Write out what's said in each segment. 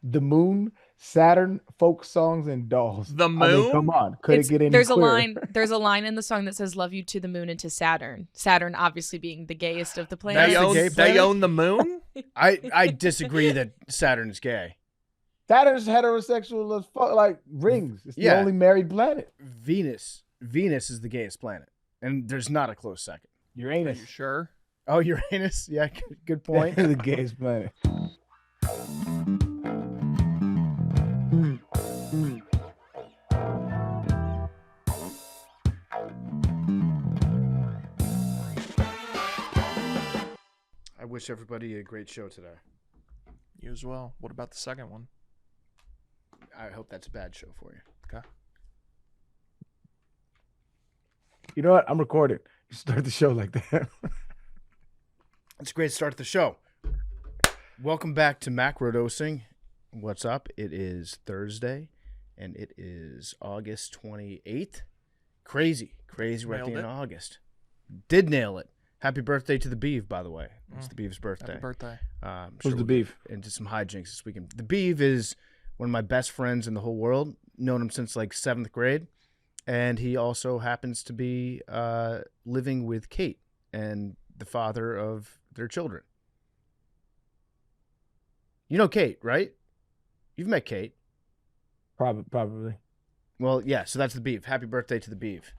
The moon, Saturn, folk songs, and dolls. The I mean, come moon? on. Could it get any There's a clearer? line. There's a line in the song that says "Love you to the moon and to Saturn." Saturn, obviously being the gayest of the They planets. the gay own, planet? they own the moon? I disagree that Saturn is gay. Saturn's heterosexual as fuck, like rings. It's the Yeah. only married planet. Venus is the gayest planet, and there's not a close second. Are Uranus. you sure? Oh, Uranus? Yeah, good point. The gayest planet. I wish everybody a great show today. You as well. What about the second one? I hope that's a bad show for you. Okay. You know what? I'm recording. You start the show like that. It's a great start to the show. Welcome back to Macrodosing. What's up? It is Thursday, and it is August 28th. Crazy. We're at the Nailed end it. of August. Did nail it. Happy birthday to the Beeve, by the way. It's the Beeve's birthday. Happy birthday. Who's the we'll Beeve? get into some hijinks this weekend. The Beeve is one of my best friends in the whole world. Known him since like 7th grade. And he also happens to be living with Kate and the father of their children. You know Kate, right? You've met Kate. Probably. Well, yeah, so that's the Beeve. Happy birthday to the Beeve.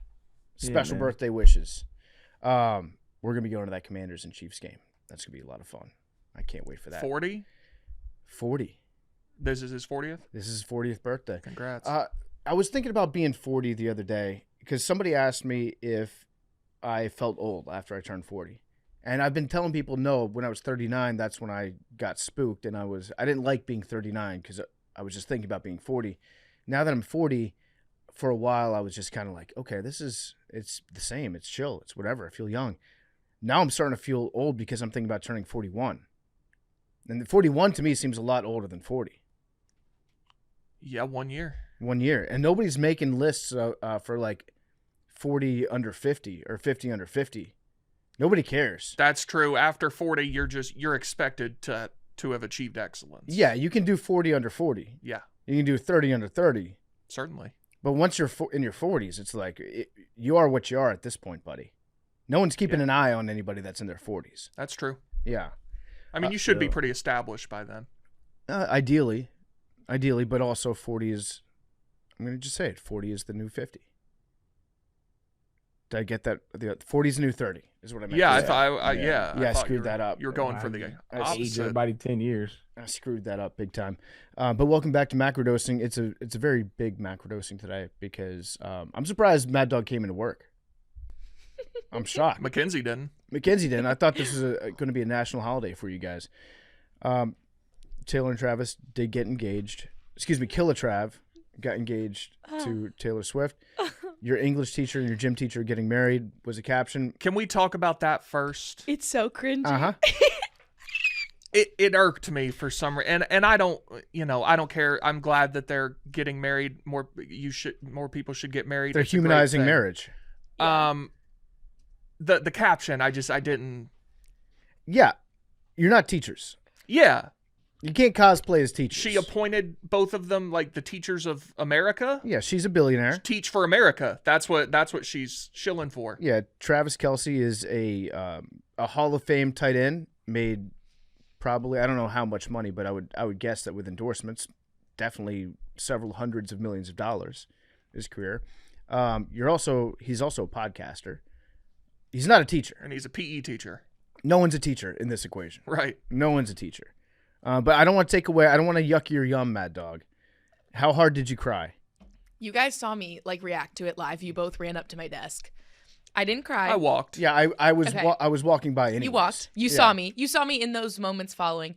Special man. birthday wishes. We're going to be going to that Commanders and Chiefs game. That's going to be a lot of fun. I can't wait for that. 40? 40. This is his 40th? This is his 40th birthday. Congrats. I was thinking about being 40 the other day because somebody asked me if I felt old after I turned 40. And I've been telling people no, when I was 39, that's when I got spooked. And I didn't like being 39 because I was just thinking about being 40. Now that I'm 40, for a while, I was just kind of like, okay, it's the same. It's chill. It's whatever. I feel young. Now I'm starting to feel old because I'm thinking about turning 41. And 41 to me seems a lot older than 40. yeah, 1 year. 1 year. And nobody's making lists for like 40 under 50 or 50 under 50. Nobody cares. That's true. After 40, you're expected to have achieved excellence. Yeah, you can do 40 under 40. Yeah, You can do 30 under 30. certainly. But once you're in your 40s, it's like you are what you are at this point, buddy. No one's keeping an eye on anybody that's in their 40s. That's true. Yeah. I mean, you should be so- pretty established by then. Ideally, but also 40 is, I'm going to just say it, 40 is the new 50. Did I get that? 40 is the new 30 is what I meant. Yeah, to say. yeah. Yeah, I thought screwed you were- that up. You're going for the Age opposite. everybody 10 years. I screwed that up big time. But welcome back to Macrodosing. It's a very big Macrodosing today because I'm surprised Mad Dog came into work. I'm shocked. Mackenzie didn't. Mackenzie didn't. I thought this was going to be a national holiday for you guys. Taylor and Travis did get engaged. Excuse me, Killer Trav got engaged to Taylor Swift. Your English teacher and your gym teacher getting married was a caption. Can we talk about that first? It's so cringy. Uh-huh. It irked me for some reason, and I don't care. I'm glad that they're getting married. More people should get married. They're It's a great humanizing thing. marriage. The caption, I didn't. Yeah. You're not teachers. Yeah, You can't cosplay as teachers. she appointed both of them like the teachers of America. Yeah, she's a billionaire. Teach for America. That's what she's shilling for. Yeah, Travis Kelce is a Hall of Fame tight end. Made probably, I don't know how much money, but I would guess that with endorsements, definitely several hundreds of millions of dollars. His career. He's also a podcaster. He's not a teacher. And he's a PE teacher. No one's a teacher in this equation. Right. No one's a teacher. But I don't want to take away. I don't want to yuck your yum, Mad Dog. How hard did you cry? You guys saw me like react to it live. You both ran up to my desk. I didn't cry. I walked. Yeah, I was Okay. I was walking by anyways. You walked. You Yeah. saw me. You saw me in those moments following.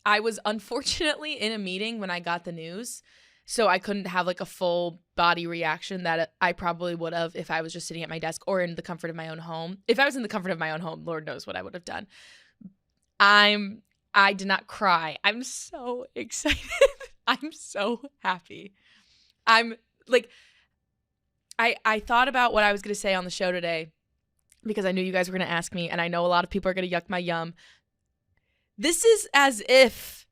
I was unfortunately in a meeting when I got the news, so I couldn't have like a full body reaction that I probably would have if I was just sitting at my desk or in the comfort of my own home. If I was in the comfort of my own home, Lord knows what I would have done. I did not cry. I'm so excited. I'm so happy. I'm like, I thought about what I was going to say on the show today because I knew you guys were going to ask me, and I know a lot of people are going to yuck my yum. This is as if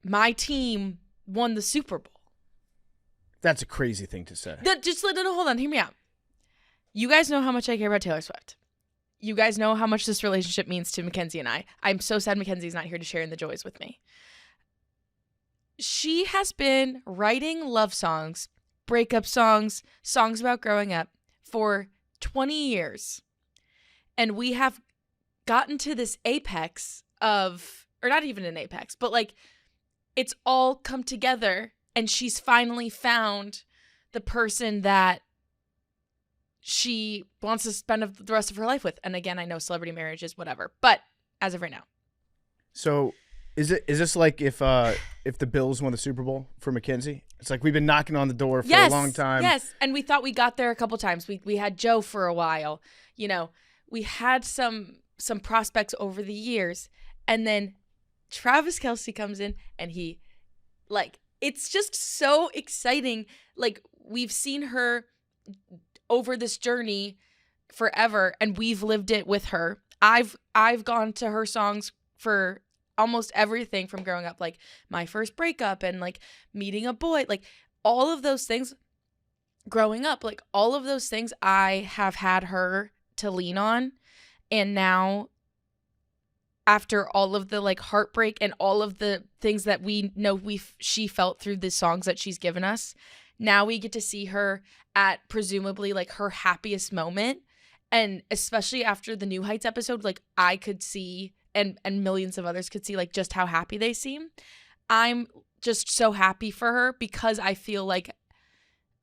my team won the Super Bowl. That's a crazy thing to say. No, hold on, hear me out. You guys know how much I care about Taylor Swift. You guys know how much this relationship means to Mackenzie and I. I'm so sad Mackenzie's not here to share in the joys with me. She has been writing love songs, breakup songs, songs about growing up for 20 years. And we have gotten to this apex of, or not even an apex, but like it's all come together and she's finally found the person that she wants to spend the rest of her life with. And again, I know celebrity marriage is whatever, but as of right now. So is this like if the Bills won the Super Bowl for Mackenzie? It's like we've been knocking on the door for a long time. Yes, and we thought we got there a couple times. We had Joe for a while. You know, we had some prospects over the years. And then Travis Kelce comes in and he, like, it's just so exciting. Like, we've seen her over this journey forever and we've lived it with her. I've gone to her songs for almost everything from growing up, like my first breakup and like meeting a boy, like all of those things growing up, like all of those things I have had her to lean on. And now after all of the like heartbreak and all of the things that we know she felt through the songs that she's given us, now we get to see her at presumably like her happiest moment. And especially after the New Heights episode, like I could see and millions of others could see like just how happy they seem. I'm just so happy for her because I feel like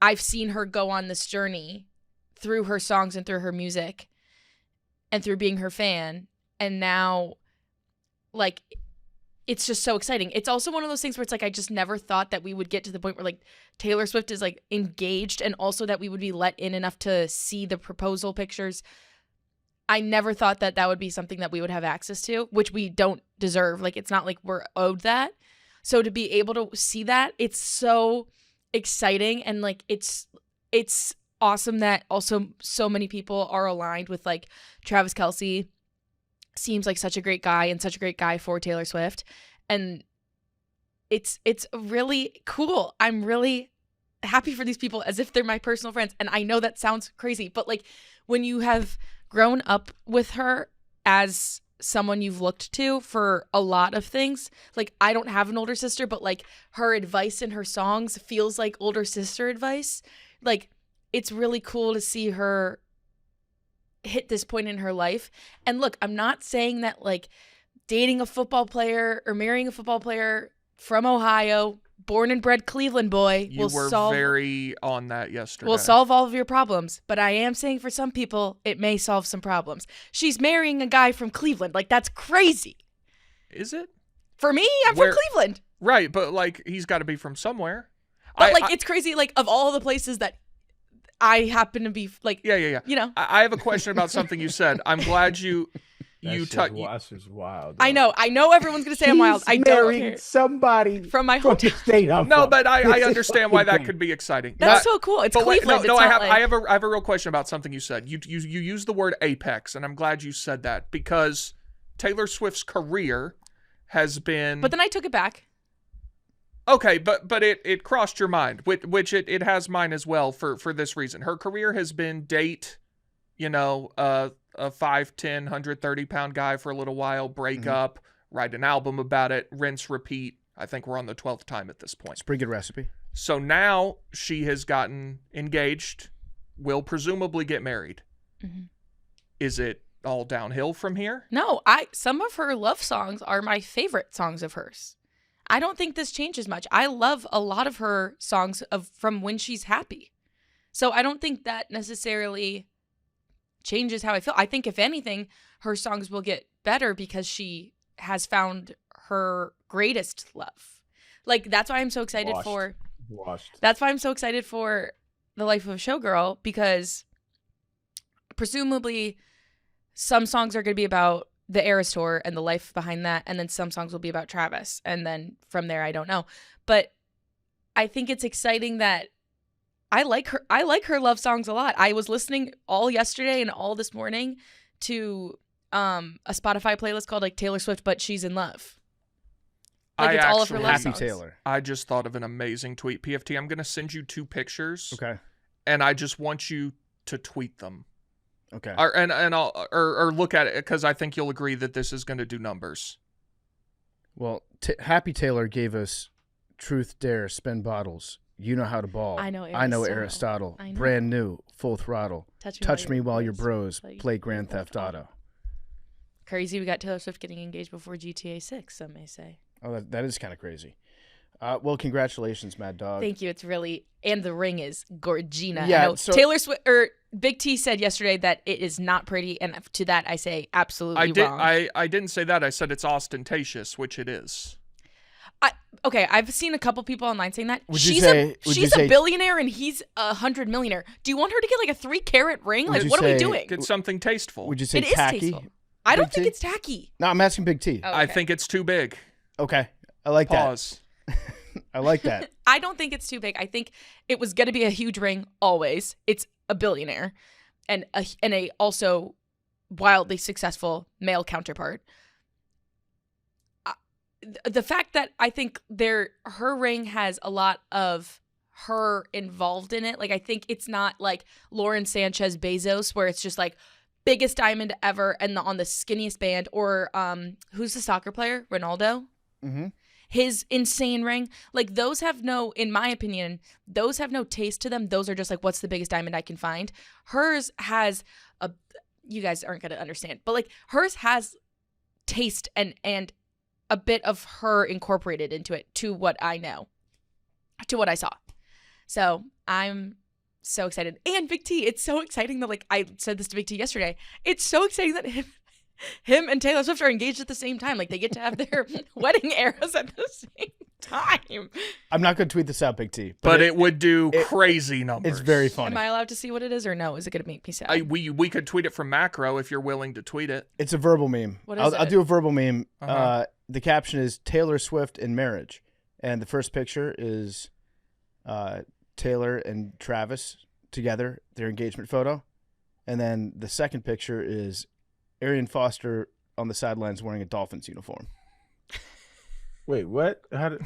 I've seen her go on this journey through her songs and through her music and through being her fan. And now, like, it's just so exciting. It's also one of those things where it's like I just never thought that we would get to the point where like Taylor Swift is like engaged and also that we would be let in enough to see the proposal pictures. I never thought that would be something that we would have access to, which we don't deserve. Like, it's not like we're owed that. So to be able to see that, it's so exciting. And like, it's awesome that also so many people are aligned with like Travis Kelce seems like such a great guy and such a great guy for Taylor Swift. And it's really cool. I'm really happy for these people as if they're my personal friends. And I know that sounds crazy, but like when you have grown up with her as someone you've looked to for a lot of things, like I don't have an older sister, but like her advice in her songs feels like older sister advice. Like it's really cool to see her hit this point in her life. And look, I'm not saying that like dating a football player or marrying a football player from Ohio, born and bred Cleveland boy, You were very on that yesterday. will solve all of your problems. But I am saying for some people, it may solve some problems. She's marrying a guy from Cleveland. Like, that's crazy. Is it? For me, I'm from Cleveland. Right, but like he's got to be from somewhere. But it's crazy. Like, of all the places that I happen to be, like, yeah. You know, I have a question about something you said. I'm glad you touched. That's just wild. I know everyone's gonna say I'm wild. I don't care. Somebody From my from the hometown. state I'm No, from. but I This is understand why that fucking could be exciting. That's so cool. It's But wait, Cleveland. no, It's I not have like- I have a real question about something you said. You used the word apex, and I'm glad you said that because Taylor Swift's career has been. But then I took it back. Okay, but it crossed your mind, which it has mine as well for this reason. Her career has been date, a 5'10", 130-pound guy for a little while, break up, write an album about it, rinse, repeat. I think we're on the 12th time at this point. It's a pretty good recipe. So now she has gotten engaged, will presumably get married. Mm-hmm. Is it all downhill from here? No, some of her love songs are my favorite songs of hers. I don't think this changes much. I love a lot of her songs from when she's happy. So I don't think that necessarily changes how I feel. I think if anything, her songs will get better because she has found her greatest love. Like, that's why I'm so excited That's why I'm so excited for The Life of a Showgirl, because presumably some songs are going to be about the Eras Tour and the life behind that, and then some songs will be about Travis, and then from there I don't know. But I think it's exciting that I like her love songs a lot. I was listening all yesterday and all this morning to a Spotify playlist called like Taylor Swift But She's in Love. Like, it's all of her love Happy songs. Taylor. I just thought of an amazing tweet. PFT, I'm going to send you 2 pictures. Okay. And I just want you to tweet them. Okay. Or look at it, because I think you'll agree that this is going to do numbers. Well, Happy Taylor gave us Truth Dare, Spin Bottles, You Know How to Ball. I Know Aristotle. I know. Brand New, Full Throttle. Touch Me While Your Bros Play Grand Theft Auto. Crazy, we got Taylor Swift getting engaged before GTA 6, some may say. Oh, that is kind of crazy. Well, congratulations, Mad Dog. Thank you. It's really, and the ring is gorgina. Yeah, I know so- Taylor Swift or Big T said yesterday that it is not pretty, and to that I say absolutely wrong. I didn't say that. I said it's ostentatious, which it is. Okay, I've seen a couple people online saying that. Would you She's say- a billionaire and he's 100 millionaire. Do you want her to get like a 3-carat ring? Would Like, you what are we say- doing? Get something tasteful. Would you say It is tacky? tasteful. I don't Big think T? it's tacky. No, I'm asking Big T. Oh, I okay. think it's too big. Okay. I like Pause. that. I like that. I don't think it's too big. I think it was going to be a huge ring always. It's a billionaire and a also wildly successful male counterpart. The fact that I think her ring has a lot of her involved in it. Like, I think it's not like Lauren Sanchez Bezos where it's just like biggest diamond ever and on the skinniest band, or who's the soccer player? Ronaldo? Mm-hmm. His insane ring. Like, those have no, in my opinion, those have no taste to them. Those are just like, what's the biggest diamond I can find? Hers has you guys aren't going to understand, but like hers has taste and a bit of her incorporated into it, to what I know, to what I saw. So I'm so excited. And Big T, it's so exciting that, like, I said this to Big T yesterday, it's so exciting that him and Taylor Swift are engaged at the same time. Like, they get to have their wedding arrows at the same time. I'm not going to tweet this out, Big T. But it would do crazy numbers. It's very funny. Am I allowed to see what it is, or no? Is it going to make me sad? We could tweet it from Macro if you're willing to tweet it. It's a verbal meme. What is I'll it? do a verbal meme. Uh-huh. The caption is Taylor Swift in marriage. And the first picture is Taylor and Travis together, their engagement photo. And then the second picture is Arian Foster on the sidelines wearing a Dolphins uniform. Wait, what? Her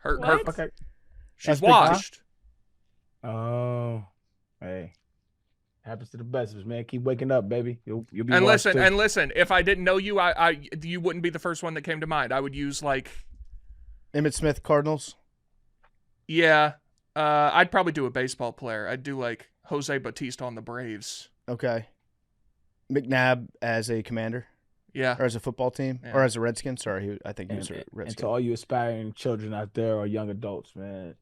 Okay. she's That's big, washed. Oh, hey, happens to the best of us, man. Keep waking up, baby. You'll be. And washed listen, too. if I didn't know you, you wouldn't be the first one that came to mind. I would use like, Emmitt Smith, Cardinals. yeah, I'd probably do a baseball player. I'd do like Jose Bautista on the Braves. Okay. McNabb as a commander Yeah. or as a football team Yeah. or as a Redskin. Sorry, I think he was a And Redskin. to all you aspiring children out there or young adults, man,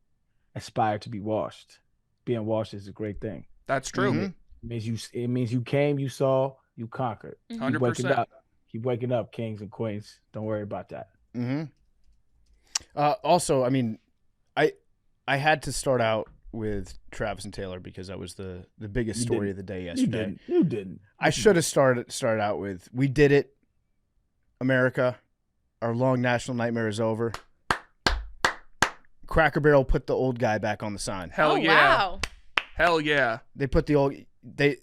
aspire to be washed. Being washed is a great thing. That's true. Mhm. It means you came, you saw, you conquered. Mhm. Keep 100%. waking up. Keep waking up, kings and queens. Don't worry about that. Mm-hmm. Also, I mean, I had to start out with Travis and Taylor because that was the biggest You story didn't. of the day You yesterday. didn't. You didn't. I should have started out with "We did it, America. Our long national nightmare is over." Cracker Barrel put the old guy back on the sign. Hell oh, yeah. wow. Hell yeah. They put the old the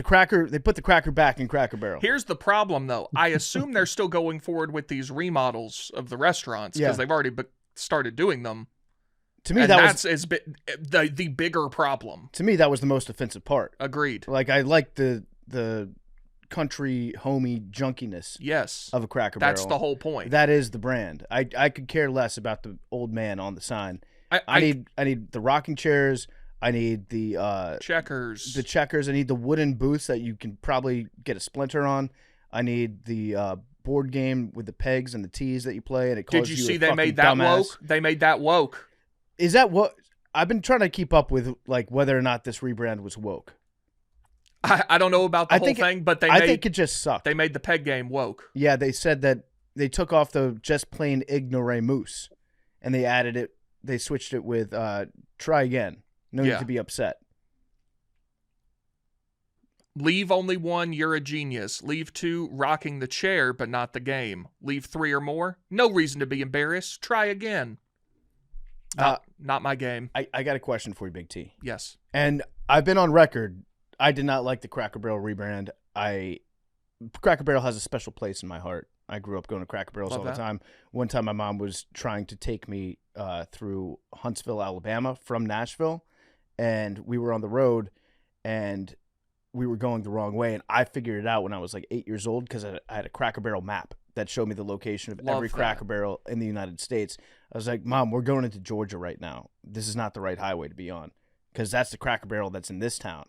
cracker. They put the cracker back in Cracker Barrel. Here's the problem, though. I assume they're still going forward with these remodels of the restaurants because Yeah. they've already started doing them. To me, And that that's the bigger problem. was the most offensive part. Agreed. Like, I like the country homey junkiness Yes. of a Cracker Barrel. That's the whole point. That is the brand. I could care less about the old man on the sign. I need the rocking chairs. I need the checkers. checkers. I need the wooden booths that you can probably get a splinter on. I need the board game with the pegs and the tees that you play, and it calls Did you you see a they fucking made that dumbass. woke? They made that woke. Is that what I've been trying to keep up with? Like, whether or not this rebrand was woke. I don't know about the I whole think it- thing, but I think it just sucked. they made the peg game woke. Yeah, they said that they took off the just plain ignoramus, and they added it. They switched it with try again. No Yeah. need to be upset. Leave only one, you're a genius. Leave two, rocking the chair, but not the game. Leave three or more, no reason to be embarrassed. Try again. Not my game. I got a question for you, Big T. Yes. And I've been on record. I did not like the Cracker Barrel rebrand. Cracker Barrel has a special place in my heart. I grew up going to Cracker Barrels Love all the that. time. One time my mom was trying to take me through Huntsville, Alabama from Nashville, and we were on the road, and we were going the wrong way, and I figured it out when I was like 8 years old because I had a Cracker Barrel map that showed me the location of Love every that. Cracker Barrel in the United States. I was like, Mom, we're going into Georgia right now. This is not the right highway to be on because that's the Cracker Barrel that's in this town.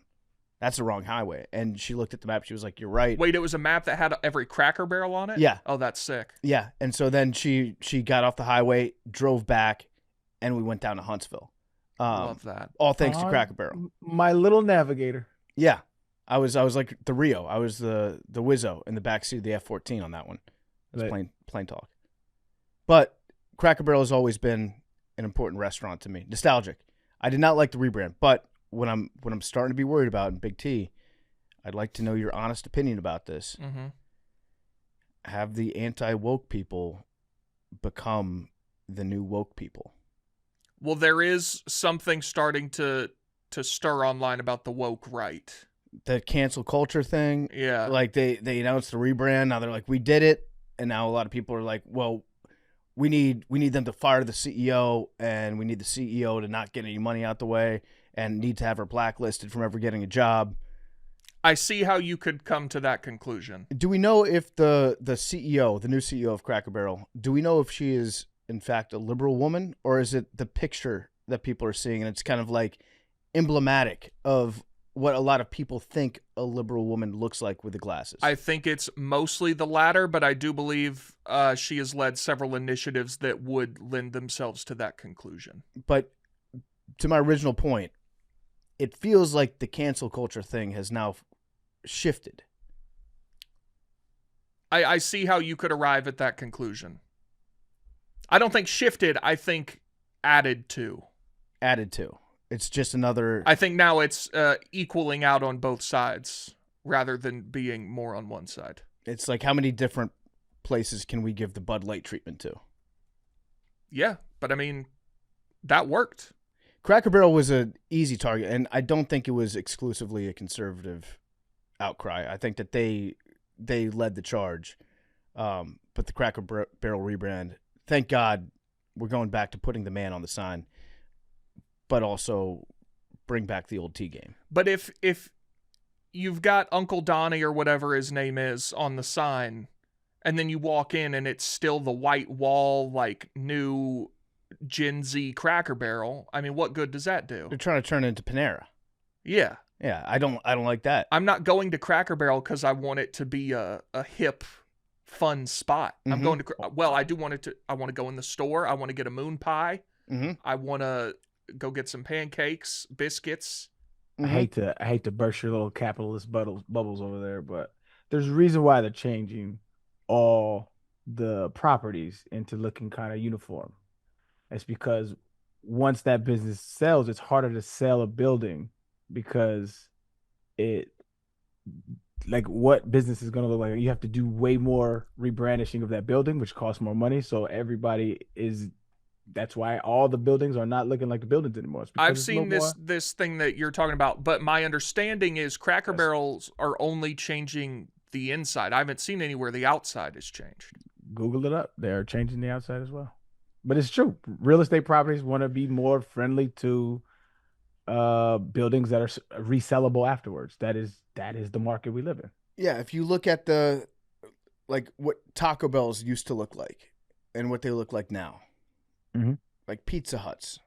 That's the wrong highway. And she looked at the map. She was like, you're right. Wait, it was a map that had every Cracker Barrel on it? Yeah. Oh, that's sick. Yeah. And so then she got off the highway, drove back, and we went down to Huntsville. Love that. All thanks to Cracker Barrel. My little navigator. Yeah. I was like the Rio. I was the Wizzo in the backseat of the F-14 on that one. It's Right. plain talk. But Cracker Barrel has always been an important restaurant to me. Nostalgic. I did not like the rebrand, but what I'm starting to be worried about in Big T, I'd like to know your honest opinion about this. Mm-hmm. Have the anti-woke people become the new woke people? Well, there is something starting to stir online about the woke right. The cancel culture thing. Yeah. Like they announced the rebrand. Now they're like, we did it. And now a lot of people are like, well, we need them to fire the CEO, and we need the CEO to not get any money out the way, and need to have her blacklisted from ever getting a job. I see how you could come to that conclusion. Do we know if the CEO, the new CEO of Cracker Barrel, do we know if she is in fact a liberal woman, or is it the picture that people are seeing and it's kind of like emblematic of what a lot of people think a liberal woman looks like with the glasses? I think it's mostly the latter, but I do believe she has led several initiatives that would lend themselves to that conclusion. But to my original point, it feels like the cancel culture thing has now shifted. I see how you could arrive at that conclusion. I don't think shifted, I think added to. Added to. It's just another... I think now it's equaling out on both sides rather than being more on one side. It's like, how many different places can we give the Bud Light treatment to? Yeah, but I mean, that worked. Cracker Barrel was an easy target, and I don't think it was exclusively a conservative outcry. I think that they led the charge. But the Cracker Barrel rebrand, thank God we're going back to putting the man on the sign, but also bring back the old T game. But if you've got Uncle Donnie or whatever his name is on the sign, and then you walk in and it's still the white wall, like new Gen Z Cracker Barrel, I mean, what good does that do? They're trying to turn it into Panera. Yeah. Yeah, I don't like that. I'm not going to Cracker Barrel because I want it to be a hip, fun spot. I'm going to, well, I do want it to, I want to go in the store. I want to get a moon pie. I want to go get some pancakes, biscuits. I hate to burst your little capitalist bubbles over there, but there's a reason why they're changing all the properties into looking kind of uniform. It's because once that business sells, it's harder to sell a building because what business is going to look like? You have to do way more rebrandishing of that building, which costs more money. So that's why all the buildings are not looking like the buildings anymore. I've seen this thing that you're talking about, but my understanding is Cracker Barrels are only changing the inside. I haven't seen anywhere the outside has changed. Google it up. They're changing the outside as well. But it's true. Real estate properties want to be more friendly to buildings that are resellable afterwards. That is the market we live in. Yeah, if you look at what Taco Bells used to look like and what they look like now. Like Pizza Huts,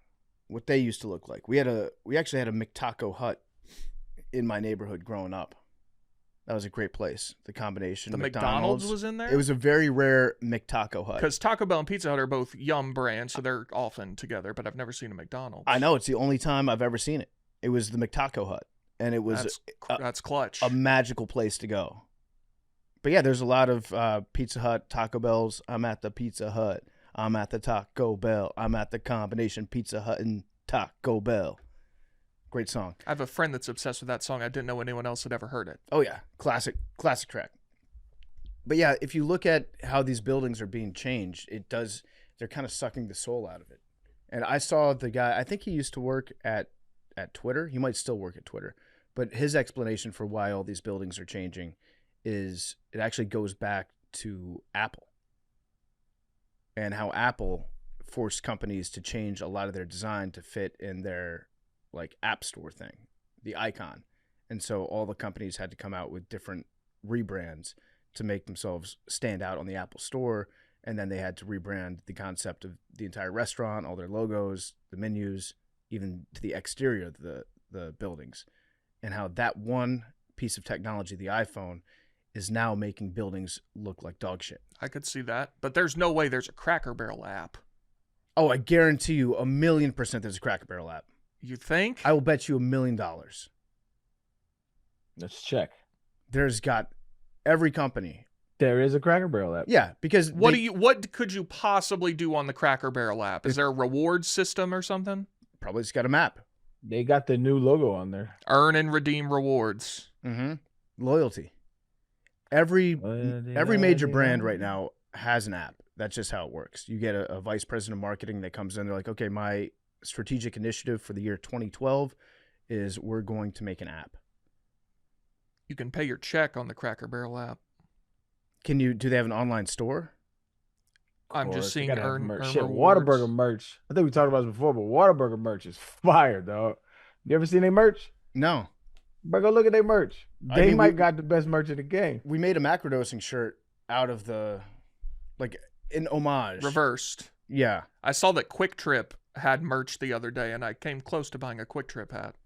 what they used to look like. We actually had a McTaco Hut in my neighborhood growing up. That was a great place. The combination. The McDonald's was in there? It was a very rare McTaco Hut. Because Taco Bell and Pizza Hut are both Yum brands, so they're often together, but I've never seen a McDonald's. I know. It's the only time I've ever seen it. It was the McTaco Hut. And it was that's clutch. A magical place to go. But yeah, there's a lot of Pizza Hut, Taco Bells. I'm at the Pizza Hut. I'm at the Taco Bell. I'm at the combination Pizza Hut and Taco Bell. Great song. I have a friend that's obsessed with that song. I didn't know anyone else had ever heard it. Oh, yeah. Classic track. But yeah, if you look at how these buildings are being changed, they're kind of sucking the soul out of it. And I saw the guy, I think he used to work at Twitter. He might still work at Twitter. But his explanation for why all these buildings are changing is it actually goes back to Apple. and how Apple forced companies to change a lot of their design to fit in their like app store thing, the icon. And so all the companies had to come out with different rebrands to make themselves stand out on the Apple store. And then they had to rebrand the concept of the entire restaurant, all their logos, the menus, even to the exterior of the buildings. And how that one piece of technology, the iPhone, is now making buildings look like dog shit. I could see that, but there's no way there's a Cracker Barrel app. Oh, I guarantee you 1,000,000% there's a Cracker Barrel app. You think? I will bet you $1 million. Let's check. There's got every company. There is a Cracker Barrel app. Yeah, because What could you possibly do on the Cracker Barrel app? Is there a reward system or something? probably just got a map. They got the new logo on there. Earn and redeem rewards. Mm-hmm. Loyalty. Every major brand right now has an app. That's just how it works. You get a vice president of marketing that comes in. They're like, okay, my strategic initiative for the year 2012 is we're going to make an app. You can pay your check on the Cracker Barrel app. Do they have an online store? I'm just seeing earn Shit, rewards. Whataburger merch. I think we talked about this before, but Whataburger merch is fire, dog. You ever seen their merch? No. But go look at their merch. They might got the best merch in the game. We made a macrodosing shirt out of in homage. Reversed. Yeah. I saw that Quick Trip had merch the other day, and I came close to buying a Quick Trip hat.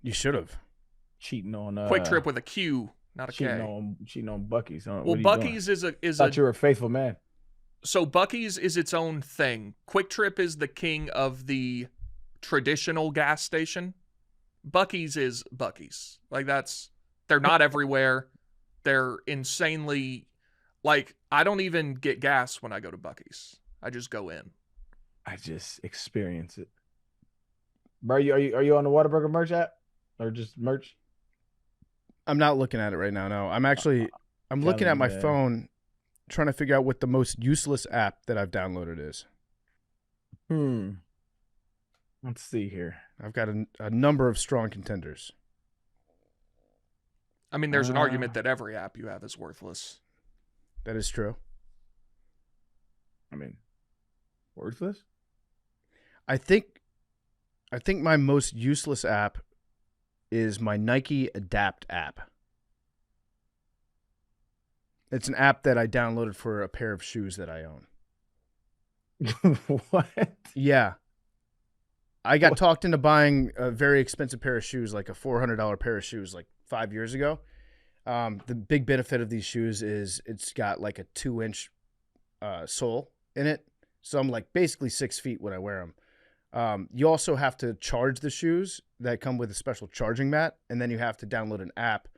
You should have. Cheating on Quick Trip with a Q, not a K. cheating on Buc-ee's. Huh? Well, Buc-ee's is Thought you were a faithful man. So Buc-ee's is its own thing. Quick Trip is the king of the traditional gas station. Buc-ee's is Buc-ee's. Like they're not everywhere. They're insanely, like, I don't even get gas when I go to Buc-ee's. I just go in. I just experience it. Bro, are you on the Whataburger merch app or just merch? I'm not looking at it right now. No, I'm looking at my phone, trying to figure out what the most useless app that I've downloaded is. Let's see here. I've got a number of strong contenders. I mean, there's an argument that every app you have is worthless. That is true. I mean, worthless? I think my most useless app is my Nike Adapt app. It's an app that I downloaded for a pair of shoes that I own. What? Yeah. I got talked into buying a very expensive pair of shoes, like a $400 pair of shoes, like 5 years ago. The big benefit of these shoes is it's got like a 2-inch sole in it. So I'm like basically 6 feet when I wear them. You also have to charge the shoes that come with a special charging mat. And then you have to download an app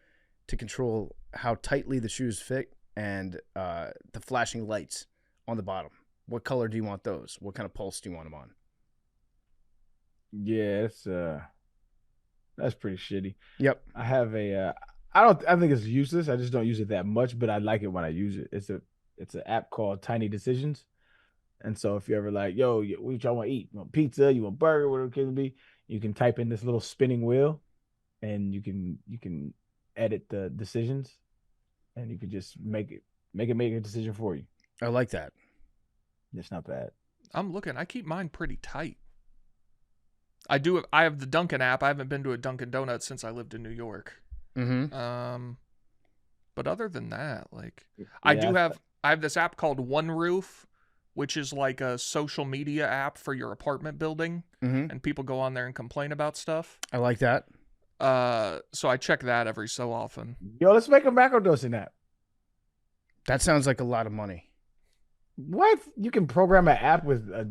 to control how tightly the shoes fit and the flashing lights on the bottom. What color do you want those? What kind of pulse do you want them on? Yeah, that's pretty shitty. Yep. I have I think it's useless. I just don't use it that much, but I like it when I use it. It's an app called Tiny Decisions. And so if you're ever like, yo, what y'all want to eat? You want pizza? You want burger? Whatever it can be, you can type in this little spinning wheel, and you can edit the decisions, and you can just make a decision for you. I like that. It's not bad. I'm looking. I keep mine pretty tight. I have the Dunkin' app. I haven't been to a Dunkin' Donuts since I lived in New York. Mm-hmm. But other than that, like, Yeah, I have this app called One Roof, which is like a social media app for your apartment building, Mm-hmm. and people go on there and complain about stuff. I like that. So I check that every so often. Yo, let's make a macrodosing app. That sounds like a lot of money. What? You can program an app with a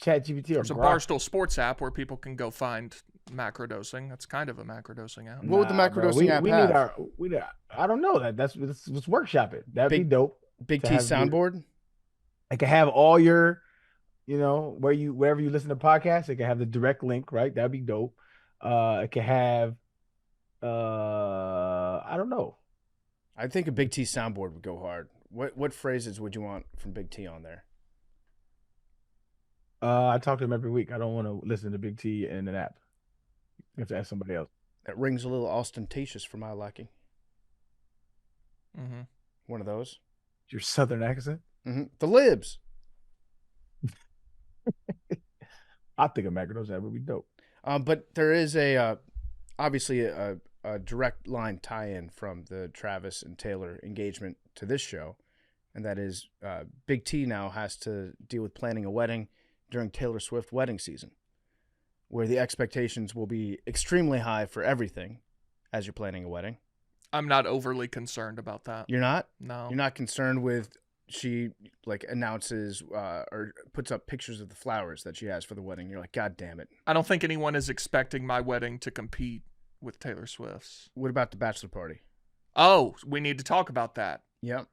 ChatGPT or There's a Grok. Barstool Sports app where people can go find macrodosing. That's kind of a macrodosing app. What would the macrodosing app we have? I don't know that. Let's workshop it. That'd be dope. Big to T have soundboard? It can have all your, wherever you listen to podcasts, it can have the direct link, right? That'd be dope. It can have, I don't know. I think a Big T soundboard would go hard. What phrases would you want from Big T on there? I talk to him every week. I don't want to listen to Big T in an app. You have to ask somebody else. It rings a little ostentatious for my liking. Mm-hmm. One of those. Your Southern accent. Mm-hmm. The libs. I think a Macrodosing that would be dope. But there is obviously a direct line tie-in from the Travis and Taylor engagement to this show, and that is Big T now has to deal with planning a wedding during Taylor Swift wedding season, where the expectations will be extremely high for everything as you're planning a wedding. I'm not overly concerned about that. You're not? No. You're not concerned with she like announces or puts up pictures of the flowers that she has for the wedding. You're like, God damn it. I don't think anyone is expecting my wedding to compete with Taylor Swift's. What about the bachelor party? Oh, we need to talk about that. Yep.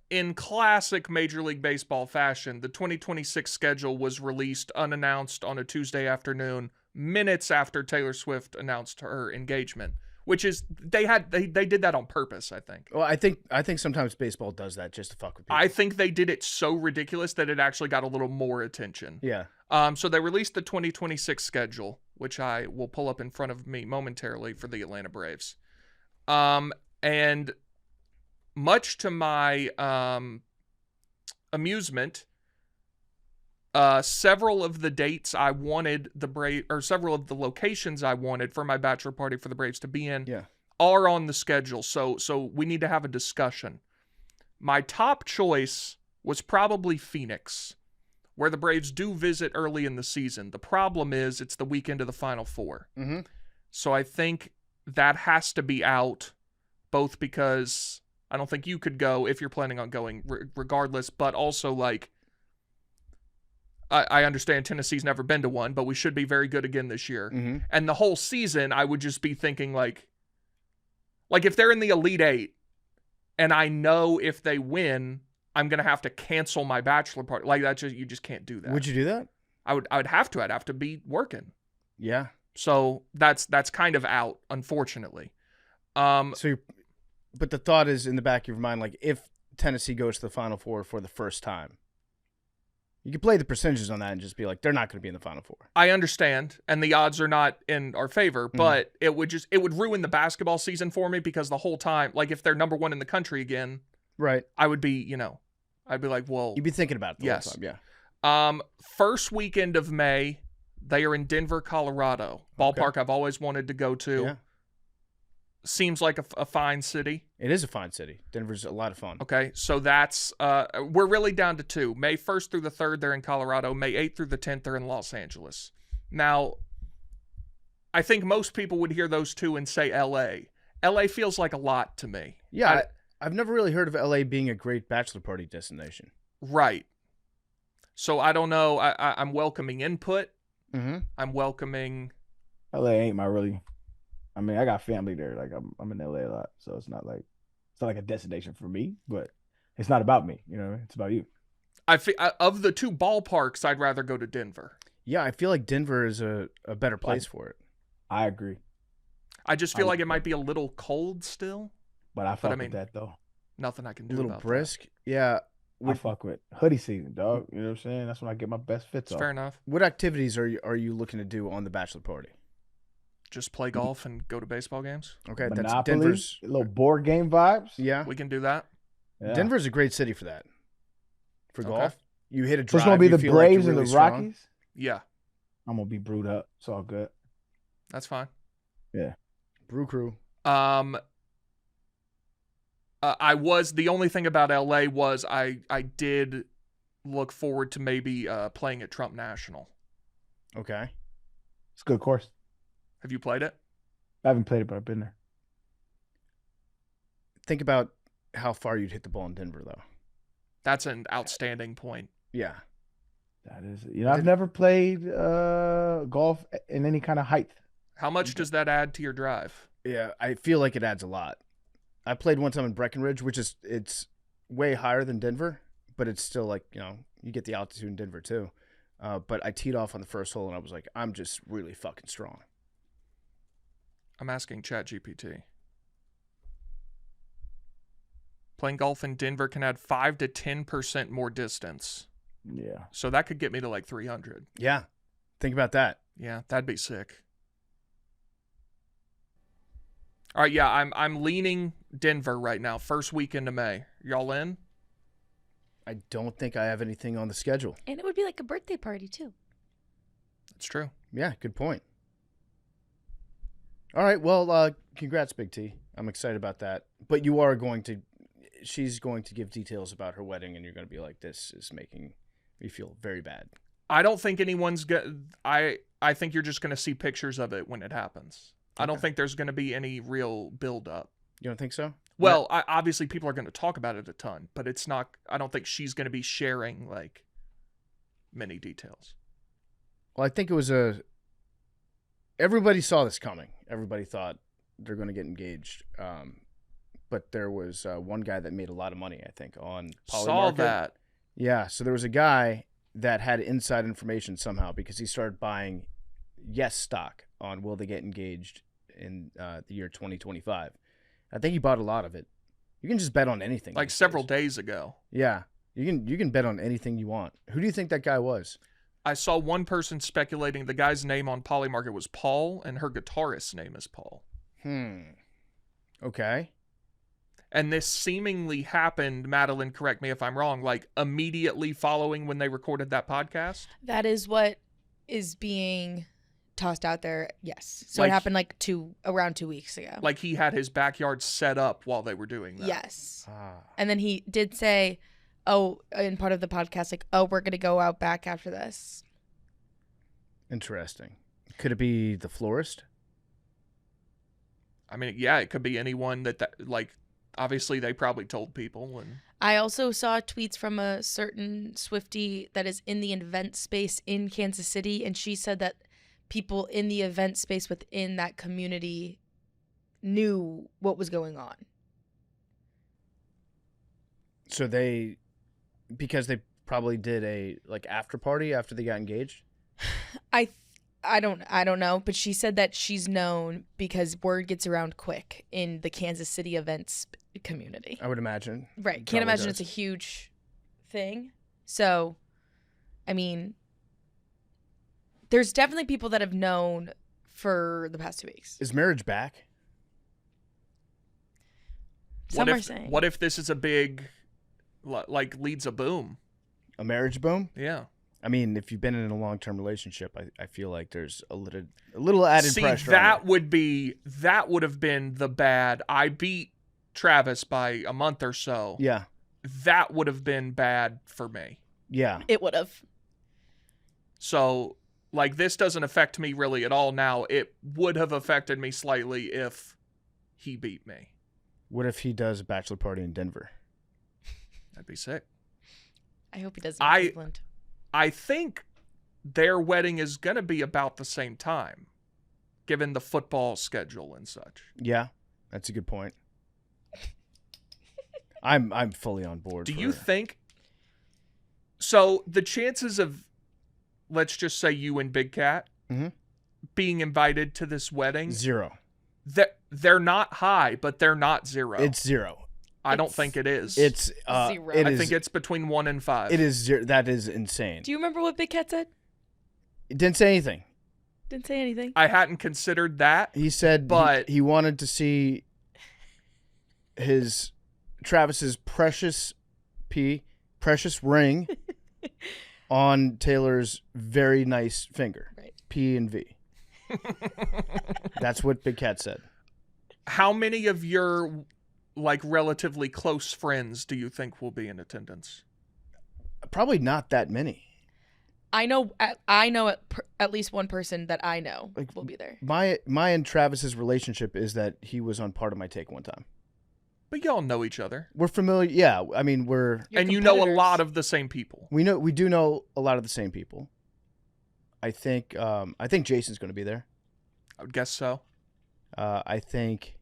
In classic Major League Baseball fashion, the 2026 schedule was released unannounced on a Tuesday afternoon, minutes after Taylor Swift announced her engagement. Which is they did that on purpose, I think. Well, I think sometimes baseball does that just to fuck with people. I think they did it so ridiculous that it actually got a little more attention. Yeah. So they released the 2026 schedule, which I will pull up in front of me momentarily for the Atlanta Braves. And much to my amusement, several of the dates I wanted several of the locations I wanted for my bachelor party for the Braves to be in are on the schedule. So we need to have a discussion. My top choice was probably Phoenix, where the Braves do visit early in the season. The problem is it's the weekend of the Final Four. Mm-hmm. So I think that has to be out, both because I don't think you could go if you're planning on going regardless, but also like, I understand Tennessee's never been to one, but we should be very good again this year. Mm-hmm. And the whole season, I would just be thinking like if they're in the Elite Eight and I know if they win, I'm going to have to cancel my bachelor party. Like that, you just can't do that. Would you do that? I would have to. I'd have to be working. Yeah. So that's kind of out, unfortunately. But the thought is in the back of your mind, like if Tennessee goes to the Final Four for the first time, you could play the percentages on that and just be like, they're not going to be in the Final Four. I understand, and the odds are not in our favor, but it would ruin the basketball season for me because the whole time, like if they're number one in the country again, right? I would be, I'd be like, well, you'd be thinking about it the yes. whole time, yeah. First weekend of May, they are in Denver, Colorado. Ballpark Okay. I've always wanted to go to. Yeah. Seems like a fine city. It is a fine city. Denver's a lot of fun. Okay, so that's we're really down to two. May 1st through the 3rd, they're in Colorado. May 8th through the 10th, they're in Los Angeles. Now, I think most people would hear those two and say L.A. L.A. feels like a lot to me. Yeah, I've never really heard of L.A. being a great bachelor party destination. Right. So I don't know. I'm welcoming input. Mm-hmm. I'm welcoming. LA ain't my really. I mean, I got family there. Like I'm in LA a lot, so it's not like a destination for me. But it's not about me. You know, it's about you. Of the two ballparks, I'd rather go to Denver. Yeah, I feel like Denver is a better place for it. I agree. I just feel like it might be a little cold still. But I fuck with that though. Nothing I can do a little about brisk. that. Yeah. I fuck with hoodie season, dog. You know what I'm saying? That's when I get my best fits off. Fair enough. What activities are you looking to do on the bachelor party? Just play golf and go to baseball games. Okay, Monopoly, that's Denver's. little board game vibes. Yeah, We can do that. Yeah. Denver's a great city for that. For Okay. golf, you hit a So drive. it's gonna be you the feel like Braves you're and really the strong. Rockies. Yeah, I'm gonna be brewed up. It's all good. that's fine. Yeah. Brew crew. The only thing about LA was I did look forward to maybe playing at Trump National. Okay. It's a good course. Have you played it? I haven't played it, but I've been there. Think about how far you'd hit the ball in Denver, though. That's an outstanding point. Yeah. That is, I've never played golf in any kind of height. How much does that add to your drive? Yeah, I feel like it adds a lot. I played one time in Breckenridge, it's way higher than Denver, but it's still like, you get the altitude in Denver too. But I teed off on the first hole and I was like, I'm just really fucking strong. I'm asking ChatGPT. Playing golf in Denver can add 5 to 10% more distance. Yeah. So that could get me to like 300. Yeah. Think about that. Yeah, that'd be sick. All right, yeah, I'm leaning Denver right now. First weekend of May. Y'all in? I don't think I have anything on the schedule. And it would be like a birthday party, too. That's true. Yeah, good point. All right, well, congrats, Big T. I'm excited about that. But you are going to, she's going to give details about her wedding, and you're going to be like, this is making me feel very bad. I don't think anyone's I think you're just going to see pictures of it when it happens. Okay. I don't think there's going to be any real build up. You don't think so? Well, obviously people are going to talk about it a ton, but it's not, I don't think she's going to be sharing like many details. Well, I think it was everybody saw this coming. Everybody thought they're going to get engaged. But there was one guy that made a lot of money, I think, on Poly Saw Market. that. Yeah, so there was a guy that had inside information somehow because he started buying Yes stock on will they get engaged in the year 2025. I think he bought a lot of it. You can just bet on anything. Like several days ago. Yeah, you can bet on anything you want. Who do you think that guy was? I saw one person speculating the guy's name on Poly Market was Paul, and her guitarist's name is Paul. Okay. And this seemingly happened, Madeline, correct me if I'm wrong, like immediately following when they recorded that podcast? That is what is being tossed out there, yes. So Like, it happened like around 2 weeks ago. Like he had his backyard set up while they were doing that. Yes. And then he did say, in part of the podcast, like, we're going to go out back after this. Interesting. Could it be the florist? I mean, yeah, it could be anyone that like, obviously they probably told people. And I also saw tweets from a certain Swiftie that is in the event space in Kansas City, and she said that people in the event space within that community knew what was going on. So because they probably did a like after party after they got engaged? I don't know, but she said that she's known because word gets around quick in the Kansas City events community. I would imagine. Right. Can't imagine it's a huge thing. So, I mean, there's definitely people that have known for the past 2 weeks. Is marriage back? Some are saying. What if this is a big, like, leads a boom? A marriage boom? Yeah. I mean, if you've been in a long-term relationship, I feel like there's a little added pressure. See, that would have been the bad. I beat Travis by a month or so. Yeah. That would have been bad for me. Yeah. It would have. So, like, this doesn't affect me really at all now. It would have affected me slightly if he beat me. What if he does a bachelor party in Denver? That'd be sick. I hope he does in Cleveland. I think their wedding is going to be about the same time, given the football schedule and such. Yeah, that's a good point. I'm fully on board. Do you think? So the chances of, let's just say you and Big Cat being invited to this wedding, 0. They're not high, but they're not 0. It's 0. I don't think it is. It's 0. I think it's between 1 and 5. It is 0. That is insane. Do you remember what Big Cat said? It didn't say anything. Didn't say anything. I hadn't considered that. He said, but he wanted to see Travis's precious ring on Taylor's very nice finger. Right. P and V. That's what Big Cat said. How many of your like relatively close friends do you think will be in attendance? Probably not that many. I know at least one person that I know will be there. My and Travis's relationship is that he was on Part of My Take one time. But y'all know each other. We're familiar. Yeah, I mean and you know a lot of the same people. We do know a lot of the same people. I think Jason's going to be there. I would guess so. I think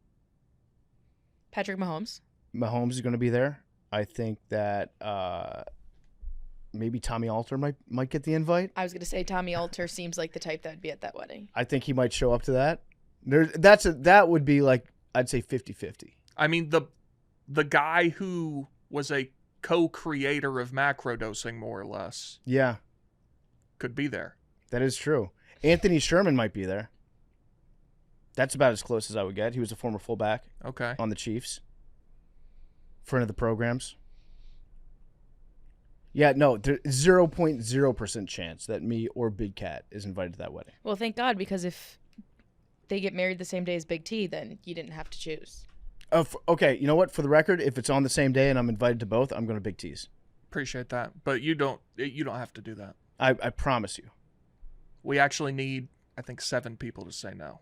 Patrick Mahomes is going to be there. I think that maybe Tommy Alter might get the invite. I was going to say Tommy Alter seems like the type that would be at that wedding. I think he might show up to that. That would be like, I'd say 50-50. I mean, the guy who was a co-creator of Macrodosing, more or less. Yeah. Could be there. That is true. Anthony Sherman might be there. That's about as close as I would get. He was a former fullback on the Chiefs. Friend of the programs. Yeah, no, there's 0.0% chance that me or Big Cat is invited to that wedding. Well, thank God, because if they get married the same day as Big T, then you didn't have to choose. Okay, you know what? For the record, if it's on the same day and I'm invited to both, I'm going to Big T's. Appreciate that, but you don't have to do that. I promise you. We actually need, I think, 7 people to say no.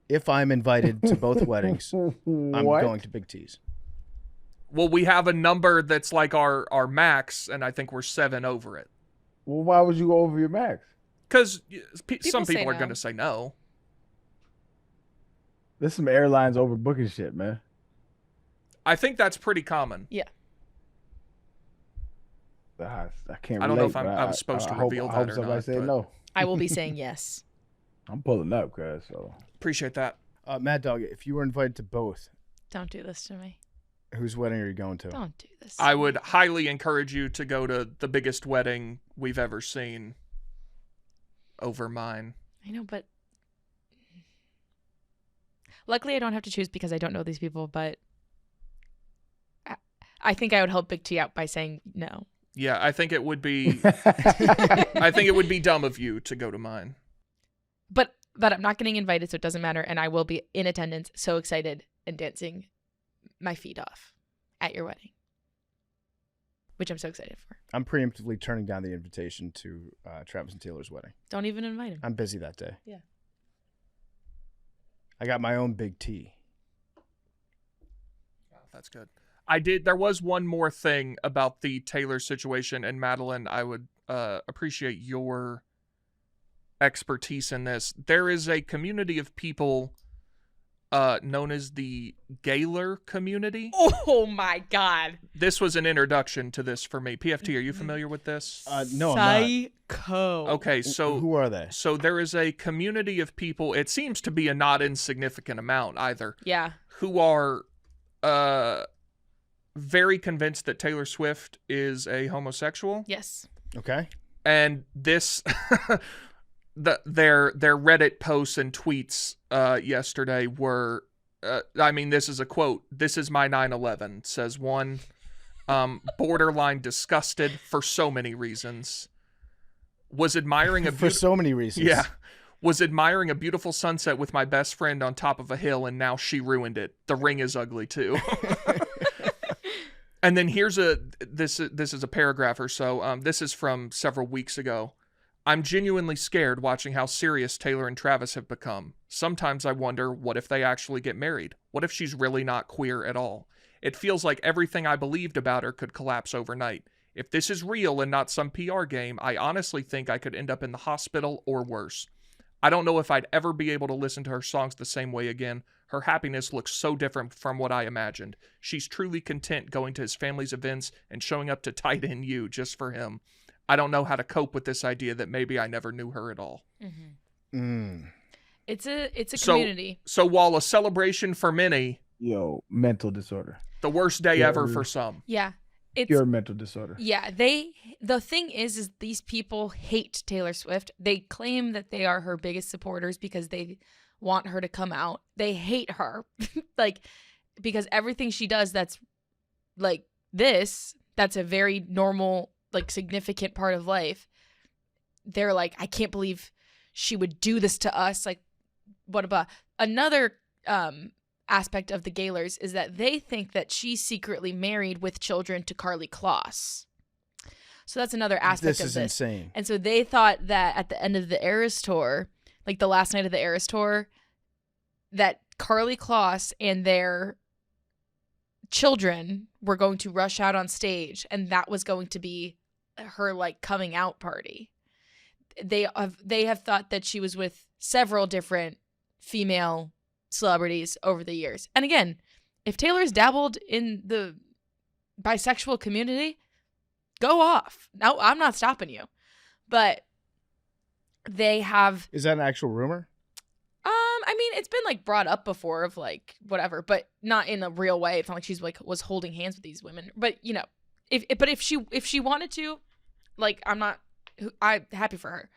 If I'm invited to both weddings, I'm going to Big T's. Well, we have a number that's like our max, and I think we're 7 over it. Well, why would you go over your max? Because some say people are no. going to say no. There's some airlines overbooking shit, man. I think that's pretty common. Yeah. I can't. I don't know relate, if but I was supposed to reveal I that hope or somebody not, say but- no. I will be saying yes. I'm pulling up, cuz. So Appreciate that. Mad Dog, if you were invited to both, Don't do this to me. whose wedding are you going to? Don't do this. I would highly encourage you to go to the biggest wedding we've ever seen over mine. I know, but luckily I don't have to choose because I don't know these people, but I think I would help Big T out by saying no. Yeah, I think it would be I think it would be dumb of you to go to mine. But I'm not getting invited, so it doesn't matter, and I will be in attendance, so excited and dancing my feet off at your wedding, which I'm so excited for. I'm preemptively turning down the invitation to Travis and Taylor's wedding. Don't even invite him. I'm busy that day. Yeah. I got my own Big T. That's good. There was one more thing about the Taylor situation, and Madeline, I would appreciate your expertise in this. There is a community of people known as the Gaylor community. Oh my God. This was an introduction to this for me. PFT, are you familiar with this? No, I'm Psycho. Okay, not. so Who are they? so there is a community of people, it seems to be a not insignificant amount either, Yeah. who are very convinced that Taylor Swift is a homosexual. Yes. Okay. And this their Reddit posts and tweets yesterday were this is a quote. "This is my 9/11," says one. Borderline disgusted for so many reasons. Was admiring a For so many reasons. yeah. Was admiring a beautiful sunset with my best friend on top of a hill, and now she ruined it. The ring is ugly too. And then here's this is a paragraph or so. This is from several weeks ago. "I'm genuinely scared watching how serious Taylor and Travis have become. Sometimes I wonder, what if they actually get married? What if she's really not queer at all? It feels like everything I believed about her could collapse overnight. If this is real and not some PR game, I honestly think I could end up in the hospital or worse. I don't know if I'd ever be able to listen to her songs the same way again. Her happiness looks so different from what I imagined. She's truly content going to his family's events and showing up to Tight End U just for him. I don't know how to cope with this idea that maybe I never knew her at all." Mm-hmm. It's a So- community. So while a celebration for many, Yo, mental disorder. the worst day Yeah, ever really. for some. Yeah. It's Pure mental disorder. Yeah, the thing is these people hate Taylor Swift. They claim that they are her biggest supporters because they want her to come out. They hate her. Because everything she does that's like this, that's a very normal, significant part of life. They're like, I can't believe she would do this to us. Like, what about another aspect of the Gaylors is that they think that she's secretly married with children to Karlie Kloss. So that's another aspect of This this. is insane. And so they thought that at the end of the Eras tour, like the last night of the Eras tour, that Karlie Kloss and their children were going to rush out on stage, and that was going to be her coming out party. They have thought that she was with several different female celebrities over the years. And again, if Taylor's dabbled in the bisexual community, go off. No, I'm not stopping you. But they have Is that an actual rumor? it's been brought up before of whatever, but not in a real way. It's not like she's was holding hands with these women. But if she wanted to, I'm happy for her.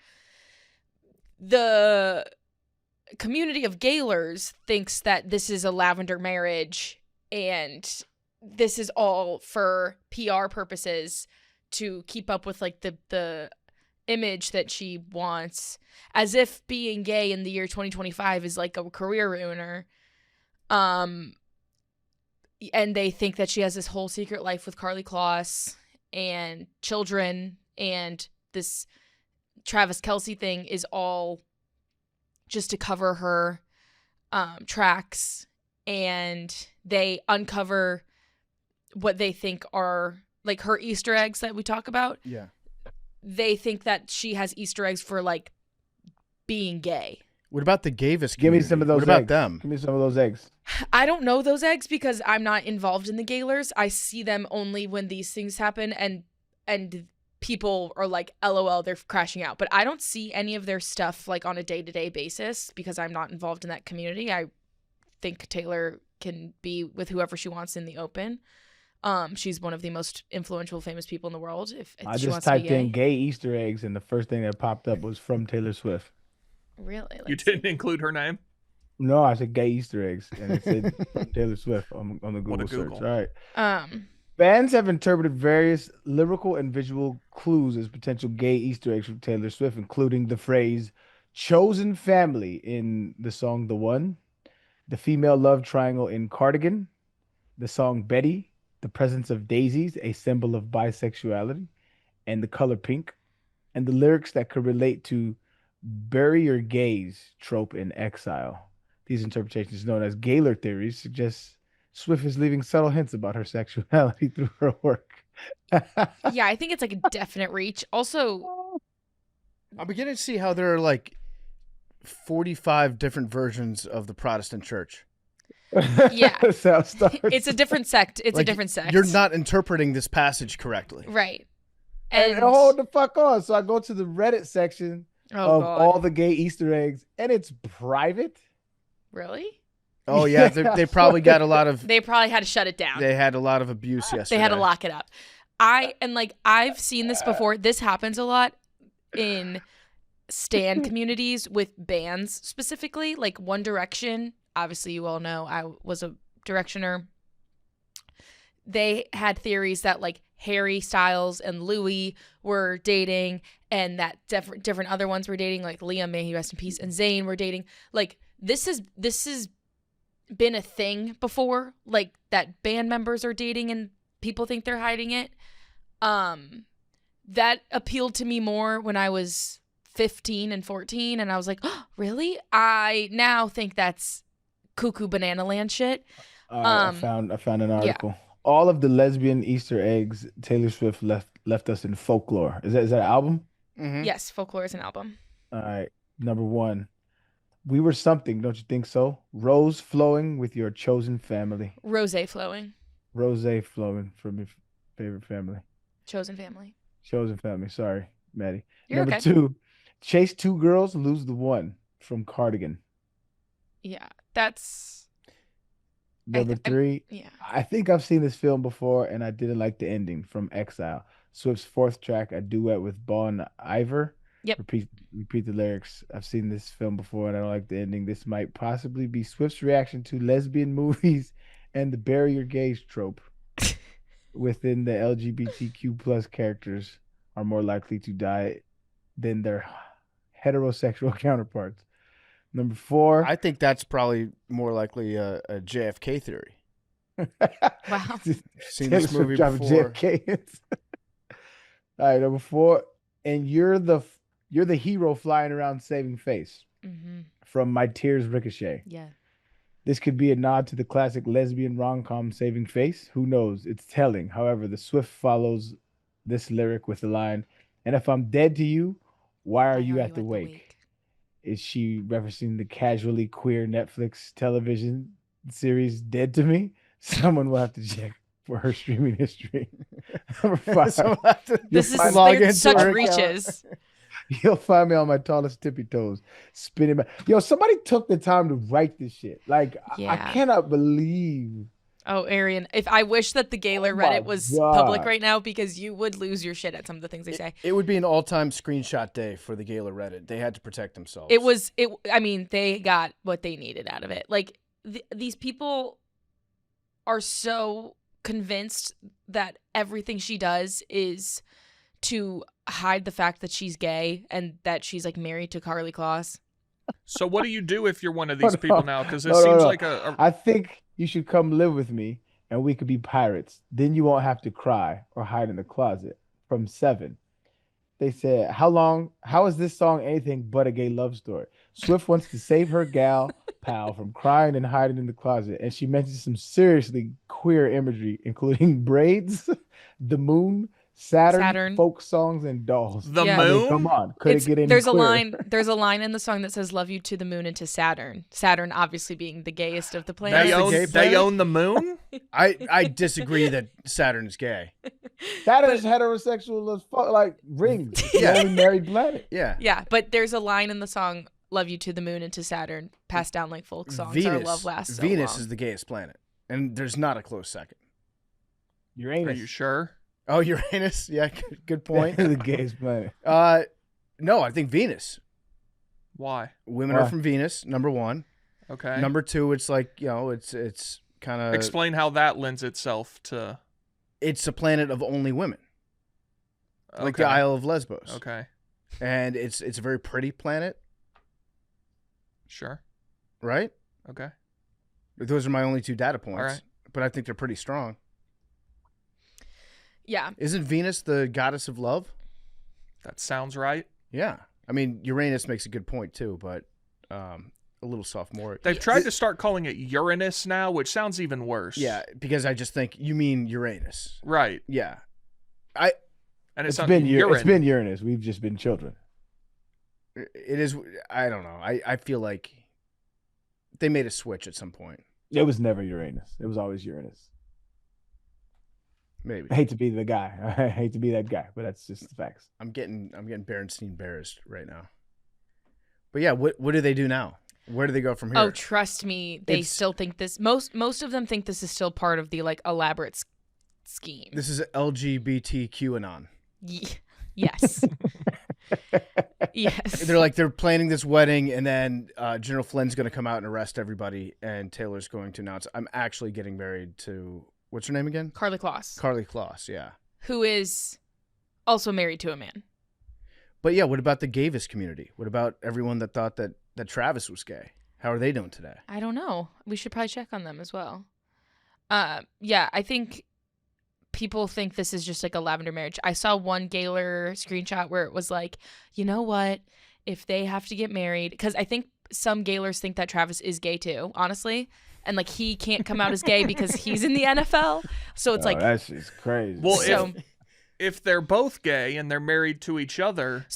The community of Gaylors thinks that this is a lavender marriage and this is all for PR purposes to keep up with like the image that she wants, as if being gay in the year 2025 is like a career ruiner. And they think that she has this whole secret life with Carly Kloss and children, and this Travis Kelce thing is all just to cover her tracks, and they uncover what they think are like her Easter eggs that we talk about. Yeah. They think that she has Easter eggs for like being gay. What about the Gavis community? Give me some of those What about eggs. them? Give me some of those eggs. I don't know those eggs because I'm not involved in the Gaylors. I see them only when these things happen, and people are like, LOL, they're crashing out. But I don't see any of their stuff like on a day-to-day basis because I'm not involved in that community. I think Taylor can be with whoever she wants in the open. She's one of the most influential, famous people in the world. If I she just wants to be typed in gay. gay Easter eggs, and the first thing that popped up was from Taylor Swift. Really? You didn't include her name? No, I said gay Easter eggs, and it said from Taylor Swift on the What a Google search. Google. All right. Fans have interpreted various lyrical and visual clues as potential gay Easter eggs from Taylor Swift, including the phrase "chosen family" in the song "The One," the female love triangle in "Cardigan," the song "Betty," the presence of daisies, a symbol of bisexuality, and the color pink, and the lyrics that could relate to "bury your gays" trope in "Exile." These interpretations, known as Gaylor theories, suggest Swift is leaving subtle hints about her sexuality through her work. Yeah, I think it's like a definite reach. Also, I'm beginning to see how there are like 45 different versions of the Protestant church. Yeah. That's how it starts. it's a different sect. It's Like, a different sect. You're not interpreting this passage correctly. Right. And hold the fuck on. So I go to the Reddit section Oh, of God. all the gay Easter eggs, and it's private. Really? Oh yeah, they probably got a lot of. They probably had to shut it down. They had a lot of abuse yesterday. They had to lock it up. I've seen this before. This happens a lot in stan communities with bands specifically, like One Direction. Obviously, you all know I was a Directioner. They had theories that like Harry Styles and Louis were dating, and that different other ones were dating, like Liam, may he rest in peace, and Zayn were dating. Like this has been a thing before, like that band members are dating and people think they're hiding it. That appealed to me more when I was 15 and 14, and I was like, oh, really? I now think that's cuckoo banana land shit. I found an article. Yeah. All of the lesbian Easter eggs Taylor Swift left us in Folklore. Is that an album? Mm-hmm. Yes, Folklore is an album. All right. Number 1. We were something, don't you think so? Rose flowing with your chosen family. Rosé flowing. Rosé flowing from your favorite family. Chosen family. Chosen family. Sorry, Maddie. You're Number okay. 2. Chase 2 girls, lose the one from Cardigan. Yeah, that's... Number 3. Yeah. I think I've seen this film before, and I didn't like the ending from Exile. Swift's 4th track, a duet with Bon Iver. Yep. Repeat the lyrics. I've seen this film before, and I don't like the ending. This might possibly be Swift's reaction to lesbian movies and the bury your gays trope. Within the LGBTQ plus characters are more likely to die than their heterosexual counterparts. Number 4. I think that's probably more likely a JFK theory. Wow. Seen this movie before. JFK. All right, number 4. And you're the hero flying around saving face. Mm-hmm. From My Tears Ricochet. Yeah. This could be a nod to the classic lesbian rom-com Saving Face. Who knows? It's telling. However, the Swift follows this lyric with the line, "And if I'm dead to you, why are you at the wake?" Is she referencing the casually queer Netflix television series Dead to Me? Someone will have to check for her streaming history. Number 5. This is such reaches. You'll find me on my tallest tippy toes, spinning my... Yo, somebody took the time to write this shit. Like, yeah. I cannot believe... Oh, Arian, if I wish that the Gaylor Reddit was public right now, because you would lose your shit at some of the things they say. It would be an all-time screenshot day for the Gaylor Reddit. They had to protect themselves. I mean, they got what they needed out of it. Like, these people are so convinced that everything she does is to hide the fact that she's gay and that she's like married to Carly Kloss. So what do you do if you're one of these No, people now? Because it no, seems no. like a I think you should come live with me and we could be pirates. Then you won't have to cry or hide in the closet. From 7. They said, how is this song anything but a gay love story? Swift wants to save her gal pal from crying and hiding in the closet. And she mentions some seriously queer imagery, including braids, the moon, Saturn, folk songs, and dolls. The Yeah. I mean, moon? come on. Could it get any There's a clearer? there's a line in the song that says "Love you to the moon and to Saturn." Saturn obviously being the gayest of the planets. They That's the own, gay they planet? own the moon? I disagree that Saturn is gay. Saturn's heterosexual as fuck, like rings. It's the Yeah. only married planet. Yeah. Yeah, but there's a line in the song "Love you to the moon and to Saturn," passed down like folk songs. Our love lasts so Venus long. is the gayest planet, and there's not a close second. Are Uranus. you sure? Oh, Uranus. Yeah, good point. the gayest planet. No, I think Venus. Why? Women Why? are from Venus. Number 1. Okay. Number 2, it's like it's kind of Explain how that lends itself to. it's a planet of only women, like Okay. the Isle of Lesbos. Okay. And it's a very pretty planet, Sure. right? Okay. Those are my only 2 data points, All right. but I think they're pretty strong. Yeah, Isn't Venus the goddess of love? That sounds right. Yeah. I mean, Uranus makes a good point too, but a little sophomore. They've tried to start calling it Uranus now, which sounds even worse. Yeah, because I just think you mean Uranus. Right. Yeah. And It's not been urine. it's been Uranus. We've just been children. It is. I don't know. I feel like they made a switch at some point. It was never Uranus. It was always Uranus. Maybe. I hate to be the guy. I hate to be that guy, but that's just the facts. I'm getting Berenstein embarrassed right now. But yeah, what do they do now? Where do they go from here? Oh, trust me, they It's- still think this. Most of them think this is still part of the like elaborate scheme. This is LGBTQ anon. Yes. Yes. They're planning this wedding, and then General Flynn's going to come out and arrest everybody, and Taylor's going to announce, "I'm actually getting married to what's her name again? Carly Kloss, Carly Kloss." Yeah. who is also married to a man. But yeah, what about the Gavis community? What about everyone that thought that Travis was gay? How are they doing today? I don't know. We should probably check on them as well. Yeah, I think people think this is just like a lavender marriage. I saw one Gaylor screenshot where it was like, you know what? If they have to get married, because I think some Gaylors think that Travis is gay too, honestly. And like he can't come out as gay because he's in the NFL. So it's like, that's just crazy. Well, so if they're both gay and they're married to each other,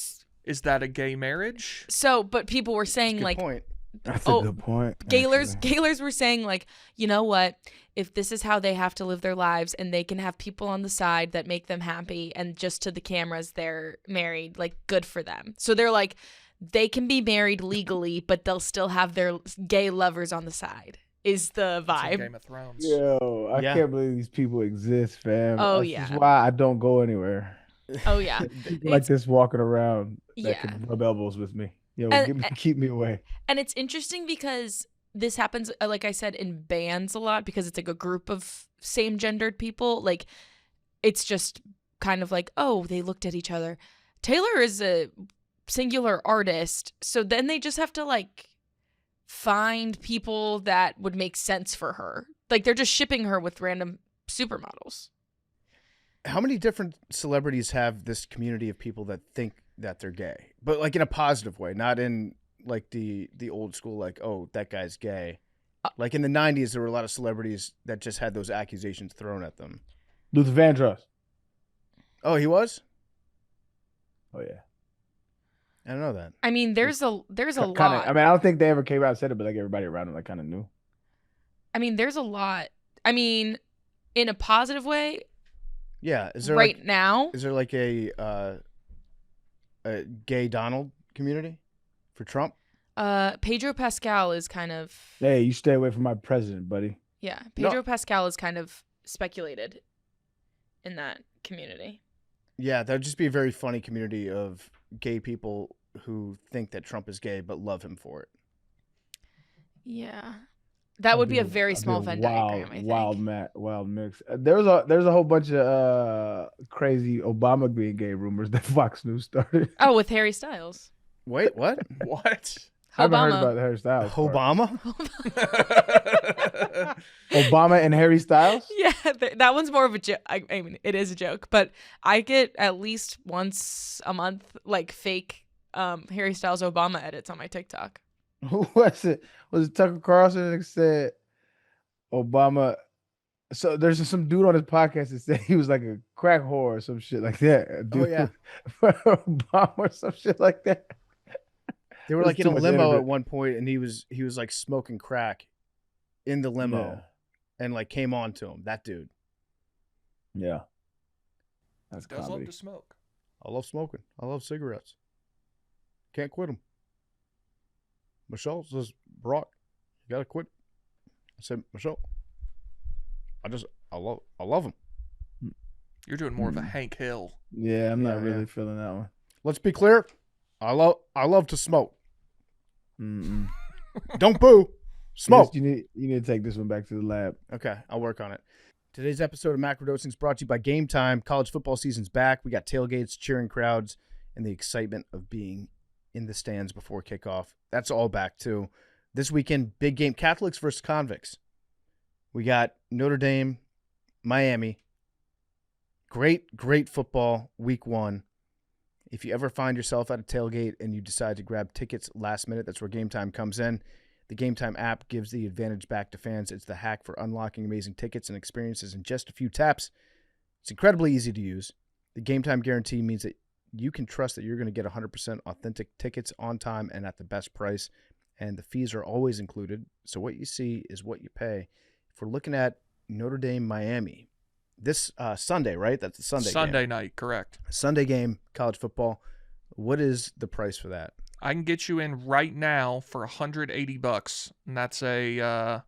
is that a gay marriage? but people were saying Good like, point. that's oh, a good point. Gaylors actually. Gaylors were saying like, you know what? If this is how they have to live their lives and they can have people on the side that make them happy and just to the cameras they're married, like good for them. So they're like they can be married legally, but they'll still have their gay lovers on the side. Is the It's in vibe. Game of Thrones. Yo, I Yeah. can't believe these people exist, fam. Oh, That's yeah. just why I don't go anywhere. Oh yeah. People like this walking around that Yeah. can rub elbows with me. Yo, And- keep me away. And it's interesting because this happens, like I said, in bands a lot because it's like a group of same gendered people. Like it's just kind of like, oh, they looked at each other. Taylor is a singular artist. So then they just have to like find people that would make sense for her. Like they're just shipping her with random supermodels. How many different celebrities have this community of people that think that they're gay, but like in a positive way, not in like the old school, like, oh, that guy's gay. Like in the 90s, there were a lot of celebrities that just had those accusations thrown at them. Luther Vandross. Oh, he was? Oh yeah. I don't know that. I mean, there's a lot. I mean, I don't think they ever came out and said it, but like everybody around them like kind of knew. I mean, there's a lot. I mean, in a positive way, Yeah. Is there right like, now. is there like a gay Donald community for Trump? Pedro Pascal is kind of Hey, you stay away from my president, buddy. yeah. No. Pedro Pascal is kind of speculated in that community. Yeah, that would just be a very funny community of gay people who think that Trump is gay but love him for it. Yeah. That would be a That'd very be small Venn diagram, I think. wild mix. There's a whole bunch of crazy Obama Green Gay rumors that Fox News started. Oh, with Harry Styles. Wait, what? What? I haven't heard Obama. about the Harry Styles part. Obama? Obama and Harry Styles? Yeah, that one's more of a joke. I mean, it is a joke, but I get at least once a month like fake Harry Styles Obama edits on my TikTok. Who was it? Was it Tucker Carlson that said Obama? So there's some dude on his podcast that said he was like a crack whore or some shit like that. A dude yeah. for Obama or some shit like that. They were There's like in too a much limo internet. at one point, and he was like smoking crack in the limo, and like came on to him. That dude. Yeah. That's Does love comedy. to smoke. I love smoking. I love cigarettes. Can't quit them. Michelle says, Brock, you gotta quit. I said, Michelle, I love them. You're doing more of a Hank Hill. Yeah, I'm not Yeah, really yeah. feeling that one. Let's be clear. I love to smoke. Mm-mm. Don't boo. Smoke. You need to take this one back to the lab. Okay, I'll work on it. Today's episode of Macrodosing is brought to you by Game Time. College football season's back. We got tailgates, cheering crowds, and the excitement of being in the stands before kickoff. That's all back too. This weekend, big game, Catholics versus convicts. We got Notre Dame, Miami. Great football week 1. If you ever find yourself at a tailgate and you decide to grab tickets last minute, that's where Game Time comes in. The Game Time app gives the advantage back to fans. It's the hack for unlocking amazing tickets and experiences in just a few taps. It's incredibly easy to use. The Game Time guarantee means that you can trust that you're going to get 100% authentic tickets on time and at the best price, and the fees are always included. So what you see is what you pay. If we're looking at Notre Dame, Miami, this Sunday, right? That's the Sunday game. night, correct. Sunday game, college football. What is the price for that? I can get you in right now for $180, and that's a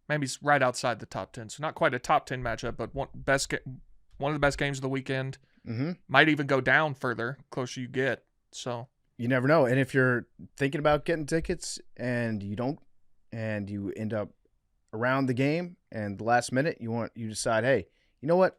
maybe it's right outside the top 10. So not quite a top 10 matchup, but one of the best games of the weekend. Mm-hmm. Might even go down further closer you get. So You never know. And if you're thinking about getting tickets and you don't, and you end up around the game and the last minute you decide, hey, you know what?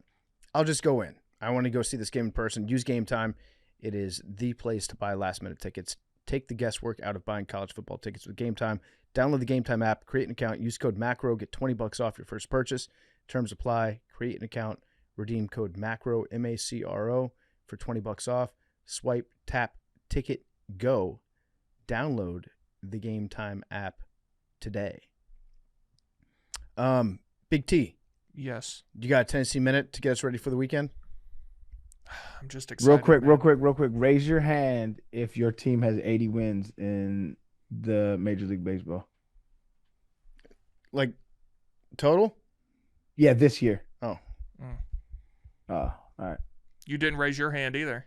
I'll just go in. I want to go see this game in person. Use Game Time. It is the place to buy last minute tickets. Take the guesswork out of buying college football tickets with Game Time. Download the Game Time app, create an account, use code MACRO, get $20 off your first purchase. Terms apply. Create an account, redeem code MACRO, MACRO for $20 off. Swipe, tap, ticket, go. Download the Game Time app today. Big T, yes, you got a Tennessee minute to get us ready for the weekend? I'm just excited. Real quick. Raise your hand if your team has 80 wins in the Major League Baseball. Like total? Yeah, this year. Oh. All right. You didn't raise your hand either.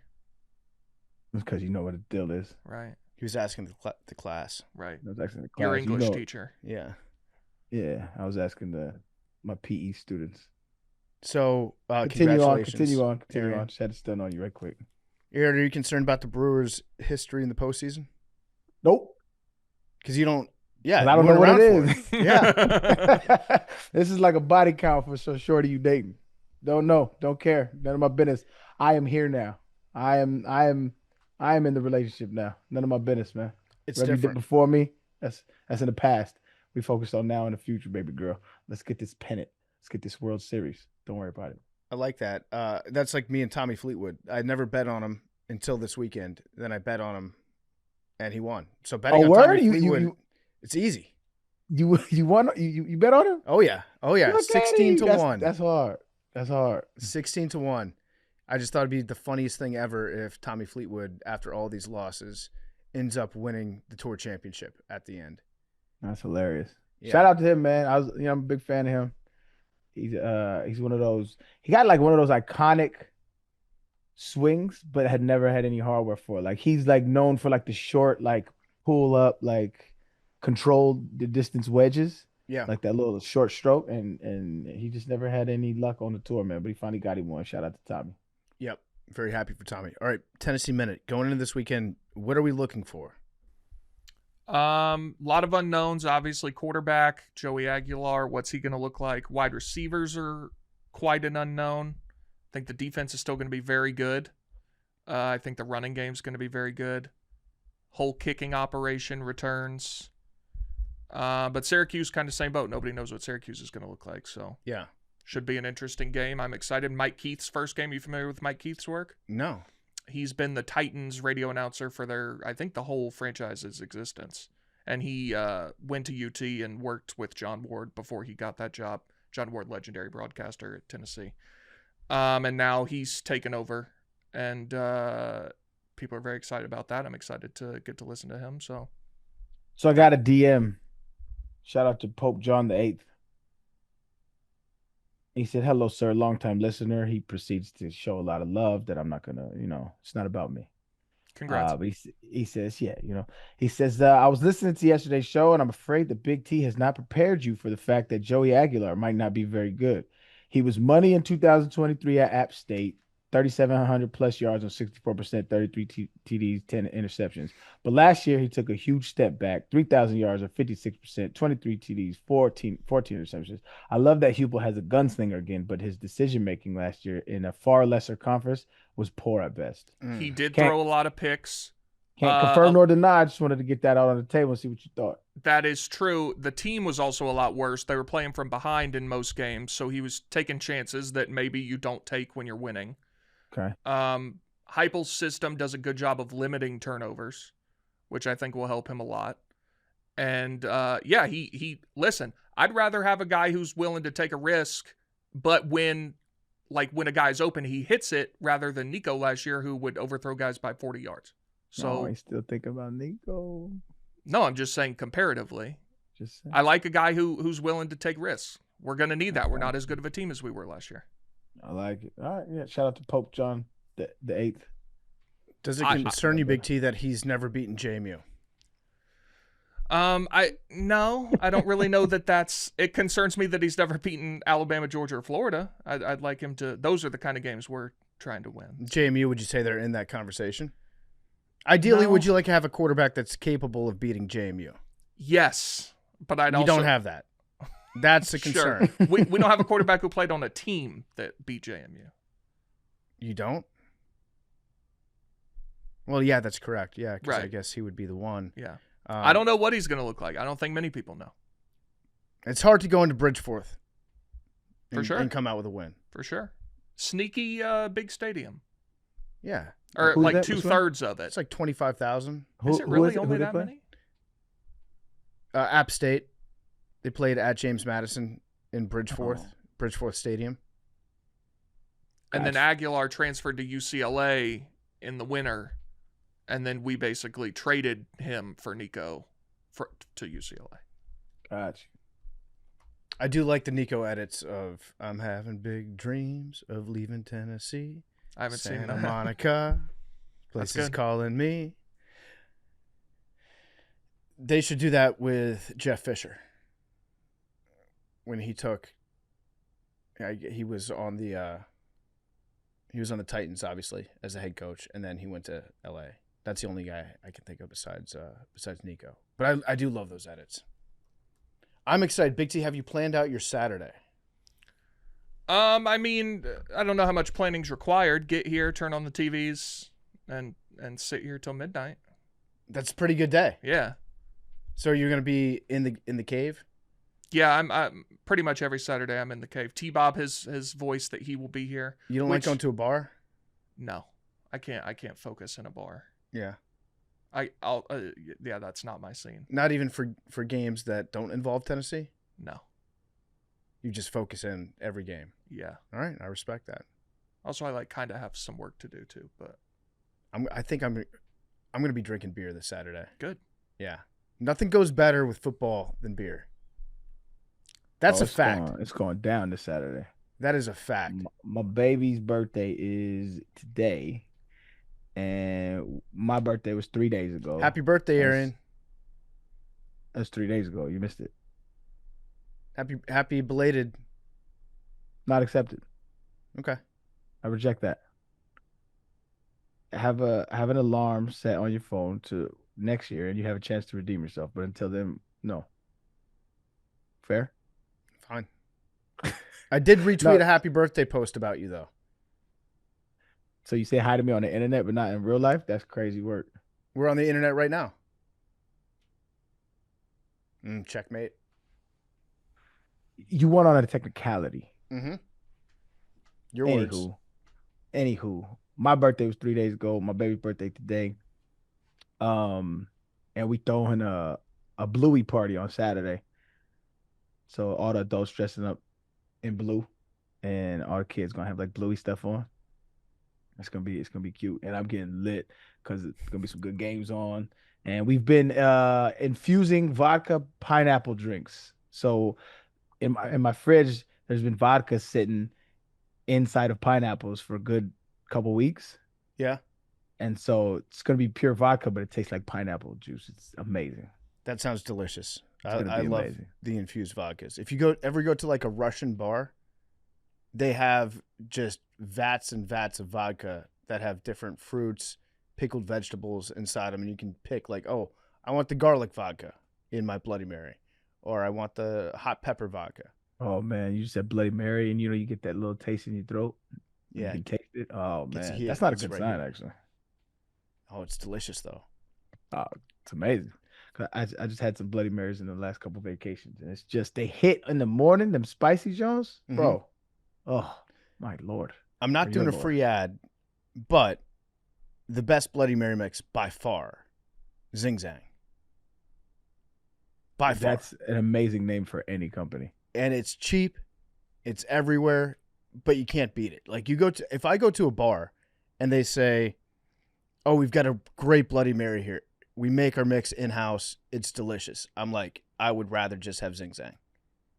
It's because you know what the deal is. Right, He was asking the class. right. I was asking the class. Your You English know- teacher. Yeah. Yeah, I was asking my PE students. So Continue on. congratulations. Arian. Just had to stun on you right quick. Aaron, are you concerned about the Brewers' history in the postseason? Nope. Because you don't. Yeah, 'Cause I don't you know weren't what it around is. for Yeah. This is like a body count for so shorty you dating. Don't know. Don't care. None of my business. I am here now. I am in the relationship now. None of my business, man. It's Whatever you did different. before me, that's in the past. We focus on now and the future, baby girl. Let's get this pennant. Let's get this World Series. Don't worry about it. I like that. That's like me and Tommy Fleetwood. I never bet on him until this weekend. Then I bet on him, and he won. So betting on word? Tommy Fleetwood, it's easy. You won? You bet on him? Oh yeah. Look at 16 to you. 1. That's hard. 16 to 1. I just thought it'd be the funniest thing ever if Tommy Fleetwood, after all these losses, ends up winning the tour championship at the end. That's hilarious. Yeah. Shout out to him, man. I'm a big fan of him. He's one of those. He got like one of those iconic swings, but had never had any hardware for it. Like he's like known for like the short, like pull up, like controlled the distance wedges. Yeah. Like that little short stroke, and he just never had any luck on the tour, man. But he finally got him one. Shout out to Tommy. Yep. Very happy for Tommy. All right, Tennessee Minute. Going into this weekend, what are we looking for? Lot of unknowns, obviously. Quarterback, Joey Aguilar, what's he going to look like? Wide receivers are quite an unknown. I think the defense is still going to be very good. I think the running game is going to be very good. Whole kicking operation returns. But Syracuse, kind of same boat. Nobody knows what Syracuse is going to look like, so Yeah. should be an interesting game. I'm excited. Mike Keith's first game. You familiar with Mike Keith's work? No. He's been the Titans radio announcer for I think the whole franchise's existence. And he went to UT and worked with John Ward before he got that job. John Ward, legendary broadcaster at Tennessee. And now he's taken over. And people are very excited about that. I'm excited to get to listen to him. So I got a DM. Shout out to Pope John the 8th. He said, "Hello, sir, longtime listener." He proceeds to show a lot of love that I'm not going to, it's not about me. congrats. But he says, he says, I was listening to yesterday's show, and I'm afraid the Big T has not prepared you for the fact that Joey Aguilar might not be very good. He was money in 2023 at App State, 3,700 plus yards on 64%, 33 TDs, 10 interceptions. But last year, he took a huge step back, 3,000 yards or 56%, 23 TDs, 14 interceptions. I love that Hubel has a gunslinger again, but his decision-making last year in a far lesser conference was poor at best. He did Can't- throw a lot of picks. Can't confirm nor deny. I just wanted to get that out on the table and see what you thought. That is true. The team was also a lot worse. They were playing from behind in most games, so he was taking chances that maybe you don't take when you're winning. Okay. Heupel's system does a good job of limiting turnovers, which I think will help him a lot. And he listen, I'd rather have a guy who's willing to take a risk, but when a guy's open, he hits it, rather than Nico last year, who would overthrow guys by 40 yards. So I still think about Nico. no, I'm just saying comparatively. Just saying. I like a guy who's willing to take risks. We're going to need that. We're not as good of a team as we were last year. I like it. All right, yeah. Shout out to Pope John the 8th. Does it concern you, Big T, that he's never beaten JMU? I don't really know that's. It concerns me that he's never beaten Alabama, Georgia, or Florida. I'd like him to. Those are the kind of games we're trying to win. JMU, would you say they're in that conversation? Ideally, No. would you like to have a quarterback that's capable of beating JMU? Yes, but You don't have that. That's a concern. Sure. we don't have a quarterback who played on a team that beat JMU. You don't? Well, yeah, that's correct. Yeah, because I Right. guess he would be the one. Yeah. I don't know what he's going to look like. I don't think many people know. It's hard to go into Bridgeforth For sure. and come out with a win. For sure. Sneaky big stadium. Yeah. Or Who's like that? Which one? 2/3 of it. It's like 25,000. Is it really Who only they that play? many? App State. They played at James Madison in Bridgeforth, Oh. Bridgeforth Stadium. And then Gotcha. Aguilar transferred to UCLA in the winter, and then we basically traded him for Nico to UCLA. Gotcha. I do like the Nico edits of "I'm having big dreams of leaving Tennessee, I haven't seen Santa that. Monica, That's places good. calling me." They should do that with Jeff Fisher. When he took, he was on the Titans, obviously, as a head coach, and then he went to LA. That's the only guy I can think of besides Nico. But I do love those edits. I'm excited. Big T, have you planned out your Saturday? I mean, I don't know how much planning's required. Get here, turn on the TVs, and sit here till midnight. That's a pretty good day. Yeah. So you're gonna be in the cave? Yeah, I'm pretty much every Saturday I'm in the cave. T-Bob has voiced that he will be here. You don't like going to a bar? No, I can't focus in a bar. Yeah. I'll that's not my scene. Not even for games that don't involve Tennessee? No. You just focus in every game. Yeah. All right, I respect that. Also, I kind of have some work to do too, but I think I'm gonna be drinking beer this Saturday. good. Yeah. Nothing goes better with football than beer. That's a fact. It's going down this Saturday. That is a fact. My baby's birthday is today, and my birthday was 3 days ago. Happy birthday, Arian. That's 3 days ago. You missed it. Happy belated. Not accepted. Okay. I reject that. have an alarm set on your phone to next year, and you have a chance to redeem yourself. But until then, no. Fair? Fine. I did retweet No. a happy birthday post about you though. So you say hi to me on the internet, but not in real life? That's crazy work. We're on the internet right now. Checkmate. You won on a technicality. Mm-hmm. Your words. Anywho, my birthday was 3 days ago. My baby's birthday today. And we throwing a bluey party on Saturday. So all the adults dressing up in blue, and all the kids gonna have like bluey stuff on. It's gonna be cute, and I'm getting lit because it's gonna be some good games on. And we've been infusing vodka pineapple drinks. So in my fridge, there's been vodka sitting inside of pineapples for a good couple weeks. Yeah. And so it's gonna be pure vodka, but it tastes like pineapple juice. It's amazing. That sounds delicious. It's gonna I be love amazing. the infused vodkas. If you ever go to like a Russian bar, they have just vats and vats of vodka that have different fruits, pickled vegetables inside them, and you can pick like, oh, I want the garlic vodka in my Bloody Mary, or I want the hot pepper vodka. Oh man, you just said Bloody Mary, and you get that little taste in your throat. You Yeah, can taste it. Oh Gets man, here. that's not a It's good right sign here. actually. Oh, it's delicious though. Oh, it's amazing. 'Cause I just had some Bloody Marys in the last couple vacations, and it's just they hit in the morning, them spicy Jones, Mhm. bro. Oh my lord. I'm not Or doing your a lord. free ad, but the best Bloody Mary mix by far, Zing Zang. By far. That's an amazing name for any company. And it's cheap, it's everywhere, but you can't beat it. Like if I go to a bar and they say, "Oh, we've got a great Bloody Mary here. We make our mix in-house. It's delicious." I'm like, I would rather just have Zing Zang.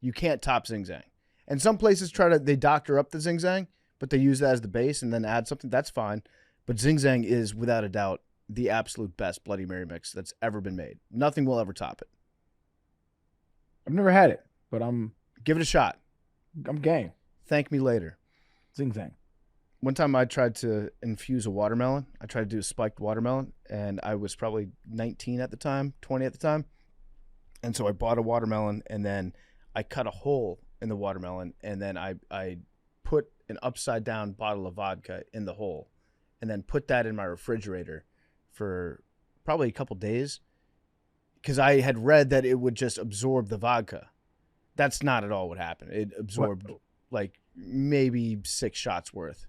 You can't top Zing Zang. And some places they doctor up the Zing Zang, but they use that as the base and then add something. That's fine. But Zing Zang is without a doubt the absolute best Bloody Mary mix that's ever been made. Nothing will ever top it. I've never had it, but I'm Give it a shot. game. Thank me later. Zing zang. One time I tried to infuse a watermelon. I tried to do a spiked watermelon, and I was probably 19 at the time, 20 at the time. And so I bought a watermelon, and then I cut a hole in the watermelon, and then I put an upside down bottle of vodka in the hole, and then put that in my refrigerator for probably a couple days because I had read that it would just absorb the vodka. That's not at all what happened. It absorbed like maybe 6 shots worth.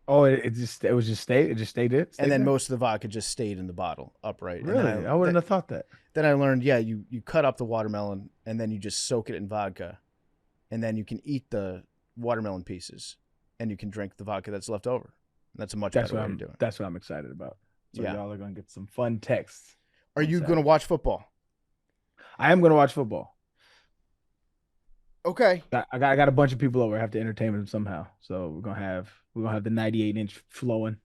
Oh, it just stayed it. And then there? most of the vodka just stayed in the bottle upright. Really? And I wouldn't have thought that. Then I learned, yeah, you cut up the watermelon and then you just soak it in vodka, and then you can eat the watermelon pieces, and you can drink the vodka that's left over. And that's a much better way to do it. That's what I'm excited about. So Yeah. y'all are gonna get some fun texts. Are you Saturday. going to watch football? I am gonna watch football. Okay. I got a bunch of people over. I have to entertain them somehow. So we're gonna have the 98-inch flowing.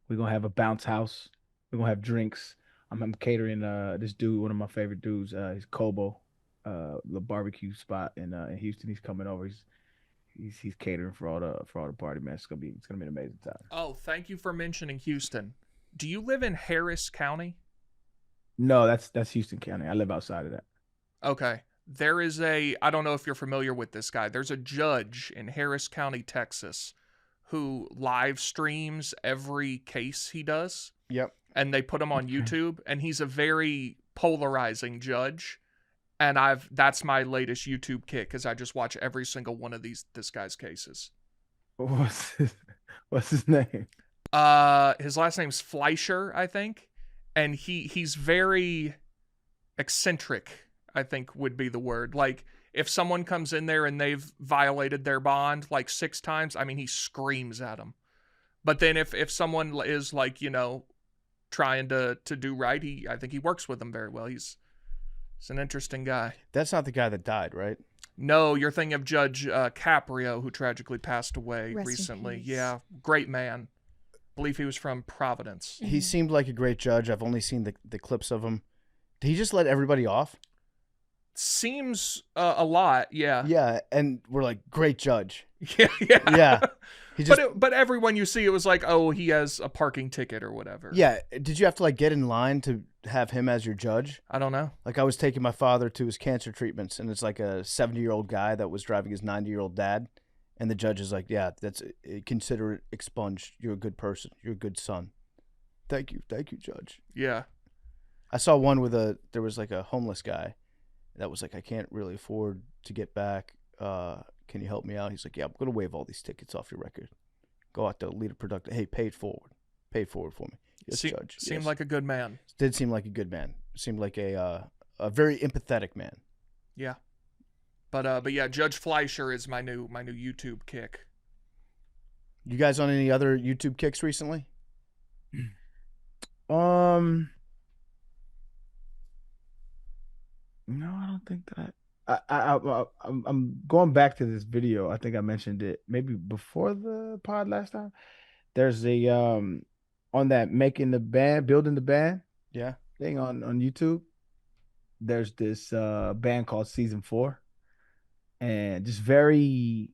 We're gonna have a bounce house. We're gonna have drinks. I'm catering this dude, one of my favorite dudes. He's Kobo, the barbecue spot in Houston. He's coming over. He's catering for all the party, man. It's gonna be an amazing time. Oh, thank you for mentioning Houston. Do you live in Harris County? No, that's Houston County. I live outside of that. Okay. There is I don't know if you're familiar with this guy. There's a judge in Harris County, Texas, who live streams every case he does, Yep. and they put him on Okay. YouTube, and he's a very polarizing judge. And that's my latest YouTube kick, because I just watch every single one of this guy's cases. What's his name? His last name's Fleischer, I think. And he's very eccentric, I think would be the word. Like, if someone comes in there and they've violated their bond like 6 times, I mean, he screams at them. But then if someone is like, trying to do right, I think he works with them very well. He's an interesting guy. That's not the guy that died, right? No, you're thinking of Judge Caprio, who tragically passed away Rest in recently. peace. Yeah, great man. Believe he was from Providence. He seemed like a great judge. I've only seen the clips of him. Did he just let everybody off? Seems a lot, yeah. Yeah, and we're like, great judge. Yeah. Yeah. He just But everyone you see, it was like, oh, he has a parking ticket or whatever. yeah. Did you have to like get in line to have him as your judge? I don't know. Like I was taking my father to his cancer treatments, and it's like a 70-year-old guy that was driving his 90-year-old dad, and the judge is like, "Yeah, that's consider it expunged. You're a good person. You're a good son. Thank you, judge." Yeah. I saw one with there was like a homeless guy that was like, "I can't really afford to get back. Can you help me out?" He's like, "Yeah, I'm gonna waive all these tickets off your record. Go out there, lead a productive. Hey, pay it forward for me." Yes, judge. Seemed yes. like a good man. Did seem like a good man. Seemed like a very empathetic man. Yeah. But yeah, Judge Fleischer is my new YouTube kick. You guys on any other YouTube kicks recently? No, I don't think that. I'm going back to this video. I think I mentioned it maybe before the pod last time. There's a on that building the band Yeah. thing on YouTube. There's this band called Season 4, and just very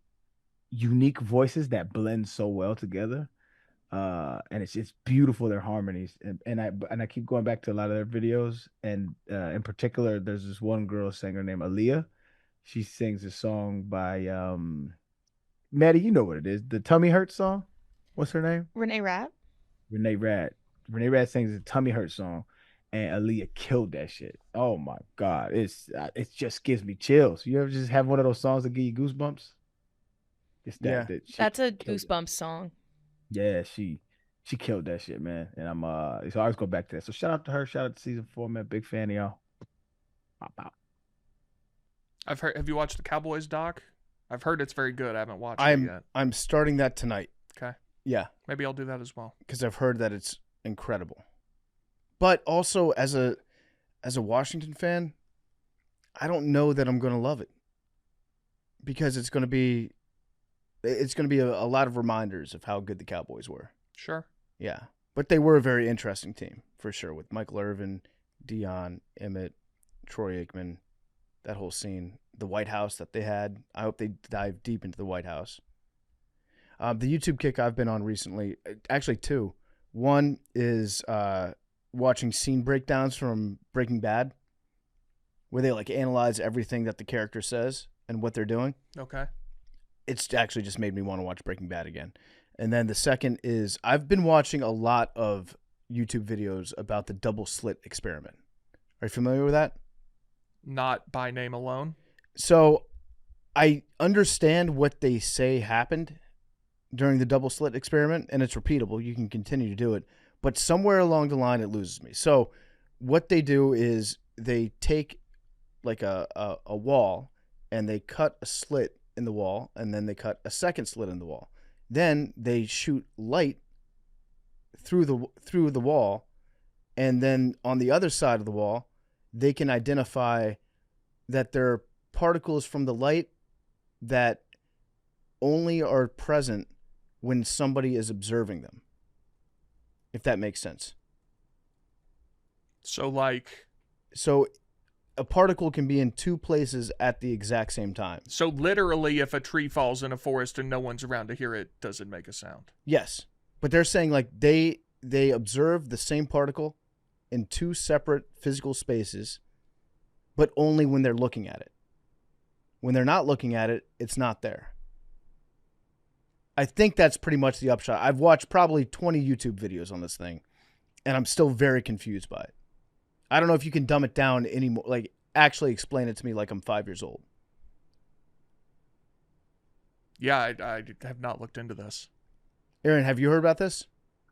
unique voices that blend so well together. And it's beautiful, their harmonies, and I keep going back to a lot of their videos, and in particular there's this one girl singer named Aaliyah. She sings a song by Maddie, you know what it is, the Tummy Hurt song. What's her name? Renee Rapp. Renee Rad. Renee Rad sings a Tummy Hurt song, and Aaliyah killed that shit. Oh my god, it just gives me chills. You ever just have one of those songs that give you goosebumps? It's Yeah. That's a killed it. Goosebumps song. Yeah, she killed that shit, man. And I'm so I always go back to that. So shout out to her, shout out to Season 4, man. Big fan of y'all. Pop out. I've heard. Have you watched the Cowboys doc? I've heard it's very good. I haven't watched it yet. I'm starting that tonight. Okay. Yeah, Maybe I'll do that as well. because I've heard that it's incredible. But also as a Washington fan, I don't know that I'm going to love it, because it's going to be a lot of reminders of how good the Cowboys were. Sure. Yeah, but they were a very interesting team for sure, with Michael Irvin, Dion, Emmett, Troy Aikman, that whole scene, the White House that they had. I hope they dive deep into the White House. The YouTube kick I've been on recently, actually two. One is watching scene breakdowns from Breaking Bad, where they like analyze everything that the character says and what they're doing. Okay. It's actually just made me want to watch Breaking Bad again. And then the second is I've been watching a lot of YouTube videos about the double slit experiment. Are you familiar with that? Not by name alone. So I understand what they say happened during the double slit experiment, and it's repeatable. You can continue to do it. But somewhere along the line, it loses me. So what they do is they take like a wall, and they cut a slit in the wall, and then they cut a second slit in the wall. Then they shoot light through the wall, and then on the other side of the wall, they can identify that there are particles from the light that only are present when somebody is observing them, if that makes sense. So A particle can be in two places at the exact same time. So literally, if a tree falls in a forest and no one's around to hear it, does it make a sound? Yes. But they're saying like they observe the same particle in two separate physical spaces, but only when they're looking at it. When they're not looking at it, it's not there. I think that's pretty much the upshot. I've watched probably 20 YouTube videos on this thing, and I'm still very confused by it. I don't know if you can dumb it down anymore, like actually explain it to me like I'm 5 years old. Yeah, I have not looked into this. Aaron, have you heard about this?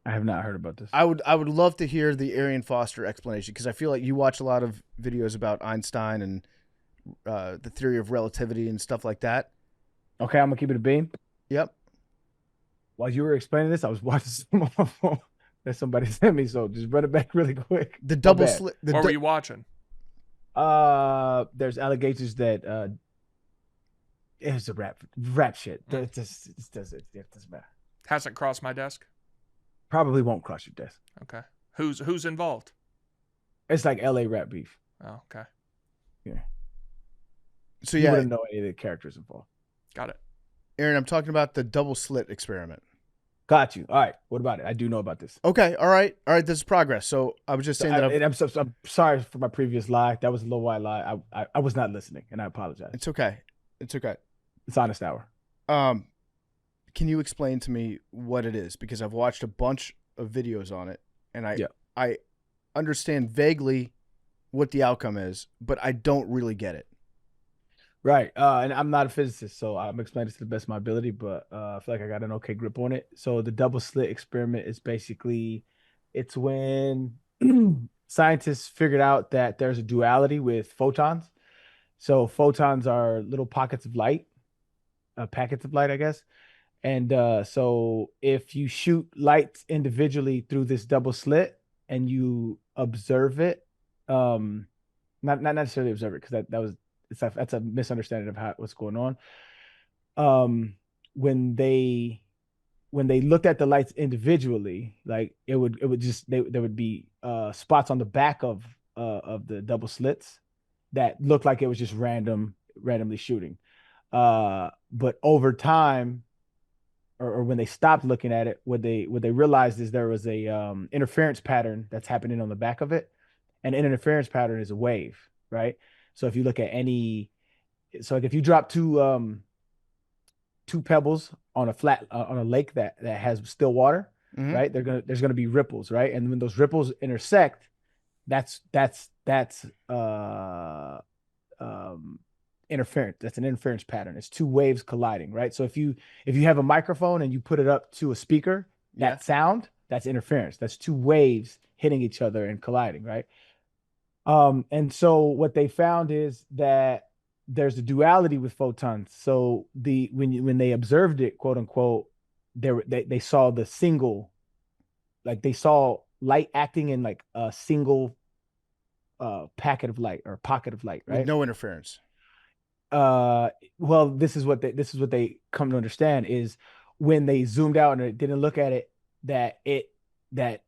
I have not heard about this. I would love to hear the Arian Foster explanation, because I feel like you watch a lot of videos about Einstein and the theory of relativity and stuff like that. Okay, I'm gonna keep it a bean. Yep. While you were explaining this, I was watching some on my phone that somebody sent me, so just run it back really quick. The double bad. slit. What were you watching? There's allegations that it was a rap shit. It doesn't matter. Hasn't crossed my desk. Probably won't cross your desk. Okay. Who's involved? It's like LA rap beef. Oh, okay. Yeah. So You yeah, wouldn't know any of the characters involved. Got it. Aaron, I'm talking about the double slit experiment. Got you. All right. What about it? I do know about this. Okay, all right. This is progress. So I was just So saying that I'm sorry for my previous lie. That was a little white lie. I was not listening, and I apologize. it's okay. It's okay. It's honest hour. Um, can you explain to me what it is? Because I've watched a bunch of videos on it, and Yeah. I understand vaguely what the outcome is, but I don't really get it. Right. And I'm not a physicist, so I'm explaining this to the best of my ability, but I feel like I got an okay grip on it. So the double slit experiment is basically it's when scientists figured out that there's a duality with photons. So photons are little pockets of light, packets of light, I guess. And so if you shoot lights individually through this double slit and you observe it, not necessarily observe it because that's a misunderstanding of what's going on. Um, when they looked at the lights individually, like it would just there would be spots on the back of the double slits that looked like it was just randomly shooting. But over time, or when they stopped looking at it, what they realized is there was a interference pattern that's happening on the back of it, and an interference pattern is a wave, right? So if you look at so like if you drop two pebbles on a flat on a lake that has still water, Mhm. right? There's gonna be ripples, right? And when those ripples intersect, that's interference. That's an interference pattern. It's two waves colliding, right? So if you have a microphone and you put it up to a speaker, Yeah. that sound, that's interference. That's two waves hitting each other and colliding, right? And so what they found is that there's a duality with photons. So when they observed it, quote unquote, they saw the single, like they saw light acting in like a single packet of light or pocket of light, With right? no interference. uh well, this is what they come to understand is when they zoomed out and it didn't look at it, that it that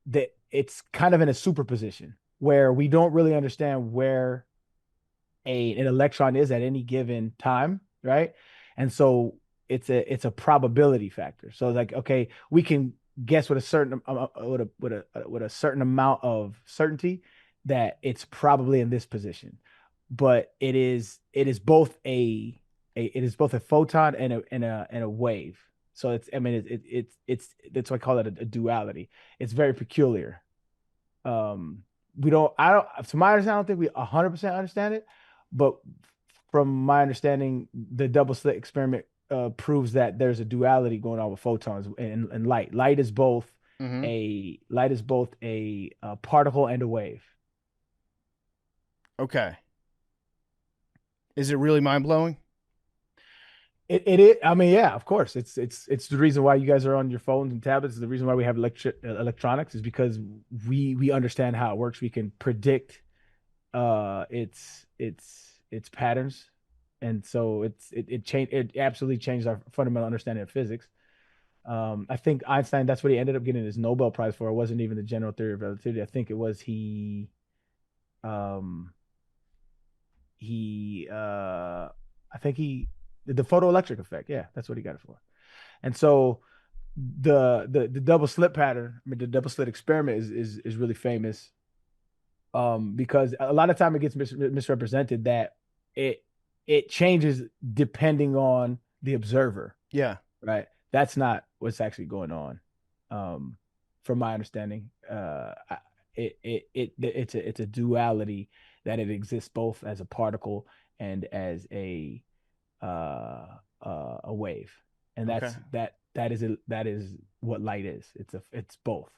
that it's kind of in a superposition where we don't really understand where an electron is at any given time, right? And so it's a probability factor. So like, okay, we can guess with a certain with a certain amount of certainty that it's probably in this position, but it is both a photon and a wave. So it's, I mean, it's that's why I call it a duality. It's very peculiar. We don't I don't To my understanding, I don't think we 100% understand it, but from my understanding, the double slit experiment proves that there's a duality going on with photons and light. Mhm. Light is both a particle and a wave. Okay. Is it really mind-blowing? It is. I mean, yeah, of course. It's the reason why you guys are on your phones and tablets. The reason why we have electronics is because we understand how it works. We can predict its patterns, and so it absolutely changed our fundamental understanding of physics. I think Einstein, that's what he ended up getting his Nobel Prize for. It wasn't even the general theory of relativity. I think it was um he I think he the photoelectric effect. Yeah, that's what he got it for. And so the double slit pattern, I mean, the double slit experiment is really famous, because a lot of time it gets misrepresented that it it changes depending on the observer, Yeah. right? That's not what's actually going on, from my understanding. It's a duality, that it exists both as a particle and as a wave, and Okay. that is what light is. It's both.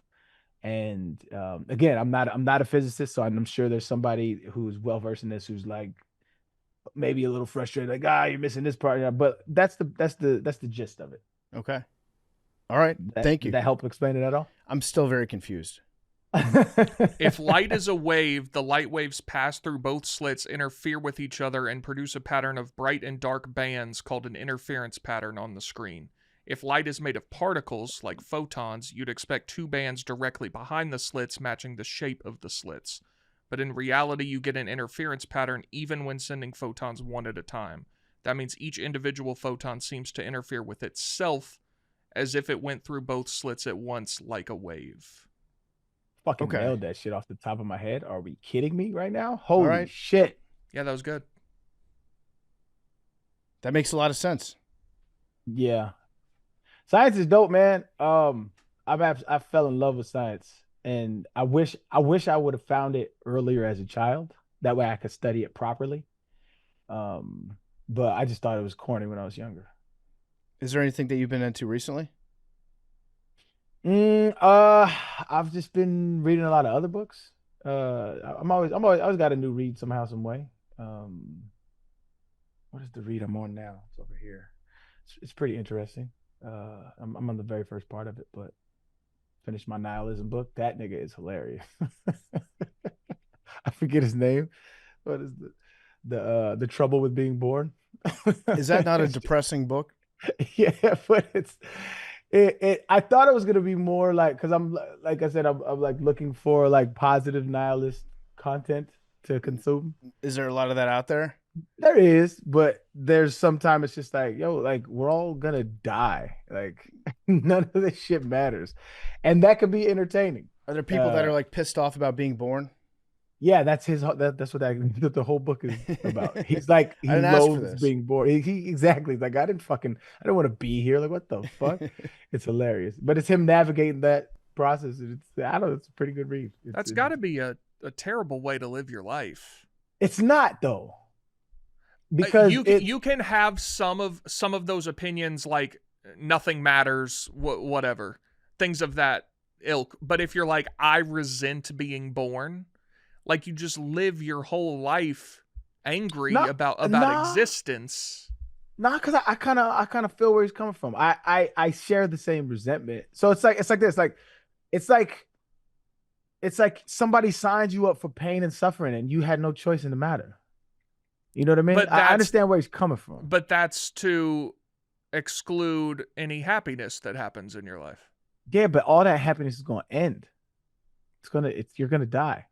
And again, I'm not a physicist, so I'm sure there's somebody who's well versed in this who's like maybe a little frustrated, like, you're missing this part. Yeah, but that's the gist of it. Okay. All right. Thank Did you. that help explain it at all? I'm still very confused. If light is a wave, the light waves pass through both slits, interfere with each other, and produce a pattern of bright and dark bands called an interference pattern on the screen. If light is made of particles, like photons, you'd expect two bands directly behind the slits matching the shape of the slits. But in reality, you get an interference pattern even when sending photons one at a time. That means each individual photon seems to interfere with itself as if it went through both slits at once like a wave. Fucking Okay. nailed that shit off the top of my head. Are we kidding me right now? All Holy right. shit. Yeah, that was good. That makes a lot of sense. Yeah. Science is dope, man. I fell in love with science, and I would have found it earlier as a child. That way I could study it properly. Um, but I just thought it was corny when I was younger. Is there anything that you've been into recently? Mm, I've just been reading a lot of other books. I always got a new read somehow, some way. Um, what is the read I'm on now? It's over here. It's pretty interesting. I'm on the very first part of it, but finished my nihilism book. That nigga is hilarious. I forget his name. What is the trouble with being born? Is that not a depressing book? Yeah, but it I thought it was gonna be more like, because I'm like I said, I'm like looking for like positive nihilist content to consume. Is there a lot of that out there? There is, but there's sometimes it's just like, yo, like we're all gonna die. Like none of this shit matters. And that could be entertaining. Are there people that are like pissed off about being born? Yeah, that's what that the whole book is about. He's like, he I didn't ask for loathes this. being bored. He exactly like, I didn't want to be here. Like, what the fuck? It's hilarious. But it's him navigating that process. And I don't know, it's a pretty good read. That's got to be a terrible way to live your life. It's not though. Because you can have some of those opinions, like nothing matters, whatever, things of that ilk. But if you're like, I resent being born, like you just live your whole life angry about existence. Nah, because I kind of feel where he's coming from. I share the same resentment. So it's like this. It's like somebody signed you up for pain and suffering, and you had no choice in the matter. You know what I mean? But I understand where he's coming from. But that's to exclude any happiness that happens in your life. Yeah, but all that happiness is going to end. You're gonna die.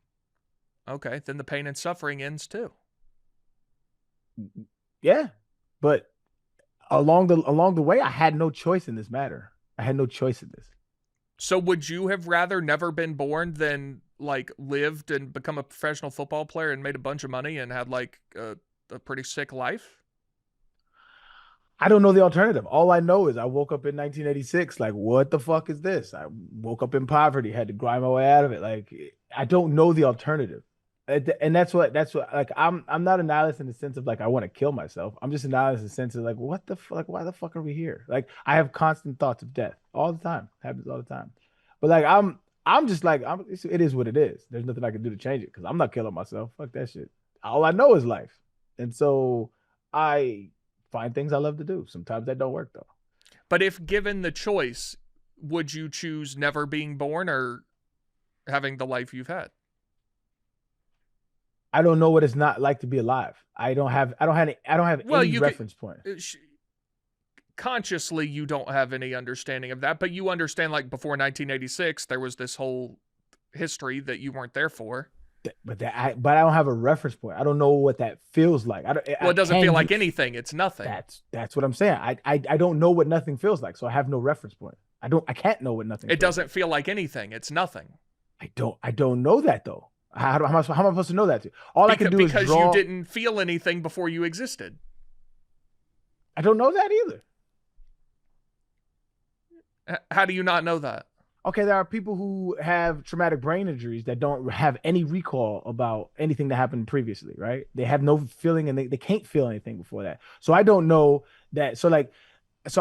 Okay, then the pain and suffering ends too. Yeah, but along the way, I had no choice in this matter. I had no choice in this. So would you have rather never been born than like lived and become a professional football player and made a bunch of money and had like a pretty sick life? I don't know the alternative. All I know is I woke up in 1986. Like, what the fuck is this? I woke up in poverty, had to grind my way out of it. Like, I don't know the alternative. And that's what like I'm not a nihilist in the sense of like I want to kill myself. I'm just a nihilist in the sense of like, what the fuck, like, why the fuck are we here? Like, I have constant thoughts of death all the time. Happens all the time. But like I'm just like, it is what it is. There's nothing I can do to change it because I'm not killing myself. Fuck that shit. All I know is life. And so I find things I love to do. Sometimes that don't work though. But if given the choice, would you choose never being born or having the life you've had? I don't know what it's not like to be alive. I don't have any reference point. Consciously, you don't have any understanding of that, but you understand like before 1986, there was this whole history that you weren't there for. But I don't have a reference point. I don't know what that feels like. It doesn't feel like anything. It's nothing. That's what I'm saying. I don't know what nothing feels like, so I have no reference point. I can't know what nothing. It doesn't feel like anything. It's nothing. I don't know that though. How am I supposed to know that? I can do is draw. Because you didn't feel anything before you existed. I don't know that either. How do you not know that? Okay, there are people who have traumatic brain injuries that don't have any recall about anything that happened previously, right? They have no feeling and they can't feel anything before that. So I don't know that. So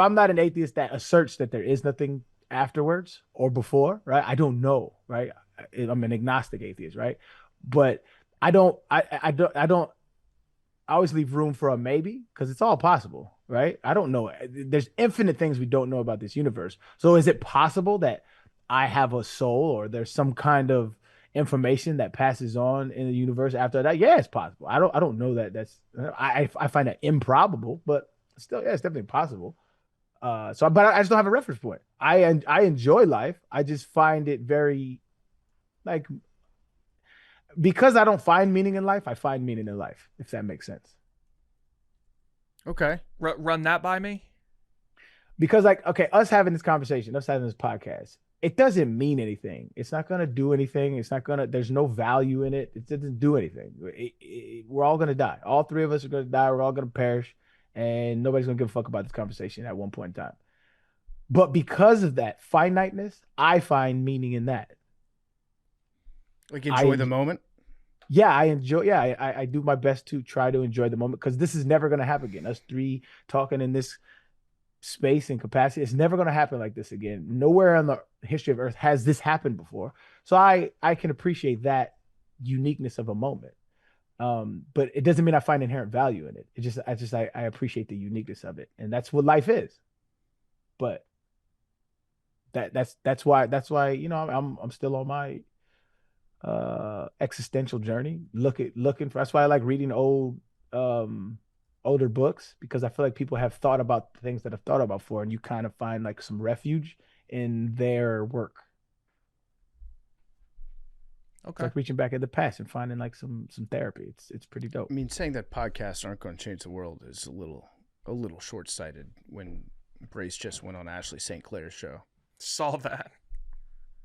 I'm not an atheist that asserts that there is nothing afterwards or before, right? I don't know, right? I'm an agnostic atheist, right? But I always leave room for a maybe because it's all possible, right? I don't know. There's infinite things we don't know about this universe. So is it possible that I have a soul or there's some kind of information that passes on in the universe after that? Yeah, it's possible. I don't know that. I find that improbable, but still, yeah, it's definitely possible. But I just don't have a reference point. I enjoy life. I just find it very like, because I don't find meaning in life, I find meaning in life, if that makes sense. Okay. Run that by me. Because like, okay, us having this conversation, us having this podcast, it doesn't mean anything. It's not gonna do anything. It's not gonna. There's no value in it. It doesn't do anything. We're all gonna die. All three of us are gonna die. We're all gonna perish, and nobody's gonna give a fuck about this conversation at one point in time. But because of that finiteness, I find meaning in that. Like enjoy the moment. Yeah, I enjoy. Yeah, I do my best to try to enjoy the moment because this is never gonna happen again. Us three talking in this space and capacity. It's never going to happen like this again. Nowhere in the history of Earth has this happened before. So I can appreciate that uniqueness of a moment. But it doesn't mean I find inherent value in it. It just I appreciate the uniqueness of it, and that's what life is. But that's why I'm still on my existential journey. Looking for. That's why I like reading older books because I feel like people have thought about the things that I've thought about before, and you kind of find like some refuge in their work. Okay. It's like reaching back at the past and finding like some therapy. It's pretty dope. I mean, saying that podcasts aren't going to change the world is a little short-sighted when Brace just went on Ashley St. Clair's show. Saw that.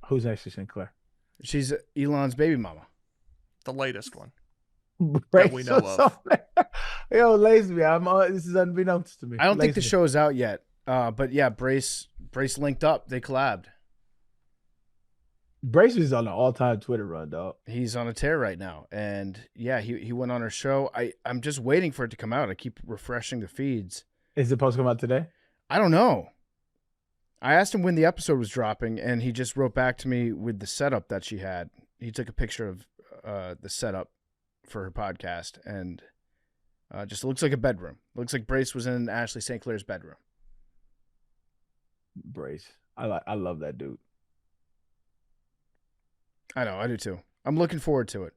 Who's Ashley St. Clair? She's Elon's baby mama. The latest one. Brace we know was of. Yo, lazy me. This is unbeknownst to me. I don't think Lazy the me. show is out yet. But yeah, Brace linked up. They collabed. Brace is on an all-time Twitter run, dog. He's on a tear right now. And yeah, he went on her show. I'm just waiting for it to come out. I keep refreshing the feeds. Is it supposed to come out today? I don't know. I asked him when the episode was dropping, and he just wrote back to me with the setup that she had. He took a picture of the setup for her podcast, and just looks like a bedroom. Looks like Brace was in Ashley St. Clair's bedroom. Brace. I love that dude. I know, I do too. I'm looking forward to it.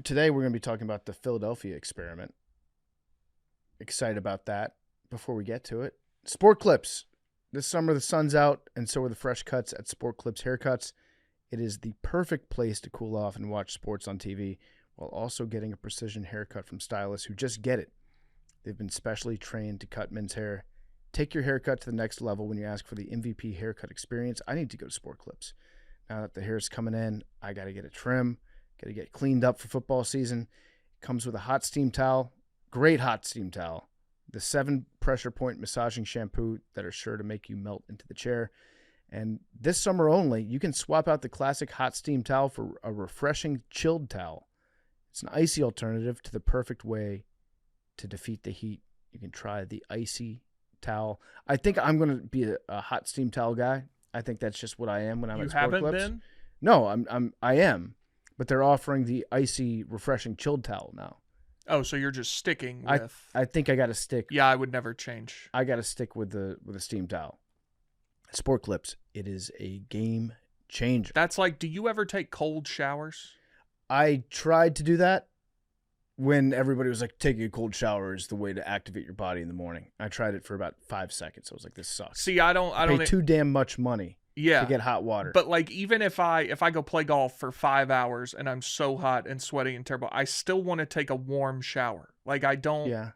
Today we're going to be talking about the Philadelphia experiment. Excited about that. Before we get to it, Sport Clips. This summer the sun's out, and so are the fresh cuts at Sport Clips Haircuts. It is the perfect place to cool off and watch sports on TV while also getting a precision haircut from stylists who just get it. They've been specially trained to cut men's hair. Take your haircut to the next level when you ask for the MVP haircut experience. I need to go to Sport Clips. Now that the hair's coming in, I got to get a trim, got to get cleaned up for football season. It comes with a hot steam towel, great hot steam towel, the 7 pressure point massaging shampoo that are sure to make you melt into the chair. And this summer only, you can swap out the classic hot steam towel for a refreshing chilled towel. It's an icy alternative to the perfect way to defeat the heat. You can try the icy towel. I think I'm going to be a hot steam towel guy. I think that's just what I am when I'm at Sport Clips. You haven't been? No, I am. But they're offering the icy, refreshing chilled towel now. Oh, so you're just sticking with... I think I got to stick. Yeah, I would never change. I got to stick with the steam towel. Sport Clips, it is a game changer. That's like, do you ever take cold showers? I tried to do that when everybody was like, taking a cold shower is the way to activate your body in the morning. I tried it for about 5 seconds. I was like, this sucks. See, I don't pay too damn much money to get hot water. But like, even if I go play golf for 5 hours and I'm so hot and sweaty and terrible, I still want to take a warm shower. Like, I don't. Yeah.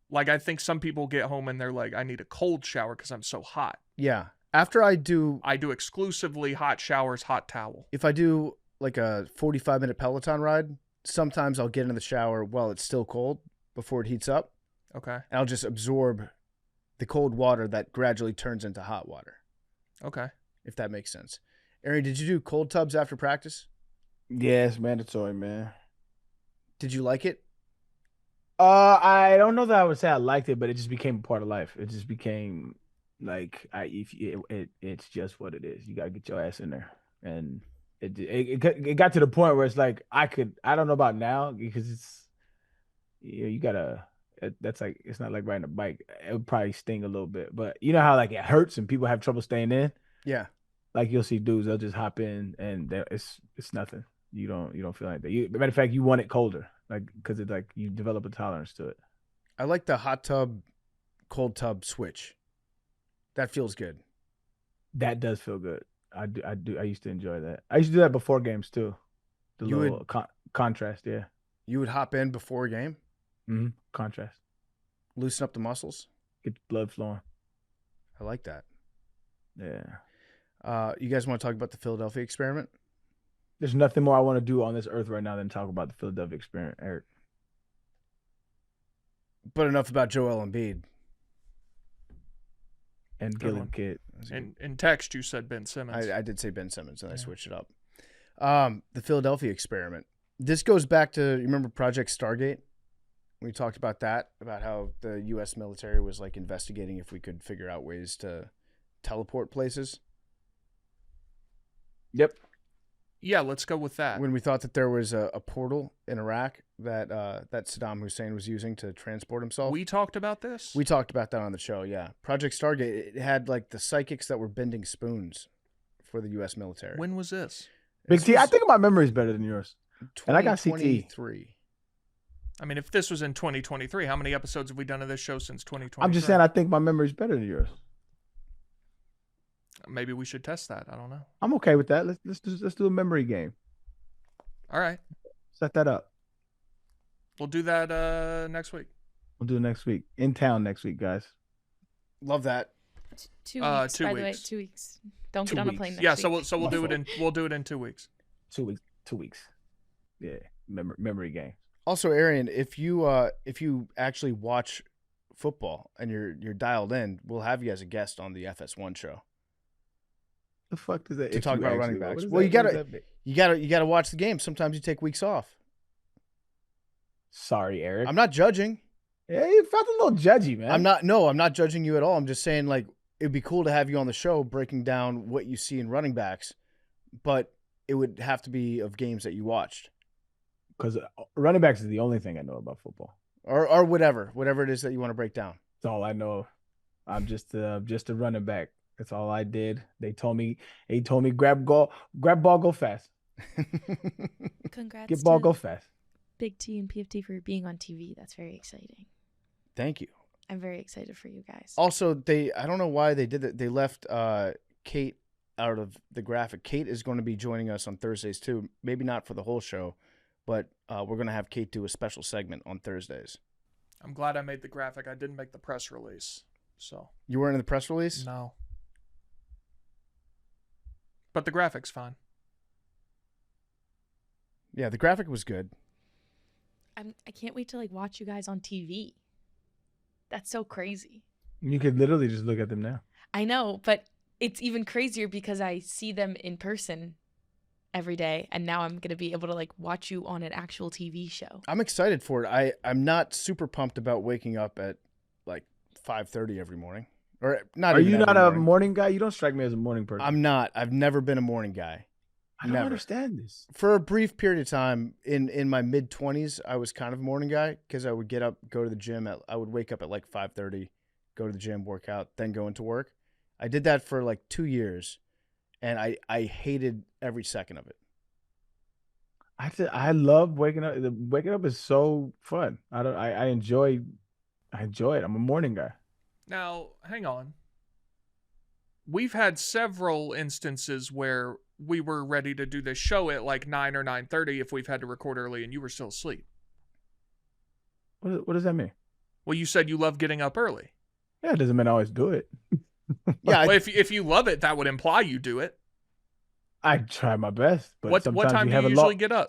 Like, I think some people get home and they're like, I need a cold shower because I'm so hot. Yeah. After I do exclusively hot showers, hot towel. If I do like a 45-minute Peloton ride, sometimes I'll get in the shower while it's still cold before it heats up. Okay. And I'll just absorb the cold water that gradually turns into hot water. Okay. If that makes sense. Arian, did you do cold tubs after practice? Yeah, it's mandatory, man. Did you like it? I don't know that I would say I liked it, but it just became a part of life. It just became like it's just what it is. You gotta get your ass in there, and it got to the point where it's like I don't know about now because it's you gotta. That's like it's not like riding a bike. It would probably sting a little bit, but you know how like it hurts and people have trouble staying in. Yeah, like you'll see dudes they'll just hop in and it's nothing. You don't feel like that. Matter of fact, you want it colder, like because it's like you develop a tolerance to it. I like the hot tub, cold tub switch. That feels good. That does feel good. I do. I used to enjoy that. I used to do that before games too. The little contrast, yeah. You would hop in before a game? Mm-hmm. Contrast. Loosen up the muscles. Get the blood flowing. I like that. Yeah. You guys want to talk about the Philadelphia experiment? There's nothing more I want to do on this earth right now than talk about the Philadelphia experiment, Eric. But enough about Joel Embiid. And Good Gillen one. Kid. In text, you said Ben Simmons. I did say Ben Simmons, and I switched it up. The Philadelphia experiment. This goes back to, you remember Project Stargate? We talked about that, about how the U.S. military was like investigating if we could figure out ways to teleport places. Yep. Yeah, let's go with that. When we thought that there was a portal in Iraq that that Saddam Hussein was using to transport himself. We talked about this? We talked about that on the show, yeah. Project Stargate, it had like the psychics that were bending spoons for the U.S. military. When was this? Big This T, I was think my memory is better than yours. And I got CT. 2023. I mean, if this was in 2023, how many episodes have we done of this show since 2023? I'm just saying I think my memory is better than yours. Maybe we should test that. I don't know. I'm okay with that. Let's do a memory game. All right. Set that up. We'll do that next week. We'll do it next week. In town next week, guys. Love that. 2 weeks, 2 by the way. weeks. 2 weeks. Don't 2 get on a weeks. plane next Yeah, week. so we'll My do it fault. we'll do it in 2 weeks. 2 weeks. 2 weeks. Yeah. Memory game. Also, Arian, if you actually watch football and you're dialed in, we'll have you as a guest on the FS1 show The fuck does that to if talk you about actually- running what backs. does Well, that- what does that mean? you gotta watch the game. Sometimes you take weeks off. Sorry, Eric. I'm not judging. Yeah, you felt a little judgy, man. I'm not judging you at all. I'm just saying, like, it'd be cool to have you on the show breaking down what you see in running backs, but it would have to be of games that you watched Because running backs is the only thing I know about football. or whatever it is that you want to break down. That's all I know. I'm just a running back. That's all I did. They told me grab ball, go fast. Congrats Get ball, to go fast. Big T and PFT for being on TV. That's very exciting. Thank you. I'm very excited for you guys. Also, I don't know why they did that. They left Kate out of the graphic. Kate is going to be joining us on Thursdays too. Maybe not for the whole show, but we're going to have Kate do a special segment on Thursdays. I'm glad I made the graphic. I didn't make the press release. So, You weren't in the press release? no. But the graphic's fine. Yeah, the graphic was good. I can't wait to like watch you guys on TV. That's so crazy. You could literally just look at them now. I know, but it's even crazier because I see them in person every day, and now I'm going to be able to like watch you on an actual TV show. I'm excited for it. I'm not super pumped about waking up at like 5:30 every morning. Or not Are even you every not a morning. morning guy? You don't strike me as a morning person. I'm not. I've never been a morning guy. I don't never. understand this. For a brief period of time in my mid-20s, I was kind of a morning guy because I would get up, go to the gym. I would wake up at like 5:30, go to the gym, work out, then go into work. I did that for like 2 years, and I hated every second of it. I love waking up. Waking up is so fun. I enjoy it. I'm a morning guy. Now, hang on. We've had several instances where we were ready to do this show at like 9 or 9:30 if we've had to record early and you were still asleep. What does that mean? Well, you said you love getting up early. Yeah, it doesn't mean I always do it. Yeah, Well, if you love it, that would imply you do it. I try my best, but What sometimes time you do have you a usually long, get up?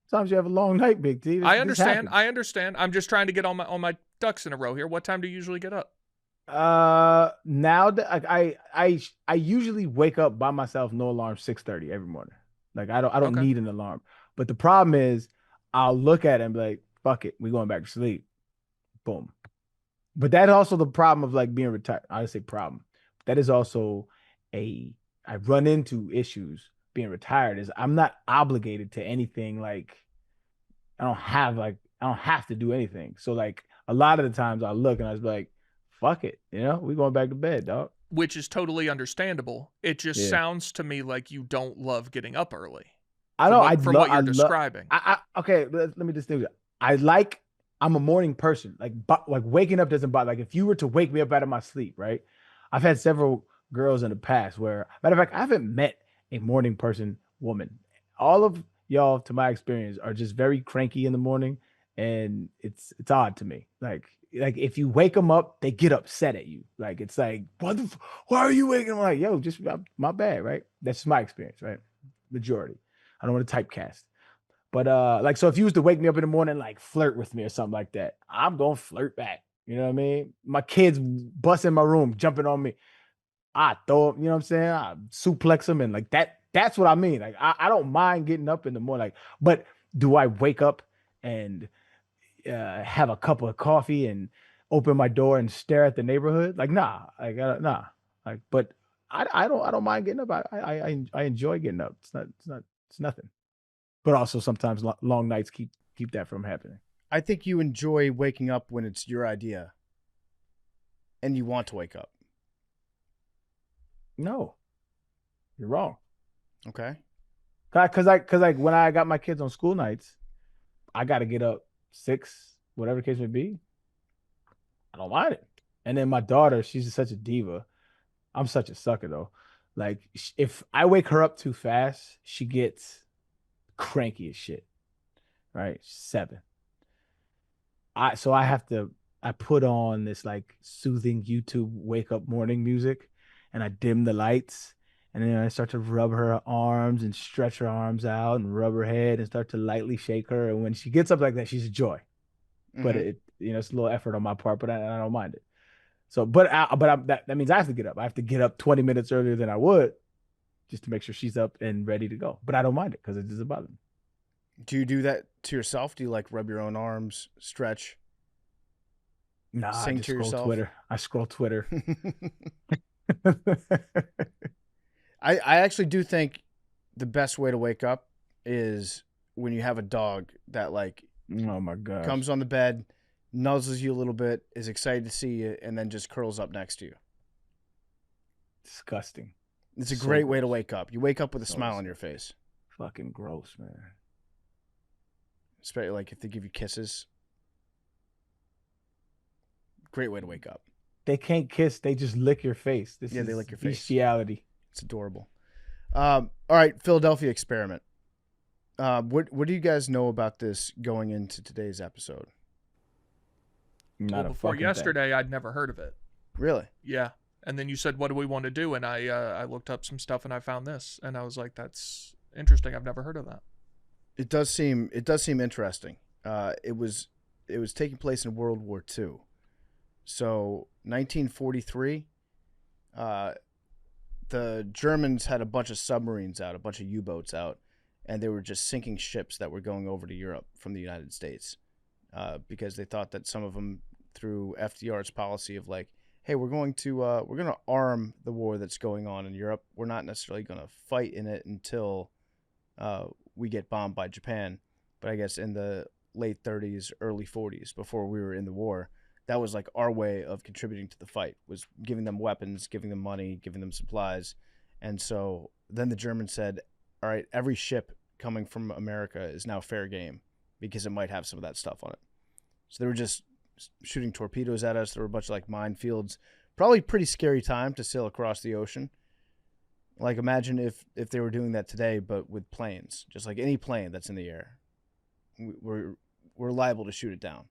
Sometimes you have a long night, Big T. I This understand. happens. I understand. I'm just trying to get on my ducks in a row here. What time do you usually get up? Now that I usually wake up by myself, no alarm, 6:30 every morning. Like I don't Okay. need an alarm. But the problem is I'll look at it and be like, fuck it, we going back to sleep. Boom. But that's also the problem of like being retired. I would say problem. That is also I run into issues being retired is I'm not obligated to anything. Like I don't have to do anything. So like a lot of the times I look and I was like, fuck it, we going back to bed, dog. Which is totally understandable. It just Yeah. sounds to me like you don't love getting up early. I know. From what you're describing. Okay, let me distinguish. I'm a morning person. Like waking up doesn't bother. Like if you were to wake me up out of my sleep, right? I've had several girls in the past where, matter of fact, I haven't met a morning person woman. All of y'all, to my experience, are just very cranky in the morning and it's odd to me. Like if you wake them up, they get upset at you. Like it's like, why are you waking? I'm like, yo, just my bad, right? That's just my experience, right? Majority. I don't want to typecast. But like so if you was to wake me up in the morning, like flirt with me or something like that, I'm gonna flirt back. You know what I mean? My kids bust in my room, jumping on me. I throw them, you know what I'm saying? I suplex them and like that's what I mean. Like I don't mind getting up in the morning. Like, but do I wake up and have a cup of coffee and open my door and stare at the neighborhood? Like, nah, like nah. Like, but I don't mind getting up. I enjoy getting up. It's nothing. But also sometimes long nights keep that from happening. I think you enjoy waking up when it's your idea and you want to wake up. No, you're wrong. Okay. Cause like when I got my kids on school nights, I got to get up 6, whatever the case may be. I don't mind it. And then my daughter, she's such a diva. I'm such a sucker though. Like if I wake her up too fast, she gets cranky as shit. Right, 7. I put on this like soothing YouTube wake up morning music, and I dim the lights, and then I start to rub her arms and stretch her arms out and rub her head and start to lightly shake her. And when she gets up like that, she's a joy. But it's a little effort on my part, but I don't mind it. So, that means I have to get up. I have to get up 20 minutes earlier than I would just to make sure she's up and ready to go. But I don't mind it because it doesn't bother me. Do you do that to yourself? Do you like rub your own arms, stretch, Nah, I sing just to scroll yourself? Twitter. I scroll Twitter. I actually do think the best way to wake up is when you have a dog that like Oh my gosh. comes on the bed, nuzzles you a little bit, is excited to see you, and then just curls up next to you. Disgusting. It's a So great way to gross. wake up. You wake up with a So smile on your face. fucking gross, man. Especially like if they give you kisses. Great way to wake up. They can't kiss, they just lick your face. This Yeah, is they lick your face. bestiality. It's adorable. All right, Philadelphia experiment. What do you guys know about this going into today's episode? Not Well, a before fucking yesterday, I'd never heard of it. Really? Yeah. And then you said, what do we want to do? And I looked up some stuff and I found this. And I was like, that's interesting. I've never heard of that. It does seem interesting. It was taking place in World War II. So 1943, the Germans had a bunch of submarines out, a bunch of U-boats out, and they were just sinking ships that were going over to Europe from the United States, because they thought that some of them, through FDR's policy of like, hey, we're going to arm the war that's going on in Europe. We're not necessarily going to fight in it until we get bombed by Japan. But I guess in the late 30s, early 40s, before we were in the war, that was like our way of contributing to the fight, was giving them weapons, giving them money, giving them supplies. And so then the Germans said, all right, every ship coming from America is now fair game because it might have some of that stuff on it. So they were just shooting torpedoes at us. There were a bunch of like minefields. Probably pretty scary time to sail across the ocean. Like imagine if they were doing that today, but with planes, just like any plane that's in the air, we're liable to shoot it down.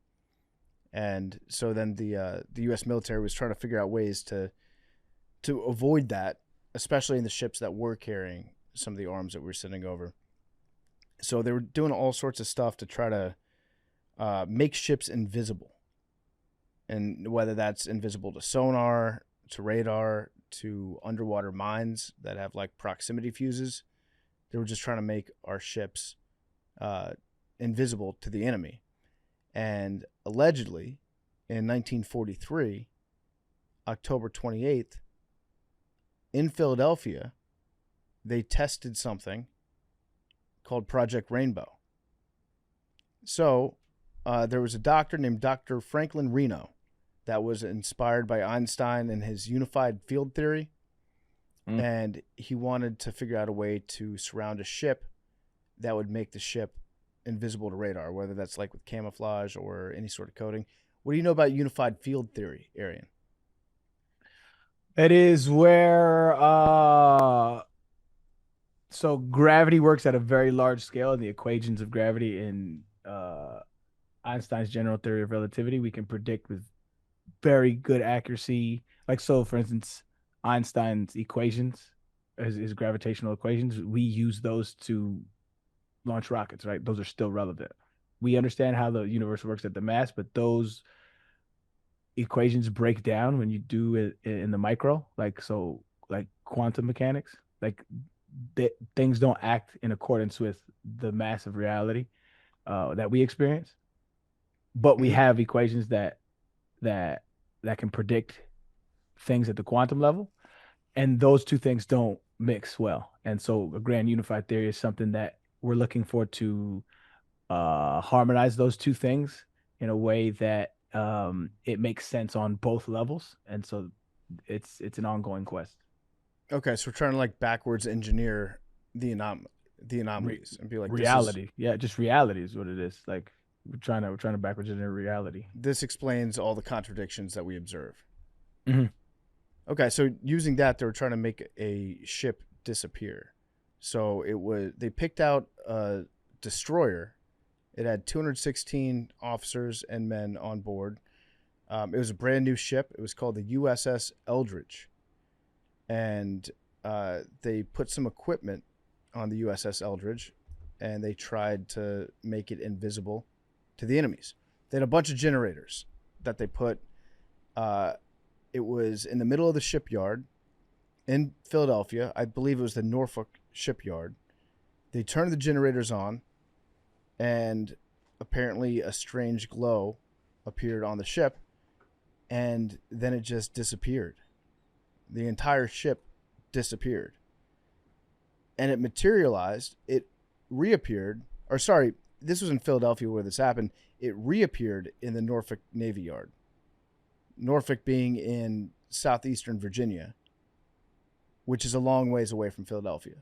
And so then the U.S. military was trying to figure out ways to avoid that, especially in the ships that were carrying some of the arms that we were sending over. So they were doing all sorts of stuff to try to make ships invisible. And whether that's invisible to sonar, to radar, to underwater mines that have like proximity fuses, they were just trying to make our ships invisible to the enemy. And allegedly, in 1943, October 28th, in Philadelphia, they tested something called Project Rainbow. So there was a doctor named Dr. Franklin Reno that was inspired by Einstein and his unified field theory. And he wanted to figure out a way to surround a ship that would make the ship invisible to radar, whether that's like with camouflage or any sort of coating. What do you know about unified field theory, Arian? It is where so gravity works at a very large scale, and the equations of gravity in Einstein's general theory of relativity, we can predict with very good accuracy. Like, so for instance, Einstein's equations, his gravitational equations, we use those to launch rockets, right? Those are still relevant. We understand how the universe works at the mass, but those equations break down when you do it in the micro, like, so, like quantum mechanics, like things don't act in accordance with the mass of reality that we experience, but we Mhm. have equations that that can predict things at the quantum level, and those two things don't mix well. And so a grand unified theory is something that we're looking for to harmonize those two things in a way that it makes sense on both levels. And so it's an ongoing quest. Okay, so we're trying to like backwards engineer the Re- anomalies and be like, reality, yeah, just reality is what it is. Like, we're trying to backwards engineer reality. this explains all the contradictions that we observe. Mhm. Okay, so using that, they were trying to make a ship disappear. So they picked out a destroyer. It had 216 officers and men on board. It was a brand new ship. It was called the USS Eldridge, and they put some equipment on the USS Eldridge, and they tried to make it invisible to the enemies. They had a bunch of generators that they put. It was in the middle of the shipyard in Philadelphia. I believe it was the Norfolk shipyard. They turned the generators on, and apparently a strange glow appeared on the ship, and then it just disappeared. The entire ship disappeared. And it materialized. It reappeared. Or, sorry, this was in Philadelphia where this happened. It reappeared in the Norfolk Navy Yard. Norfolk being in southeastern Virginia, which is a long ways away from Philadelphia.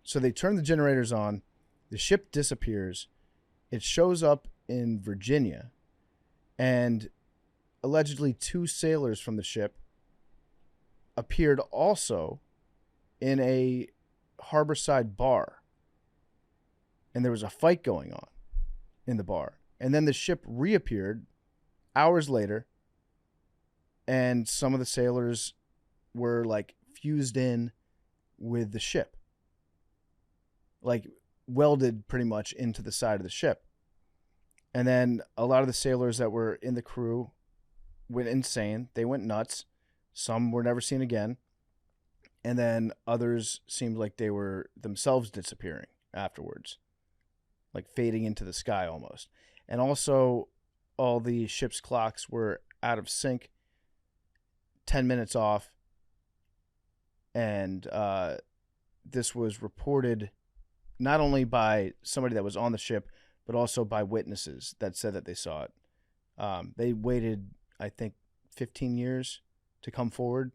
So they turn the generators on. The ship disappears. It shows up in Virginia. And allegedly 2 sailors from the ship appeared also in a harborside bar. And there was a fight going on in the bar. And then the ship reappeared hours later, and some of the sailors were like fused in with the ship, like welded pretty much into the side of the ship. And then a lot of the sailors that were in the crew went insane. They went nuts. Some were never seen again. And then others seemed like they were themselves disappearing afterwards, like fading into the sky almost. And also, all the ship's clocks were out of sync, 10 minutes off. And this was reported not only by somebody that was on the ship, but also by witnesses that said that they saw it. They waited, I think, 15 years to come forward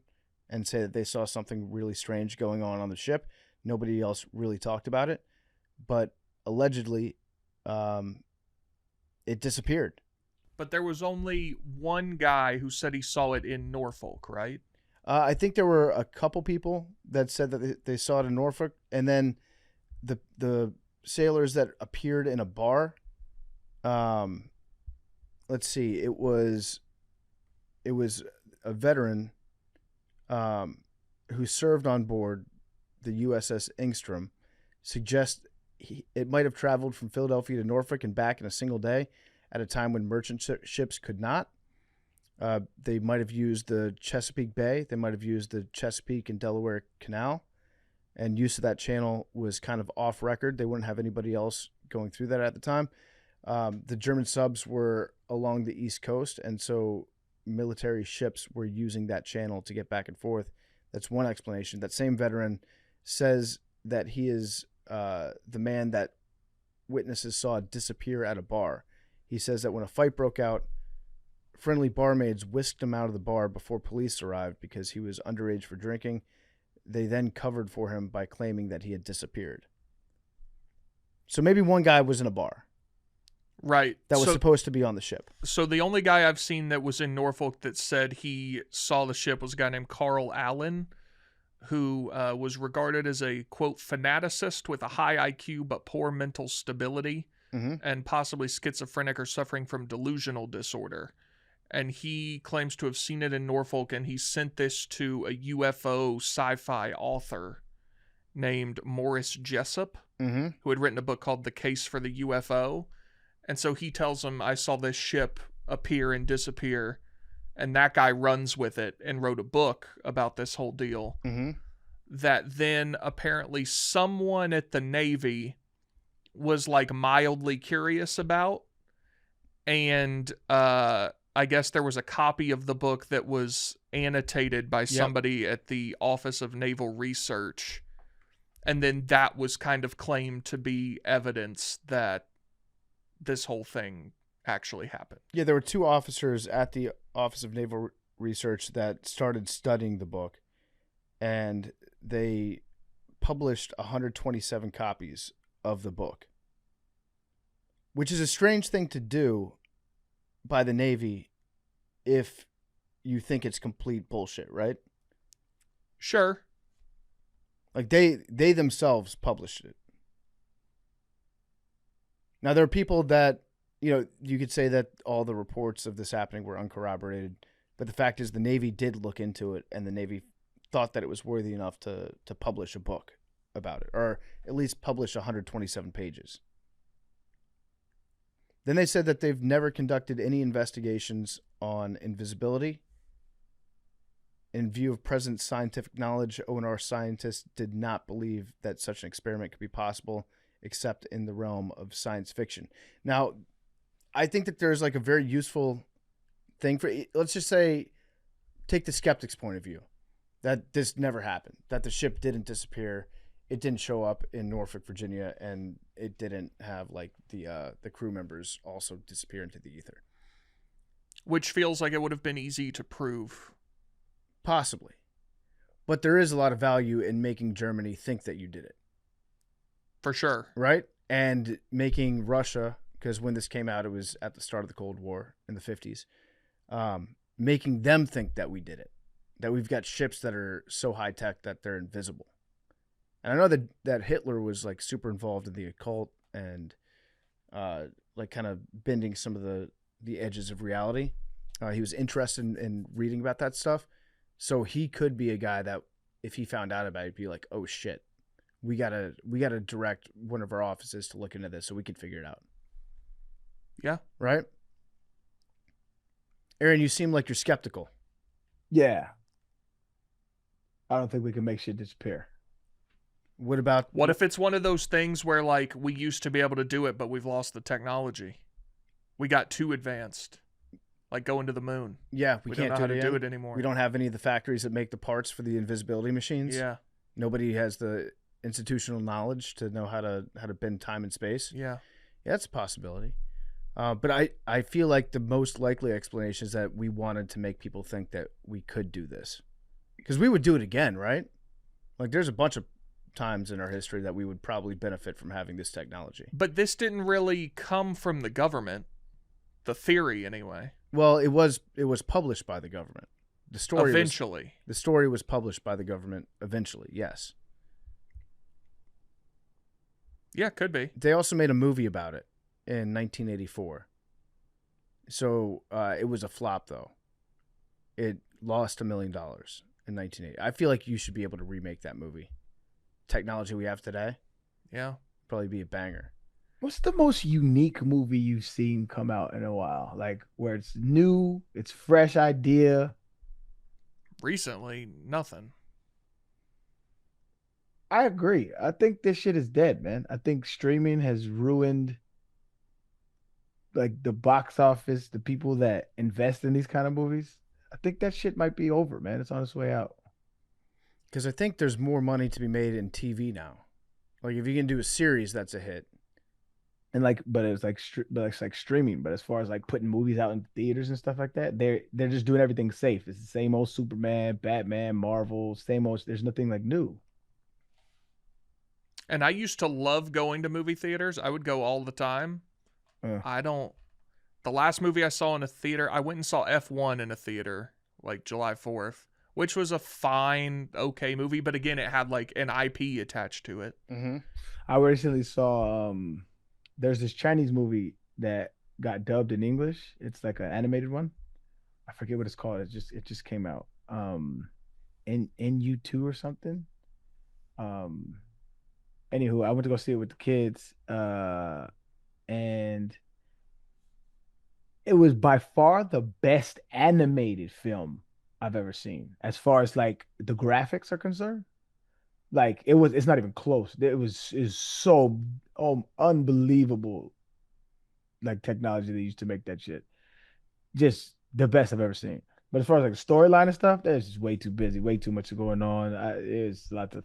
and say that they saw something really strange going on the ship. Nobody else really talked about it, but allegedly it disappeared. But there was only one guy who said he saw it in Norfolk, right? I think there were a couple people that said that they saw it in Norfolk, and then the sailors that appeared in a bar. Let's see, it was a veteran who served on board the USS Engstrom. Suggests it might have traveled from Philadelphia to Norfolk and back in a single day, at a time when merchant ships could not. They might have used the Chesapeake Bay. They might have used the Chesapeake and Delaware Canal. And use of that channel was kind of off record. They wouldn't have anybody else going through that at the time. The German subs were along the East Coast, and so military ships were using that channel to get back and forth. That's one explanation. That same veteran says that he is the man that witnesses saw disappear at a bar. He says that when a fight broke out, friendly barmaids whisked him out of the bar before police arrived because he was underage for drinking. They then covered for him by claiming that he had disappeared. So maybe one guy was in a bar. Right. That was supposed to be on the ship. So the only guy I've seen that was in Norfolk that said he saw the ship was a guy named Carl Allen, who was regarded as a, quote, fanaticist with a high IQ but poor mental stability. and possibly schizophrenic or suffering from delusional disorder. And he claims to have seen it in Norfolk, and he sent this to a UFO sci-fi author named Morris Jessup, who had written a book called The Case for the UFO. And so he tells him, I saw this ship appear and disappear, and that guy runs with it and wrote a book about this whole deal. That then apparently someone at the Navy was like mildly curious about, and I guess there was a copy of the book that was annotated by somebody at the Office of Naval Research, and then that was kind of claimed to be evidence that this whole thing actually happened. Yeah, there were 2 officers at the Office of Naval Research that started studying the book, and they published 127 copies of the book, which is a strange thing to do by the Navy if you think it's complete bullshit, right? Sure. Like they themselves published it. Now there are people that, you could say that all the reports of this happening were uncorroborated, but the fact is the Navy did look into it, and the Navy thought that it was worthy enough to publish a book about it, or at least publish 127 pages. Then they said that they've never conducted any investigations on invisibility. In view of present scientific knowledge, ONR scientists did not believe that such an experiment could be possible, except in the realm of science fiction. Now, I think that there's like a very useful thing for, let's just say, take the skeptic's point of view, that this never happened, that the ship didn't disappear, it didn't show up in Norfolk, Virginia, and it didn't have like the crew members also disappear into the ether. Which feels like it would have been easy to prove. Possibly. But there is a lot of value in making Germany think that you did it. For sure. Right? And making Russia, because when this came out, it was at the start of the Cold War in the 50s, making them think that we did it. That we've got ships that are so high-tech that they're invisible. And I know that Hitler was like super involved in the occult and like kind of bending some of the edges of reality. He was interested in reading about that stuff. So he could be a guy that if he found out about it, he'd be like, oh shit, we gotta direct one of our offices to look into this so we can figure it out. Yeah. Right? Arian, you seem like you're skeptical. Yeah. I don't think we can make shit disappear. What about... What if it's one of those things where, like, we used to be able to do it, but we've lost the technology? We got too advanced. Like going to the moon. Yeah, we don't can't know how to do it anymore. We don't have any of the factories that make the parts for the invisibility machines. Yeah. Nobody has the institutional knowledge to know how to bend time and space. Yeah. Yeah, that's a possibility. But I feel like the most likely explanation is that we wanted to make people think that we could do this. Because we would do it again, right? Like there's a bunch of times in our history that we would probably benefit from having this technology. But this didn't really come from the government. The theory, anyway. Well, it was published by the government. The story was published by the government eventually, yes. Yeah, could be. They also made a movie about it in 1984. So it was a flop, though. It lost $1 million in 1980. I feel like you should be able to remake that movie. Technology we have today, yeah, probably be a banger. What's the most unique movie you've seen come out in a while? Like where it's new, it's fresh idea. Recently, nothing. I agree. I think this shit is dead, man. I think streaming has ruined like the box office, the people that invest in these kind of movies. I think that shit might be over, man. It's on its way out. Because I think there's more money to be made in TV now. Like if you can do a series, that's a hit. And like, but it's like streaming. But as far as like putting movies out in theaters and stuff like that, they're just doing everything safe. It's the same old Superman, Batman, Marvel, same old. There's nothing like new. And I used to love going to movie theaters. I would go all the time. I don't. The last movie I saw in a theater, I went and saw F1 in a theater, like July 4th, which was a fine, okay movie. But again, it had like an IP attached to it. Mm-hmm. I recently saw there's this Chinese movie that got dubbed in English. It's like an animated one. I forget what it's called. It just came out. NU2 or something. Um, Anywho, I went to go see it with the kids. And it was by far the best animated film I've ever seen, as far as like the graphics are concerned. Like it's not even close. It was is so unbelievable, like technology they used to make that shit. Just the best I've ever seen. But as far as like the storyline and stuff, that's just way too busy, way too much going on. It's a lot to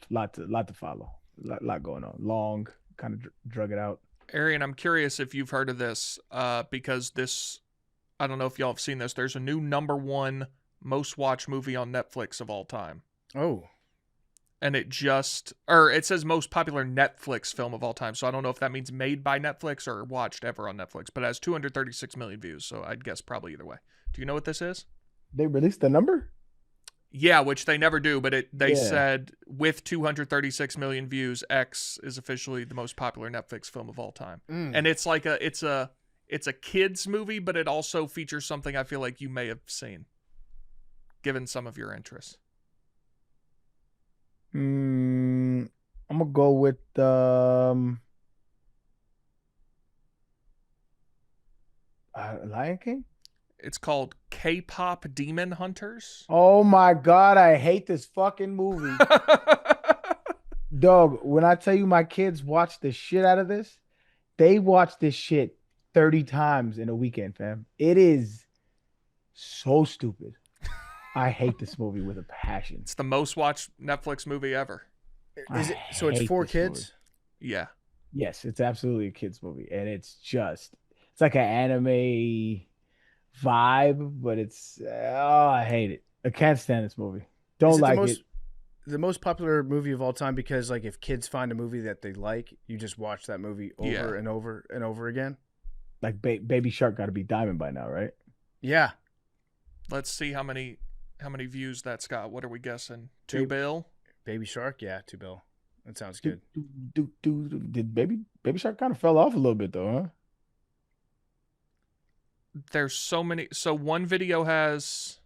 follow, lot going on. Long, kind of drug it out. Arian, I'm curious if you've heard of this, because I don't know if y'all have seen this. There's a new #1 most watched movie on Netflix of all time. Oh. And it says most popular Netflix film of all time. So I don't know if that means made by Netflix or watched ever on Netflix, but it has 236 million views. So I'd guess probably either way. Do you know what this is? They released the number? Yeah, which they never do, but they Yeah. said with 236 million views, X is officially the most popular Netflix film of all time. And it's like it's a kids movie, but it also features something I feel like you may have seen, given some of your interests. I'm gonna go with Lion King. It's called K-pop Demon Hunters. Oh my God, I hate this fucking movie. Dog, when I tell you my kids watch the shit out of this, they watch this shit 30 times in a weekend, fam. It is so stupid. I hate this movie with a passion. It's the most watched Netflix movie ever. Is it so? It's for kids. Yeah. Yes, it's absolutely a kids movie, and it's like an anime vibe, but I hate it. I can't stand this movie. Don't like it. The most popular movie of all time because like if kids find a movie that they like, you just watch that movie over and over and over again. Like Baby Shark got to be diamond by now, right? Yeah. Let's see how many views that's got. What are we guessing? 2 bill? Baby Shark, yeah, 2 bill. That sounds good. Did Baby Shark kind of fell off a little bit though, huh? There's so many. So one video has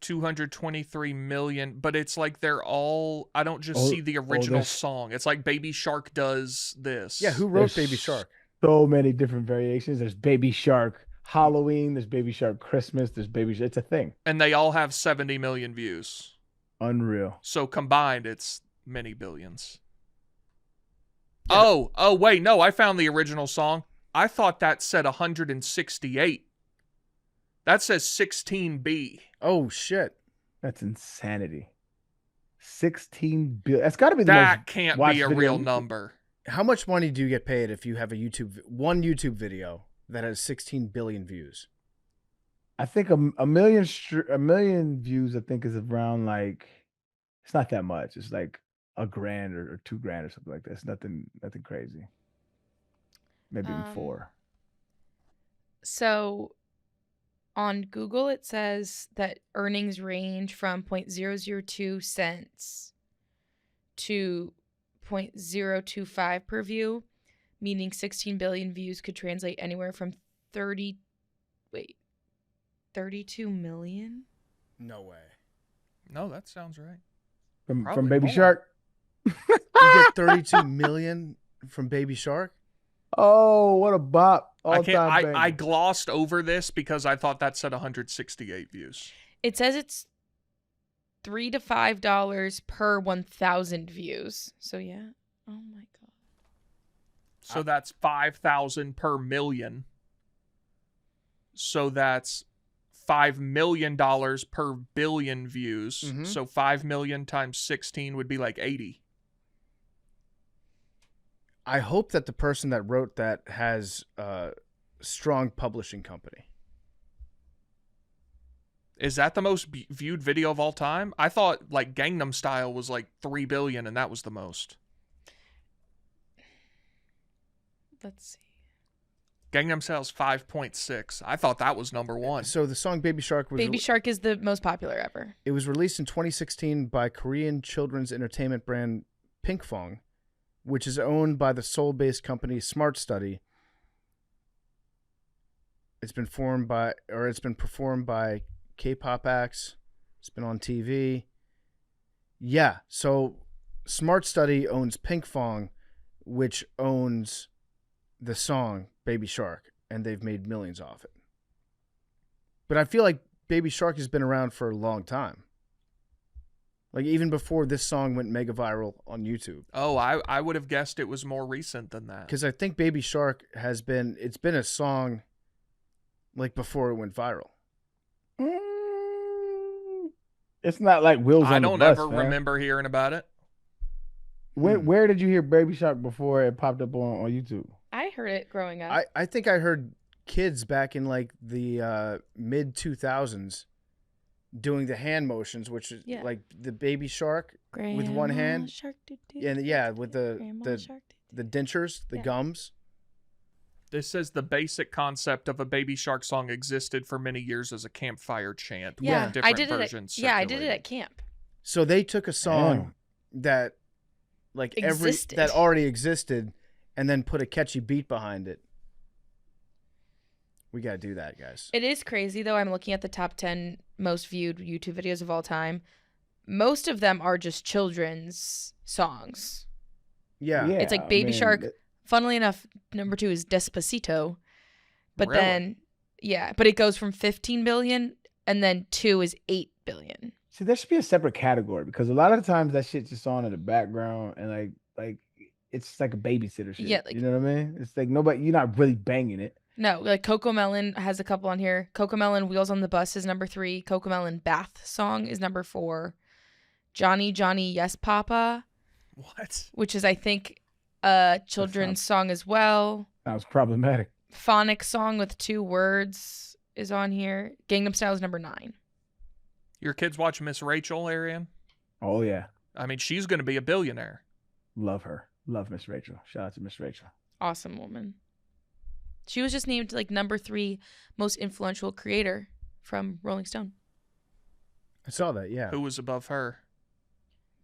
223 million, but it's like they're all, I don't just see the original song. It's like Baby Shark does this. Yeah, who wrote Baby Shark? So many different variations. There's Baby Shark Halloween, there's Baby Shark Christmas, there's it's a thing. And they all have 70 million views. Unreal. So combined, it's many billions. Yeah. Oh, wait, no, I found the original song. I thought that said 168. That says 16B. Oh, shit. That's insanity. 16 billion. That's got to be the that most can't watched be a video real on YouTube. number. How much money do you get paid if you have one YouTube video that has 16 billion views? I think a million views, I think, is around like, it's not that much. It's like $1,000 or $2,000 or something like that. It's nothing crazy. Maybe even 4. So on Google, it says that earnings range from 0.002 cents to 0.025 per view, meaning 16 billion views could translate anywhere from 32 million? No way. No, that sounds right. From Baby Shark? You get 32 million from Baby Shark? Oh, what a bop. I glossed over this because I thought that said 168 views. It says it's $3 to $5 per 1,000 views. So yeah. Oh my God. So that's 5,000 per million. So that's $5 million per billion views. Mm-hmm. So 5 million times 16 would be like 80. I hope that the person that wrote that has a strong publishing company. Is that the most viewed video of all time? I thought like Gangnam Style was like 3 billion and that was the most. Let's see. Gangnam Style's 5.6. I thought that was number 1. So the song Baby Shark was Baby Shark is the most popular ever. It was released in 2016 by Korean children's entertainment brand Pinkfong. which is owned by the Seoul-based company Smart Study. It's been performed by K-pop acts. It's been on TV. Yeah, so Smart Study owns Pinkfong, which owns the song Baby Shark, and they've made millions off it. But I feel like Baby Shark has been around for a long time. Like even before this song went mega viral on YouTube. Oh, I would have guessed it was more recent than that. Because I think Baby Shark it's been a song like before it went viral. It's not like Wheels on the I don't Bus, ever man. remember hearing about it. Where did you hear Baby Shark before it popped up on YouTube? I heard it growing up. I think I heard kids back in like the mid 2000s doing the hand motions, which is like the Baby Shark with one hand. Shark, And with the dentures, the gums. This says the basic concept of a Baby Shark song existed for many years as a campfire chant. Yeah, with different I did it. versions I did it circulating. at camp. So they took a song that like Existed. that already existed and then put a catchy beat behind it. We got to do that, guys. It is crazy though. I'm looking at the top 10 most viewed YouTube videos of all time. Most of them are just children's songs. Yeah. It's like Baby Shark. Funnily enough, number 2 is Despacito. But Really? then, but it goes from 15 billion and then 2 is 8 billion. See, there should be a separate category because a lot of the times that shit's just on in the background and like it's like a babysitter shit. Yeah, like- you know what I mean? It's like you're not really banging it. No, like Coco Melon has a couple on here. Coco Melon Wheels on the Bus is number 3. Coco Melon Bath Song is number 4. Johnny Johnny Yes Papa, What? which is I think a children's song as well. Sounds problematic. Phonic Song with 2 words is on here. Gangnam Style is number 9. Your kids watch Miss Rachel, Arian? Oh yeah, I mean, she's going to be a billionaire. love her. Love Miss Rachel. Shout out to Miss Rachel. Awesome woman. She was just named like number 3 most influential creator from Rolling Stone. I saw that, yeah. Who was above her?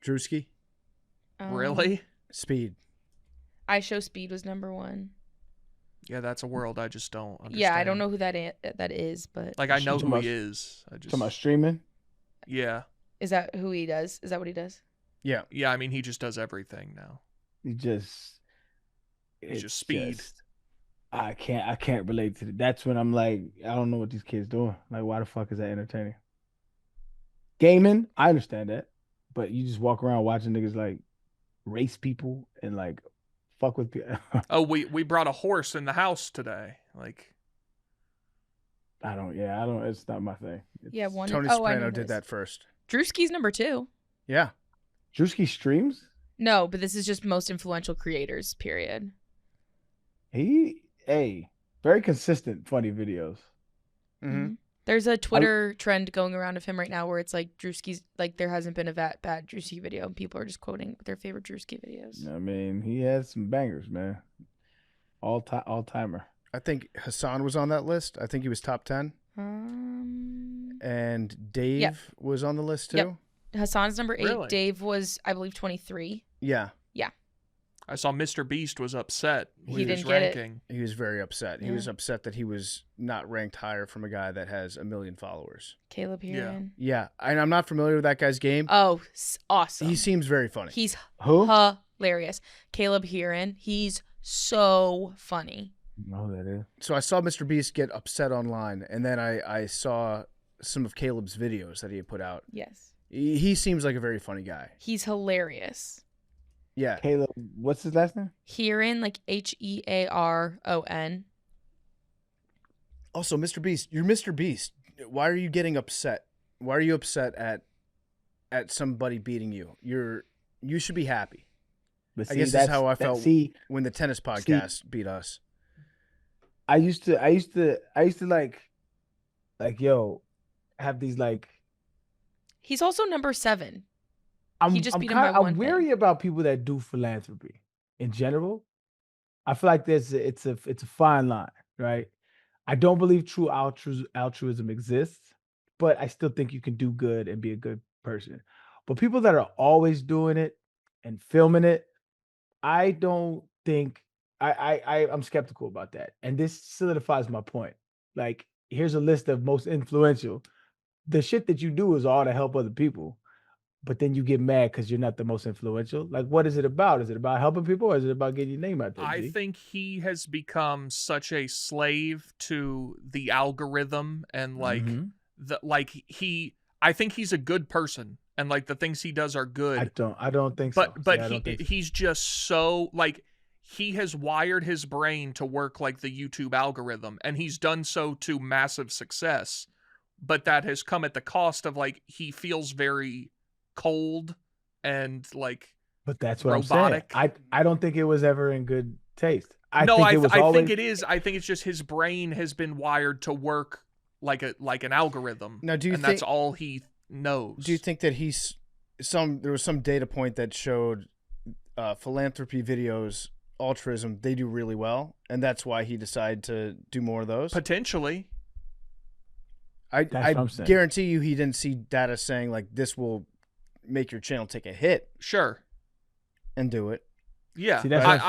Drewski, Really? Speed. I Show Speed was number 1. Yeah, that's a world I just don't understand. Yeah, I don't know who that is, but Like, I know Talking who about- he is. I just... Talking about streaming. Yeah. is that who he does? Is that what he does? Yeah. Yeah, I mean, he just does everything now. It's just speed. I can't relate to it. That's when I'm like, I don't know what these kids doing. Like, why the fuck is that entertaining? Gaming, I understand that, but you just walk around watching niggas like race people and like fuck with people. Oh, we brought a horse in the house today. Like, I don't. It's not my thing. Yeah, one. Tony I Soprano know did this. that first. Drewski's number 2. Yeah. Drewski streams. No, but this is just most influential creators, period. Very consistent, funny videos. Mm-hmm. There's a Twitter trend going around of him right now where it's like Drewski's, like there hasn't been a bad Drewski video, and people are just quoting their favorite Drewski videos. I mean, he has some bangers, man. All timer. I think Hassan was on that list. I think he was top 10. And Dave Yep. was on the list too. Yep. Hassan's number 8. Really? Dave was, I believe, 23. Yeah. I saw Mr. Beast was upset with He his didn't get it. ranking. He was very upset. He Yeah. was upset that he was not ranked higher from a guy that has 1 million followers. Caleb Heron. Yeah. And I'm not familiar with that guy's game. Oh, awesome. He seems very funny. He's Who? hilarious. Caleb Heron. He's so funny. No, that is. So I saw Mr. Beast get upset online, and then I saw some of Caleb's videos that he had put out. Yes. He seems like a very funny guy. He's hilarious. Yeah. Caleb, what's his last name? Heron, like Hearon. Also, Mr. Beast, you're Mr. Beast. Why are you getting upset? Why are you upset at somebody beating you? You should be happy. But I guess that's how I felt See, when the tennis podcast beat us. I used to like yo, have these like. He's also number 7. I'm, He just I'm beat him by kinda- one I'm thing. wary about people that do philanthropy in general. I feel like it's a fine line, right? I don't believe true altruism exists, but I still think you can do good and be a good person. But people that are always doing it and filming it, I don't think I'm skeptical about that. And this solidifies my point. Like, here's a list of most influential. The shit that you do is all to help other people, but then you get mad because you're not the most influential. Like, what is it about? Is it about helping people or is it about getting your name out there, I G? think he has become such a slave to the algorithm and like Mhm. I think he's a good person and like the things he does are good. I don't think so. But I don't think so. he's just so like he has wired his brain to work like the YouTube algorithm and he's done so to massive success. But that has come at the cost of like he feels very cold and like But that's what I'm saying. robotic. I don't think it was ever in good taste. I No, think it was I always think it is. I think it's just his brain has been wired to work like an algorithm. Now, do you and think that's all he knows. Do you think that there was some data point that showed philanthropy videos, altruism, they do really well, and that's why he decided to do more of those? Potentially. I That's what I'm saying. guarantee you he didn't see data saying like this will make your channel take a hit Sure. and do it. Yeah. See, that's what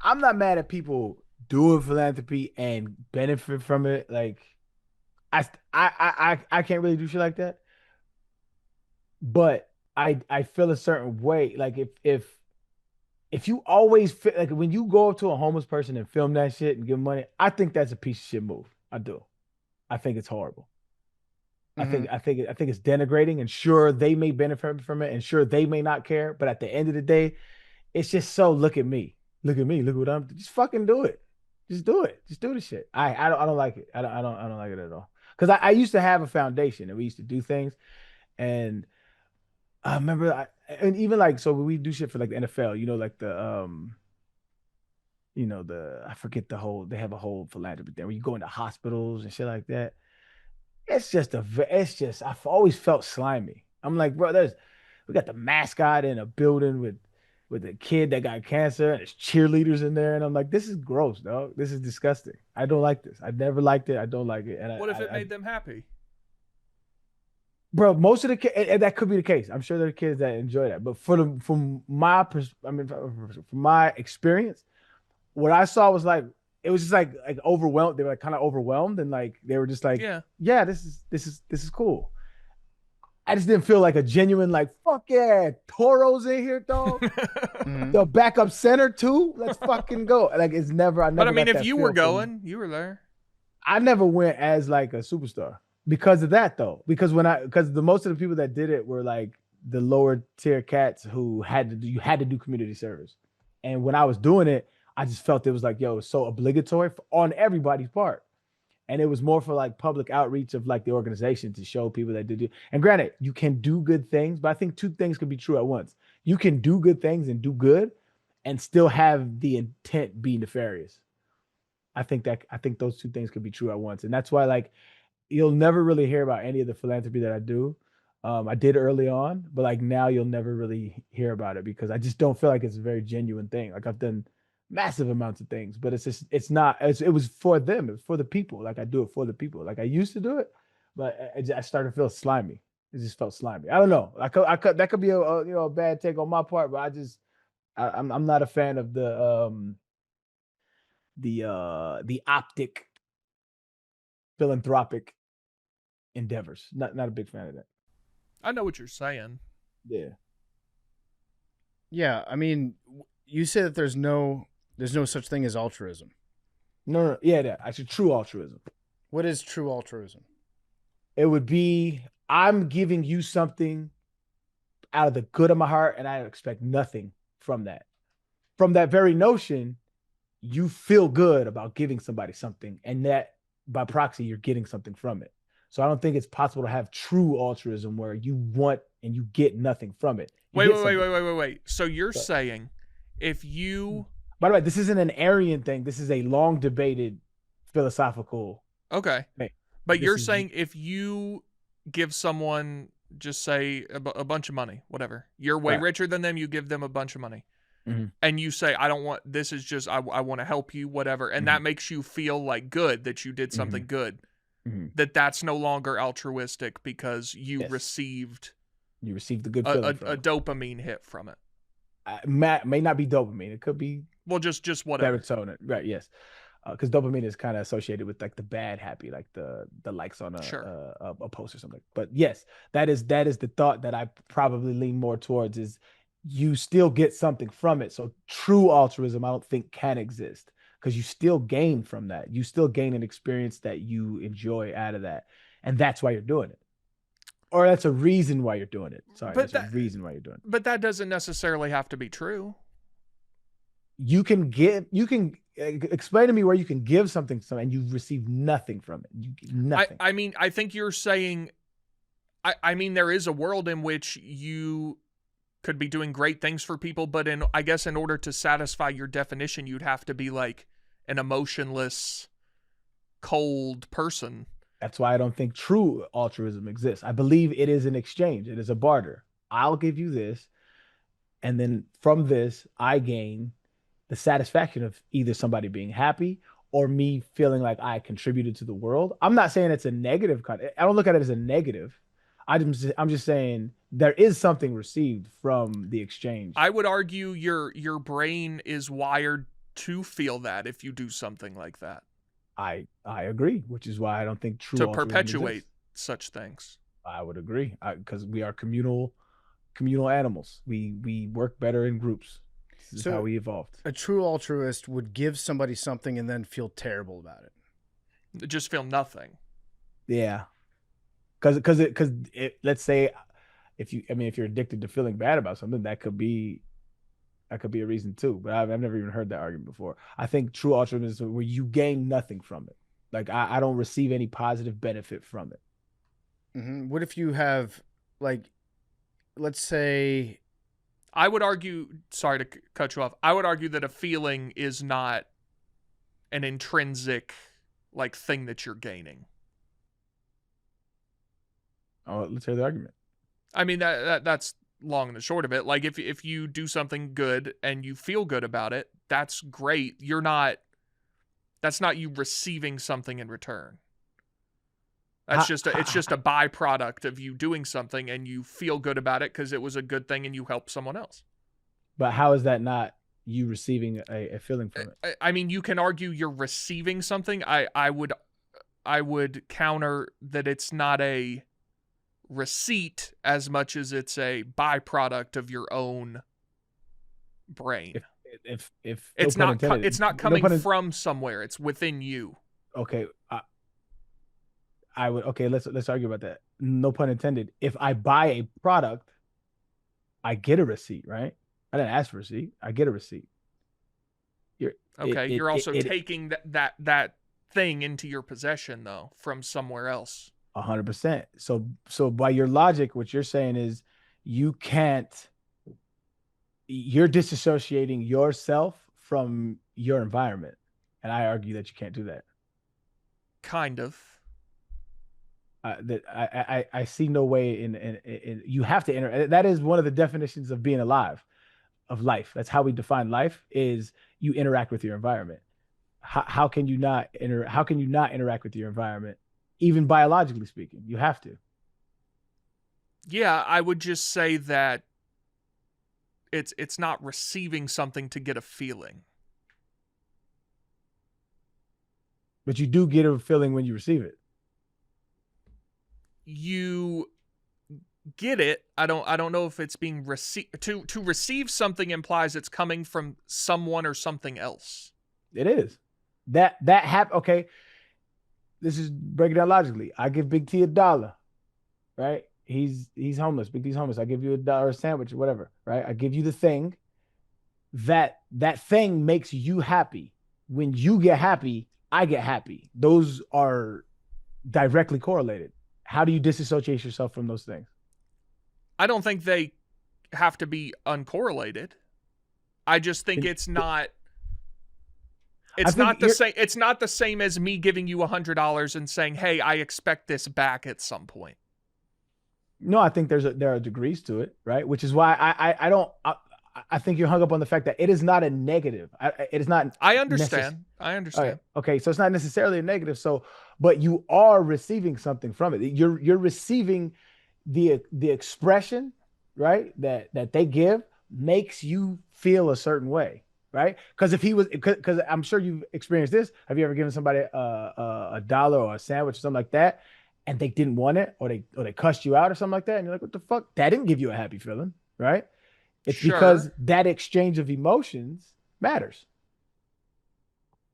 I'm not mad at people doing philanthropy and benefit from it. Like I can't really do shit like that. But I feel a certain way. Like if you always feel like when you go up to a homeless person and film that shit and give them money, I think that's a piece of shit move. I do. I think it's horrible. Mhm. I think it's denigrating, and sure they may benefit from it, and sure they may not care, but at the end of the day, it's just so look at me, look at me, look what I'm just fucking do it, just do it, just do the shit. I don't like it. I don't like it at all. Because I used to have a foundation and we used to do things, and I remember and even like so when we do shit for like the NFL, like the I forget they have a whole philanthropy thing where you go into hospitals and shit like that. It's just I've always felt slimy. I'm like, bro, we got the mascot in a building with a kid that got cancer and there's cheerleaders in there, and I'm like, this is gross, dog. This is disgusting. I don't like this. I never liked it. I don't like it. And What if it made them happy? bro, most of the kids, and that could be the case. I'm sure there are kids that enjoy that, but from my from my experience, what I saw was like it was just like overwhelmed. They were like kind of overwhelmed, and like they were just like, Yeah. yeah, this is cool. I just didn't feel like a genuine like fuck yeah, Toro's in here, dog. Mhm. The backup center too. Let's fucking go. Like it's never. I never. But I mean, got if that you feel were from- going, you were there. I never went as like a superstar because of that though. Because because the most of the people that did it were like the lower tier cats who you had to do community service. And when I was doing it, I just felt it was like, yo, it's so obligatory on everybody's part. And it was more for like public outreach of like the organization to show people that do. And granted, you can do good things, but I think two things can be true at once. You can do good things and do good and still have the intent be nefarious. I think those two things could be true at once. And that's why like you'll never really hear about any of the philanthropy that I do. I did early on, but like now you'll never really hear about it because I just don't feel like it's a very genuine thing. Like I've done massive amounts of things, but it's not. It was for them. It was for the people. Like I do it for the people. Like I used to do it, but I started to feel slimy. It just felt slimy. I don't know. That could be a bad take on my part, but I'm not a fan of the optic philanthropic endeavors. Not a big fan of that. I know what you're saying. Yeah. Yeah, I mean, you say that there's no such thing as altruism. No, yeah, that actually true altruism. What is true altruism? It would be I'm giving you something out of the good of my heart, and I expect nothing from that. From that very notion, you feel good about giving somebody something, and that by proxy, you're getting something from it. So I don't think it's possible to have true altruism where you want and you get nothing from it. Wait. So you're saying if you By the way, this isn't an Arian thing. This is a long debated philosophical okay, thing. but you're This is- saying if you give someone just say a bunch of money, whatever, you're way Right. richer than them, you give them a bunch of money, Mhm. and you say I don't want this is just I want to help you, whatever, and that makes you feel like good that you did something good. Mhm. That's no longer altruistic because you Yes. received You received the good a feeling from it. dopamine hit from it. may not be dopamine. It could be Well, just whatever. serotonin, right? Yes, because dopamine is kind of associated with like the bad happy, like the likes on Sure. a post or something. But yes, that is the thought that I probably lean more towards is you still get something from it. So true altruism, I don't think can exist because you still gain from that. You still gain an experience that you enjoy out of that, and that's why you're doing it. Or that's a reason why you're doing it. Sorry, But that's a reason why you're doing it. But that doesn't necessarily have to be true. You can explain to me where you can give something to someone and you receive nothing from it. You get nothing. I mean, I think you're saying, I mean, there is a world in which you could be doing great things for people, but I guess in order to satisfy your definition, you'd have to be like an emotionless, cold person. That's why I don't think true altruism exists. I believe it is an exchange. It is a barter. I'll give you this, and then from this, I gain the satisfaction of either somebody being happy or me feeling like I contributed to the world. I'm not saying it's a negative I don't look at it as a negative. I'm just saying there is something received from the exchange. I would argue your brain is wired to feel that if you do something like that. I agree, which is why I don't think true to altruism perpetuate exists. such things. I would agree because we are communal animals. We work better in groups. This is how we evolved. A true altruist would give somebody something and then feel terrible about it. Just feel nothing. Yeah, because let's say if you're addicted to feeling bad about something, that could be a reason too. But I've never even heard that argument before. I think true altruism is where you gain nothing from it. Like I don't receive any positive benefit from it. Mm-hmm. What if you have, like, let's say, I would argue, sorry to cut you off, I would argue that a feeling is not an intrinsic like thing that you're gaining. Oh, let's hear the argument. I mean, that's long and the short of it. Like if you do something good and you feel good about it, that's great. That's not you receiving something in return. It's just a byproduct of you doing something and you feel good about it because it was a good thing and you helped someone else. But how is that not you receiving a feeling from it? I mean, you can argue you're receiving something. I would counter that it's not a receipt as much as it's a byproduct of your own brain. If it's no it's not coming from somewhere, it's within you. Okay, I would let's argue about that. No pun intended. If I buy a product, I get a receipt, right? I didn't ask for a receipt. I get a receipt. You're also taking that thing into your possession though from somewhere else. 100%. So by your logic, what you're saying is you're disassociating yourself from your environment. And I argue that you can't do that. Kind of. That I see no way in you have to enter. That is one of the definitions of being alive, of life. That's how we define life, is you interact with your environment. How can you not interact with your environment? Even biologically speaking, you have to. Yeah, I would just say that it's not receiving something to get a feeling. But you do get a feeling when you receive it. You get it. I don't know if it's being received. To receive something implies it's coming from someone or something else. It is. That okay. This is breaking down logically. I give Big T $1, right? He's homeless. Big T's homeless. I give you $1 sandwich or whatever, right? I give you the thing. That thing makes you happy. When you get happy, I get happy. Those are directly correlated. How do you disassociate yourself from those things? I don't think they have to be uncorrelated. I just think it's not. It's not the same. It's not the same as me giving you $100 and saying, "Hey, I expect this back at some point." No, I think there are degrees to it, right? Which is why I think you're hung up on the fact that it is not a negative. It is not. I understand. I understand. Right. Okay, so it's not necessarily a negative. So, but you are receiving something from it. You're receiving the expression, right? That they give, makes you feel a certain way, right? Because if he was, because I'm sure you've experienced this. Have you ever given somebody a dollar or a sandwich or something like that, and they didn't want it, or they cussed you out or something like that, and you're like, what the fuck? That didn't give you a happy feeling, right? It's because Sure. that exchange of emotions matters.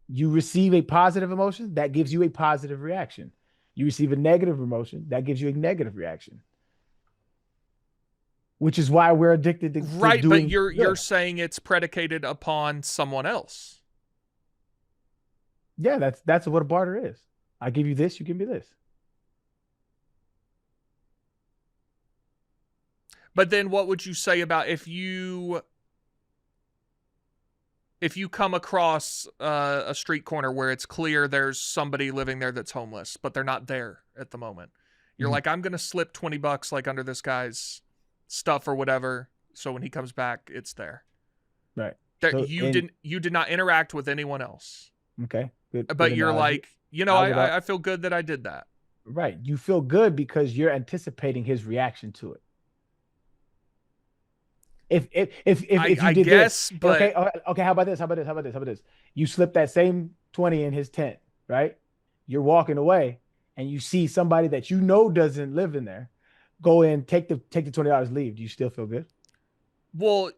You receive a positive emotion, that gives you a positive reaction. You receive a negative emotion, that gives you a negative reaction, which is why we're addicted to Right, but doing you're good. saying it's predicated upon someone else. Yeah, that's what a barter is. I give you this, you give me this. But then what would you say about if you come across a street corner where it's clear there's somebody living there that's homeless, but they're not there at the moment? You're Mhm. like, I'm gonna slip $20 like under this guy's stuff or whatever, so when he comes back, it's there. Right. That So and you did not interact with anyone else, okay, good but you're analogy. like, I would I feel good that I did that. right. You feel good because you're anticipating his reaction to it. If you I did this, guess, but okay, okay, how about this? How about this? How about this? How about this? You slip that same 20 in his tent, right? You're walking away and you see somebody that you know doesn't live in there. Go in, take the $20, leave. Do you still feel good? well,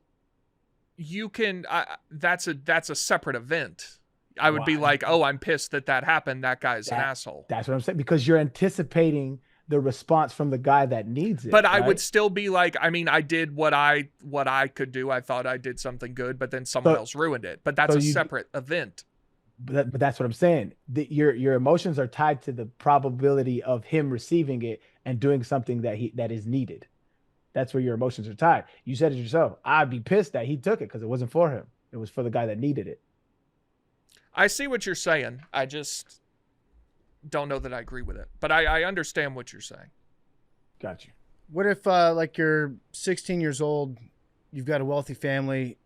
you can. That's a separate event. I would be Why? like, oh, I'm pissed that that happened. That guy's an That asshole. that's what I'm saying. Because you're anticipating the response from the guy that needs it, But I would right? still be like, I mean, I did what I could do. I thought I did something good, but then someone So else ruined it. But so that's a you separate event. but that's what I'm saying. Your emotions are tied to the probability of him receiving it and doing something that is needed. That's where your emotions are tied. You said it yourself. I'd be pissed that he took it because it wasn't for him. It was for the guy that needed it. I see what you're saying. I just don't know that I agree with it. But I understand what you're saying. Got you. What if like you're 16 years old, you've got a wealthy family,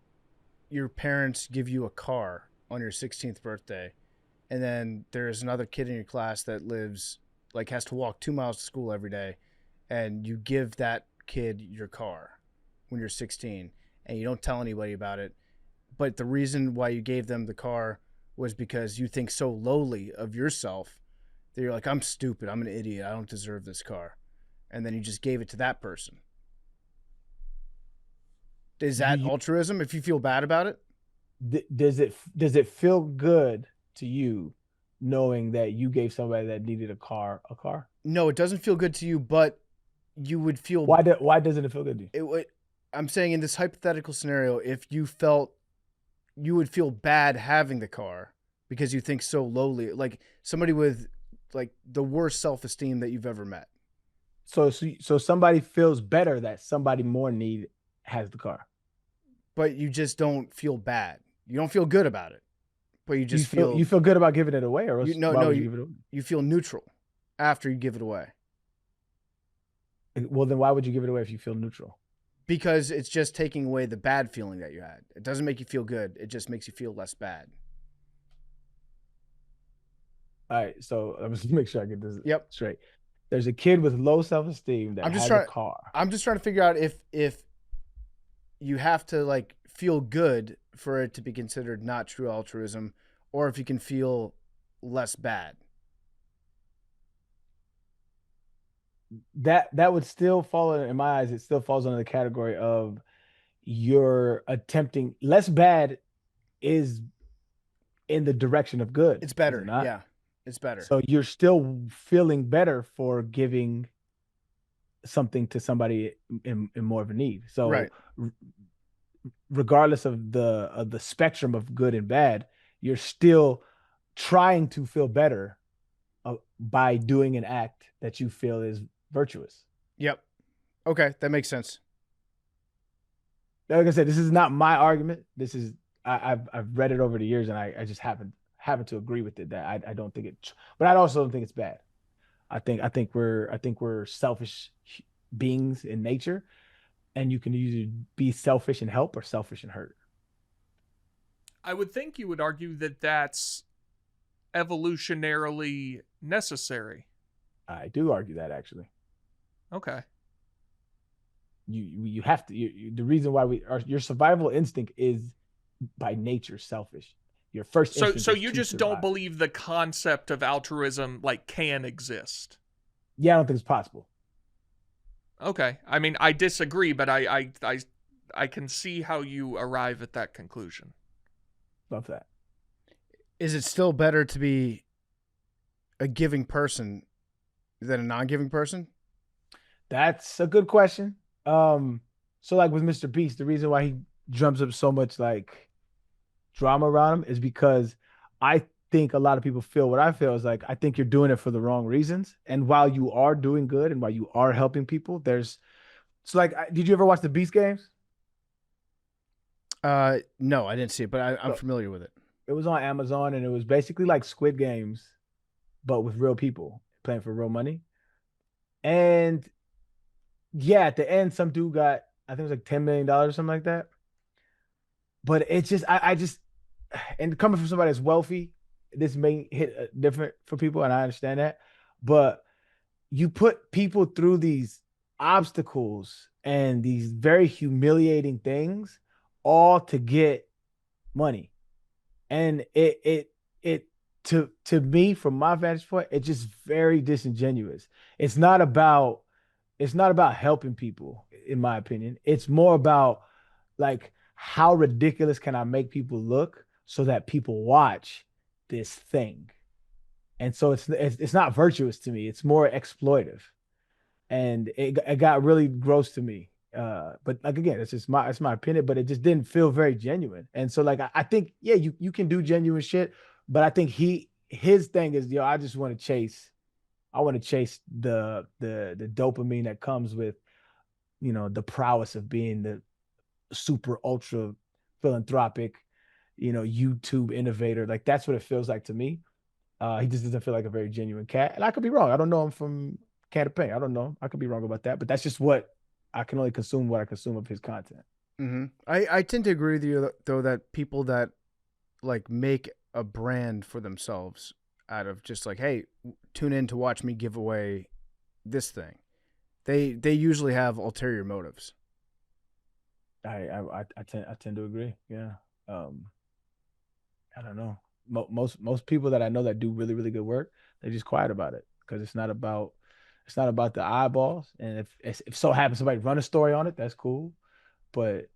your parents give you a car on your 16th birthday, and then there's another kid in your class that lives like has to walk 2 miles to school every day, and you give that kid your car when you're 16 and you don't tell anybody about it, but the reason why you gave them the car was because you think so lowly of yourself that you're like, I'm stupid, I'm an idiot, I don't deserve this car, and then you just gave it to that person. Is Do that you altruism if you feel bad about it? does it feel good to you knowing that you gave somebody that needed a car? No, it doesn't feel good to you, but you would feel Why doesn't it feel good to you? it would. I'm saying in this hypothetical scenario, if you felt you would feel bad having the car because you think so lowly, like somebody with like the worst self-esteem that you've ever met. So somebody feels better that somebody more need has the car. But you just don't feel bad. You don't feel good about it, but you just You feel feel good about giving it away, or you else no why no would you give it away? you feel neutral after you give it away Well, then why would you give it away if you feel neutral? because it's just taking away the bad feeling that you had. It doesn't make you feel good. It just makes you feel less bad. All right, so let me just make sure I get this Yep. straight. There's a kid with low self-esteem that I'm just has trying. a car. I'm just trying to figure out if you have to like feel good for it to be considered not true altruism, or if you can feel less bad. That would still fall in my eyes. It still falls under the category of you're attempting less bad is in the direction of good, It's is it better. not? Yeah, it's better. So you're still feeling better for giving something to somebody in more of a need. So Right. regardless of the spectrum of good and bad, you're still trying to feel better by doing an act that you feel is virtuous. Yep. Okay, that makes sense. Like I said, this is not my argument. This is I've read it over the years, and I just happen to agree with it that I don't think it, but I also don't think it's bad. I think we're selfish beings in nature, and you can either be selfish and help or selfish and hurt. I would think you would argue that that's evolutionarily necessary. I do argue that actually. Okay. You have to. The reason why your survival instinct is by nature selfish. Your first instinct So is you to just don't survive. believe the concept of altruism like can exist. Yeah, I don't think it's possible. Okay. I mean, I disagree, but I can see how you arrive at that conclusion. Love that. Is it still better to be a giving person than a non-giving person? That's a good question. So like with Mr. Beast, the reason why he drums up so much like drama around him is because I think a lot of people feel what I feel is like I think you're doing it for the wrong reasons. And while you are doing good and while you are helping people, there's so like did you ever watch the Beast games? No, I didn't see it, but I'm So familiar with it. it was on Amazon and it was basically like Squid Games, but with real people playing for real money. And yeah, at the end, some dude got I think it was like $10 million or something like that. But it's just I just and coming from somebody that's wealthy, this may hit different for people, and I understand that. But you put people through these obstacles and these very humiliating things, all to get money, and it to me from my vantage point, it's just very disingenuous. It's not about it's not about helping people, in my opinion. It's more about like how ridiculous can I make people look so that people watch this thing. And so it's not virtuous to me. It's more exploitive, and it got really gross to me. But like again, it's my opinion, but it just didn't feel very genuine. And so like I think yeah, you can do genuine shit, but I think his thing is yo, I want to chase the dopamine that comes with the prowess of being the super ultra philanthropic, YouTube innovator. Like that's what it feels like to me. He just doesn't feel like a very genuine cat. And I could be wrong. I don't know him from Can of Paint. I don't know. I could be wrong about that. But that's just what I can only consume what I consume of his content. I tend to agree with you though that people that like make a brand for themselves out of just like, hey, tune in to watch me give away this thing. They usually have ulterior motives. I tend to agree. Yeah. Um, I don't know. Most people that I know that do really really good work, they're just quiet about it because it's not about the eyeballs. And if so happens somebody run a story on it, that's cool. But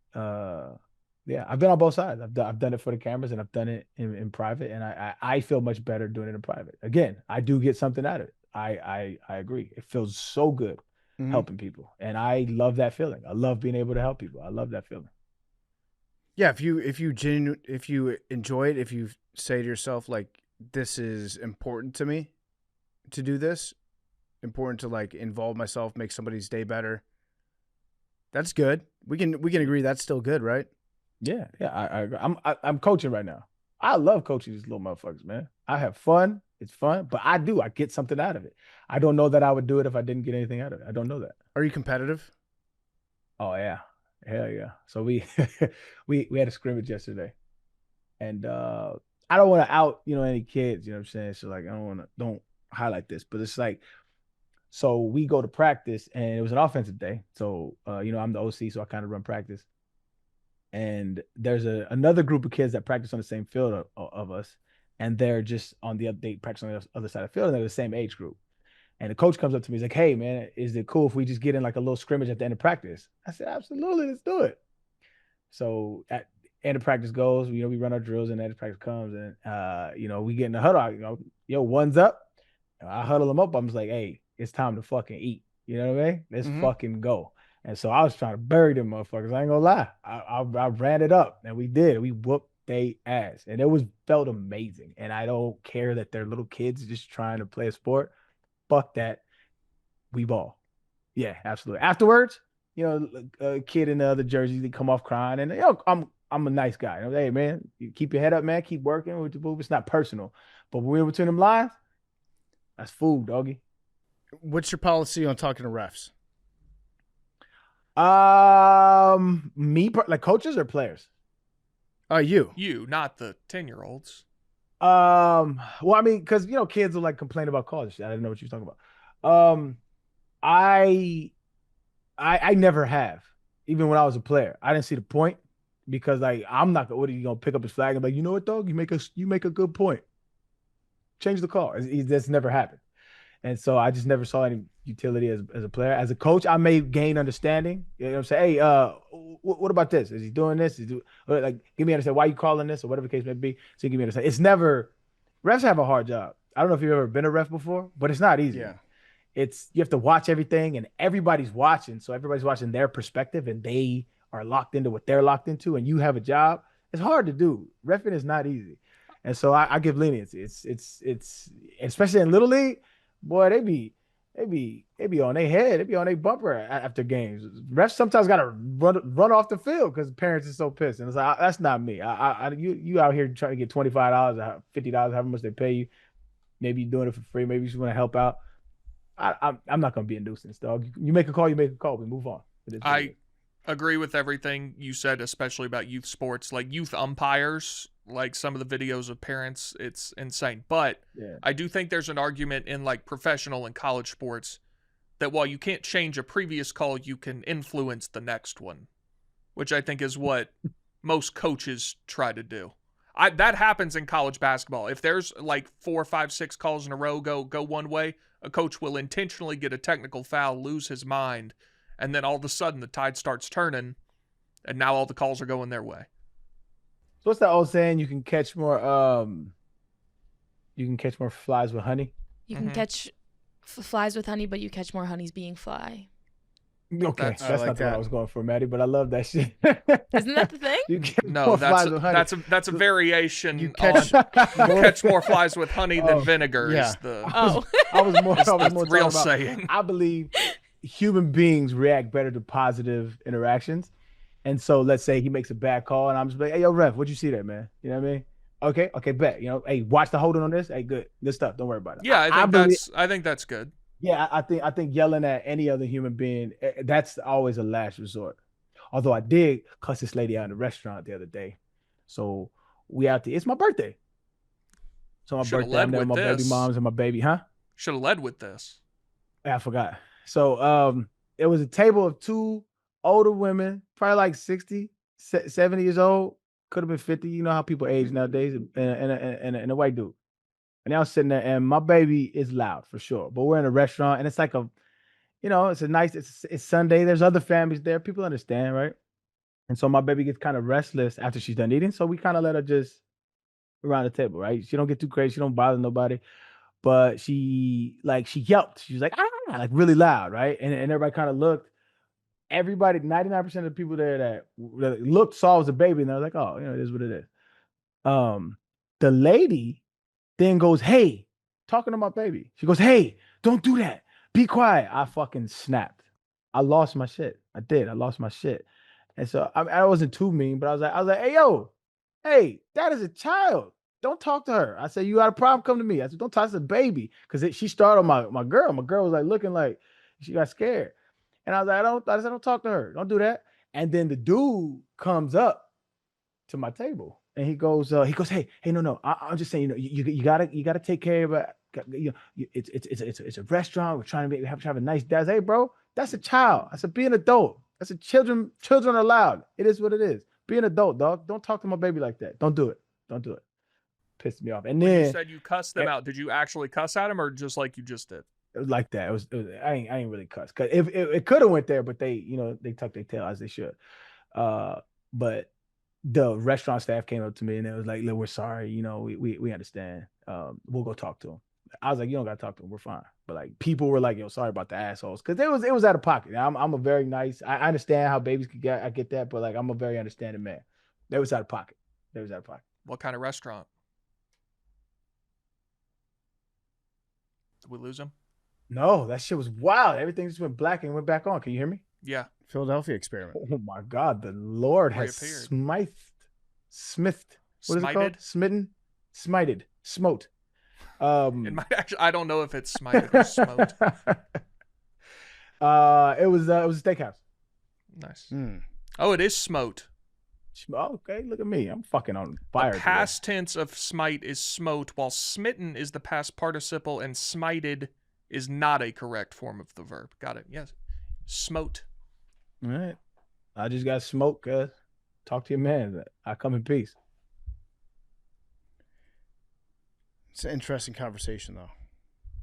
yeah, I've been on both sides. I've done it for the cameras and I've done it in private, and I feel much better doing it in private. Again, I do get something out of it. I agree. It feels so good Mm-hmm. helping people, and I love that feeling. I love being able to help people. I love that feeling. Yeah, if you enjoy it, if you say to yourself like this is important to me to do this, important to like involve myself, make somebody's day better. That's good. We can agree that's still good, right? Yeah, yeah. I'm coaching right now. I love coaching these little motherfuckers, man. I have fun. It's fun, but I get something out of it. I don't know that I would do it if I didn't get anything out of it. I don't know that. Are you competitive? Oh yeah, hell yeah. So we we had a scrimmage yesterday, and I don't want to out any kids. You know what I'm saying? So like I don't highlight this, but it's like so we go to practice, and it was an offensive day. So I'm the OC, so I kind of run practice. And there's another group of kids that practice on the same field of us, and they're just on the they practice on the other side of the field, and they're the same age group. And the coach comes up to me, he's like, "Hey man, is it cool if we just get in like a little scrimmage at the end of practice?" I said, "Absolutely, let's do it." So at end of practice goes, we run our drills, and end of practice comes, and we get in the huddle. Yo, one's up. I huddle them up. I'm just like, "Hey, it's time to fucking eat." You know what I mean? Let's Mm-hmm. fucking go. And so I was trying to bury them motherfuckers. I ain't gonna lie. I ran it up, and we did. We whooped they ass, and it was felt amazing. And I don't care that they're little kids just trying to play a sport. Fuck that. We ball. Yeah, absolutely. Afterwards, a kid in the other jersey, they come off crying, and I'm a nice guy. Hey man, you keep your head up, man. Keep working with the move. It's not personal, but when we're between them lines, that's food, doggy. What's your policy on talking to refs? Like coaches or players? You. You, not the 10-year-olds. Well, I mean, because kids will like complain about calls. I didn't know what you were talking about. I I never have. Even when I was a player, I didn't see the point because like I'm not. What are you gonna pick up his flag and be like, you know what, dog? You make a good point. Change the call. That's never happened. And so I just never saw any utility as a player. As a coach, I may gain understanding. You know what I'm saying? Hey, what about this? Is he doing this? Like, give me understand why you calling this or whatever the case may be. So give me understand. It's never refs have a hard job. I don't know if you've ever been a ref before, but it's not easy. Yeah. It's you have to watch everything and everybody's watching. So everybody's watching their perspective and they are locked into what they're locked into, and you have a job. It's hard to do. Refing is not easy. And so I give leniency. It's especially in little league, boy, they be on their head, they be on their bumper after games. Refs sometimes gotta run off the field because parents are so pissed. And it's like that's not me. You out here trying to get $25 or $50, however much they pay you. Maybe you're doing it for free. Maybe you just want to help out. I'm not gonna be a nuisance, dog. You make a call, you make a call. We move on. I agree with everything you said, especially about youth sports, like youth umpires. Like some of the videos of parents, it's insane. But Yeah. I do think there's an argument in like professional and college sports that while you can't change a previous call, you can influence the next one, which I think is what most coaches try to do. That happens in college basketball. If there's like 4, 5, 6 calls in a row go one way, a coach will intentionally get a technical foul, lose his mind, and then all of a sudden the tide starts turning, and now all the calls are going their way. So what's that old saying? You can catch more flies with honey. You can catch flies with honey, but you catch more honeys being fly. Okay, That's- that's I not like the one that. I was going for, Maddie, but I love that shit. Isn't that the thing? You get No, more flies with honey. that's a variation You on catch catch more flies with honey than Oh, vinegar yeah. is the Oh. I was more the real talking about, saying. I believe human beings react better to positive interactions. And so let's say he makes a bad call and I'm just like, hey, yo, ref, what'd you see there, man? You know what I mean? Okay, bet. You know, hey, watch the holding on this. Hey, good stuff. Don't worry about it. Yeah, believe, I think that's good. yeah, I think yelling at any other human being, that's always a last resort. Although I did cuss this lady out in the restaurant the other day. So we out there. It's my birthday. So my Should've birthday, I'm led there with with my baby this. moms and my baby, huh? Should have led with this. Yeah, I forgot. So it was a table of two older women, probably like 60, 70 years old. Could have been 50. You know how people age nowadays, and a white dude. And I was sitting there, and my baby is loud for sure. But we're in a restaurant, and it's like it's Sunday. There's other families there. People understand, right? And so my baby gets kind of restless after she's done eating. So we kind of let her just around the table, right? She don't get too crazy. She don't bother nobody. But she yelped. She was like, ah, like really loud, right? And everybody kind of looked. Everybody, 99% of the people there that looked saw it was a baby, and they were like, oh, it is what it is. The lady then goes, hey, talking to my baby. She goes, hey, don't do that. Be quiet. I fucking snapped. I lost my shit. I did. I lost my shit. And so I wasn't too mean, but I was like, hey, yo, hey, that is a child. Don't talk to her. I said, you got a problem, come to me. I said, don't touch the baby. Because she started my girl. My girl was like looking like she got scared. And I was like, I said, don't talk to her. Don't do that. And then the dude comes up to my table and he goes, hey, no. I'm just saying, you gotta take care of it. It's a restaurant. We're trying to have a nice day. I said, hey, bro, that's a child. I said, be an adult. I said, children are allowed. It is what it is. Be an adult, dog. Don't talk to my baby like that. Don't do it. Pissed me off. And When you then said you cussed them out, did you actually cuss at him or just like you just did? it was like that. I ain't really cuss. Cause if it could have went there, but they tucked their tail as they should. But the restaurant staff came up to me and it was like, look, we're sorry. We understand. We'll go talk to him. I was like, you don't gotta talk to him. We're fine. But like people were like, yo, sorry about the assholes. Cause it was out of pocket. I'm a very nice, I understand how babies could get, I get that, but like I'm a very understanding man. They was out of pocket. What kind of restaurant? Did we lose him? No, that shit was wild. Everything just went black and went back on. Can you hear me? Yeah. Philadelphia experiment. Oh my God, the Lord has Reappeared. smithed. What is it called? Smited? Smitten, smited, smote. It might actually. I don't know if it's smited or smote. It was a steakhouse. Nice. Hmm. Oh, it is smote. Okay, look at me. I'm fucking on fire. The past tense of smite is smote, while smitten is the past participle, and smited is not a correct form of the verb. Got it? Yes. Smote. All right. I just got smoke. Talk to your man. I come in peace. It's an interesting conversation, though.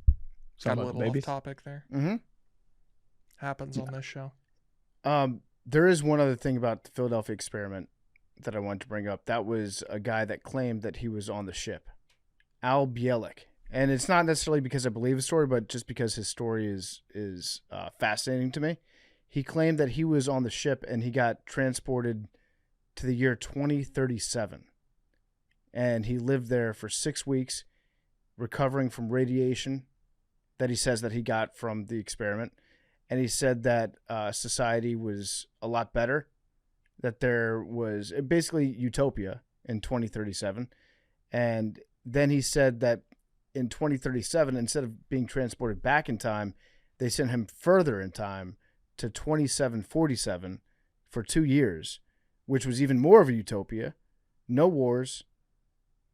Got Something a about the little off babies. topic there. Mm-hmm. Happens on this show. There is one other thing about the Philadelphia experiment that I wanted to bring up. That was a guy that claimed that he was on the ship, Al Bielik. And it's not necessarily because I believe his story, but just because his story is fascinating to me. He claimed that he was on the ship and he got transported to the year 2037. And he lived there for 6 weeks, recovering from radiation that he says that he got from the experiment. And he said that society was a lot better, that there was basically utopia in 2037. And then he said that in 2037, instead of being transported back in time, they sent him further in time to 2747 for 2 years, which was even more of a utopia. No wars.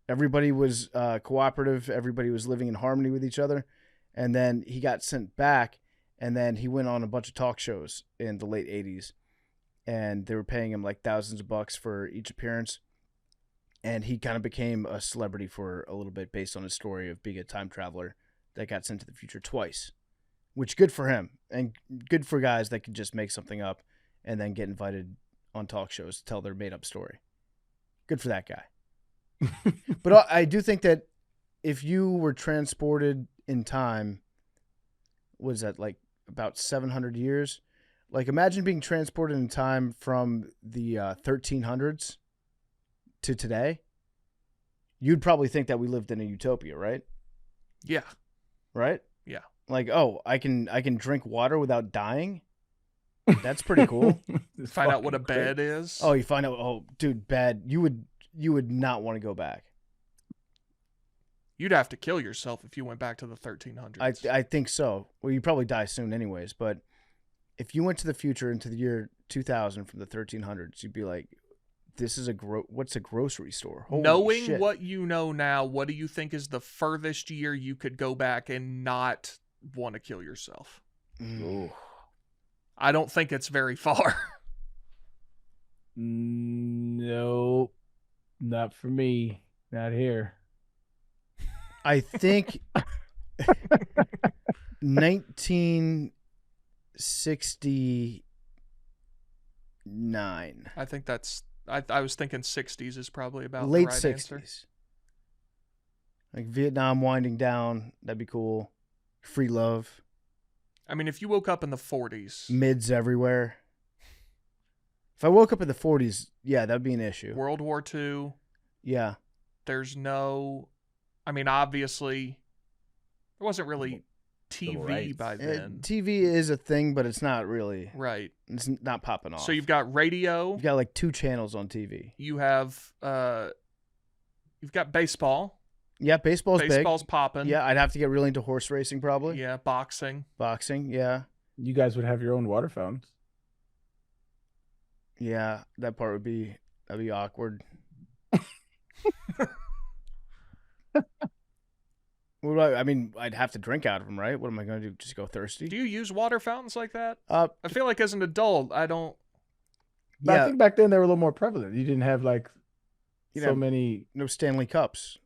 Everybody was cooperative. Everybody was living in harmony with each other. And then he got sent back, and then he went on a bunch of talk shows in the late 80s. And they were paying him like thousands of bucks for each appearance. And he kind of became a celebrity for a little bit based on his story of being a time traveler that got sent to the future twice, which good for him and good for guys that can just make something up and then get invited on talk shows to tell their made up story. Good for that guy. But I do think that if you were transported in time, what is that, like about 700 years? Like imagine being transported in time from the 1300s to today. You'd probably think that we lived in a utopia, right? Yeah. Right? Yeah. Like, oh, I can drink water without dying? That's pretty cool. Find out what a bed is. Oh, you find out, oh, dude, bed. You would not want to go back. You'd have to kill yourself if you went back to the 1300s. I think so. Well, you'd probably die soon anyways, but if you went to the future into the year 2000 from the 1300s, you'd be like, this is what's a grocery store? Holy Knowing shit. what you know now, what do you think is the furthest year you could go back and not want to kill yourself? Ooh. I don't think it's very far. Nope. Not for me. Not here. I think 1969. I think that's. I was thinking 60s is probably about Late the right 60s. answer. Like Vietnam winding down. That'd be cool. Free love. I mean, if you woke up in the 40s, Mids everywhere. If I woke up in the 40s, yeah, that'd be an issue. World War II, Yeah. there's no. I mean, obviously, there wasn't really Civil TV rights. by then. TV is a thing, but it's not really. Right. It's not popping off. So you've got radio. You've got like 2 channels on TV. You have you've got baseball. Yeah, baseball's Baseball's big. popping. Yeah, I'd have to get really into horse racing probably. Yeah, boxing. Boxing, yeah. You guys would have your own water fountains. Yeah, that'd be awkward. I mean, I'd have to drink out of them, right? What am I going to do? Just go thirsty? Do you use water fountains like that? Uh, I feel like as an adult, I don't. But yeah, I think back then they were a little more prevalent. You didn't have like You so know, many. no Stanley Cups.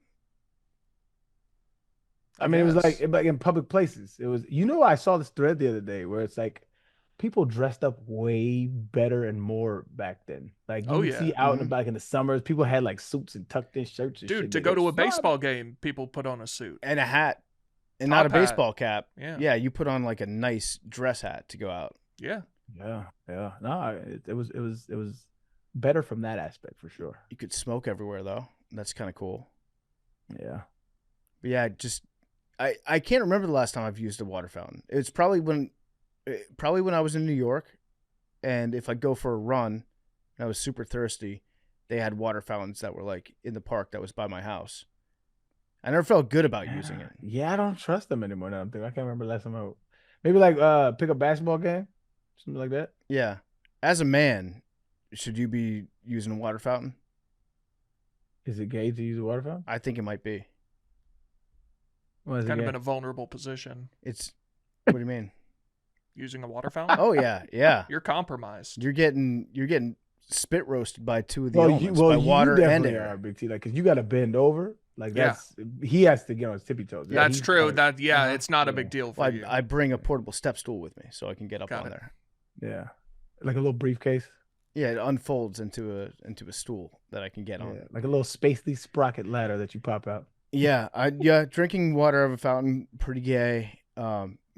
I mean, it was guess. like in public places. It was, I saw this thread the other day where it's like people dressed up way better and more back then. Like you Oh, would yeah. see out and about, like in the summers, people had like suits and tucked in shirts and Dude, shit. to They go to a looked fine. baseball game, people put on a suit. And a hat. And Top not a hat. baseball cap. Yeah. Yeah, you put on like a nice dress hat to go out. Yeah. Yeah, yeah. No, it was better from that aspect for sure. You could smoke everywhere though. That's kind of cool. Yeah. But yeah, just I can't remember the last time I've used a water fountain. It's probably when I was in New York, and if I go for a run and I was super thirsty, they had water fountains that were like in the park that was by my house. I never felt good about using it. Yeah, I don't trust them anymore now. I can't remember the last time maybe like pick a basketball game, something like that. Yeah. As a man, should you be using a water fountain? Is it gay to use a water fountain? I think it might be. What is it Kind of gay? in a vulnerable position. It's what do you mean? using a water fountain. Oh yeah, yeah. You're compromised. You're getting spit roasted by two of the Well, elements, by water you and definitely air. are, Big T. Like, cause you got to bend over. Like Yeah. he has to get on his tippy toes. Yeah, That's he's true. kinda- It's not a big deal for Well, you. I bring a portable step stool with me so I can get up Got on it. there. yeah, like a little briefcase. Yeah, it unfolds into a stool that I can get on. Yeah, like a little spacely sprocket ladder that you pop out. Yeah, drinking water out of a fountain, pretty gay.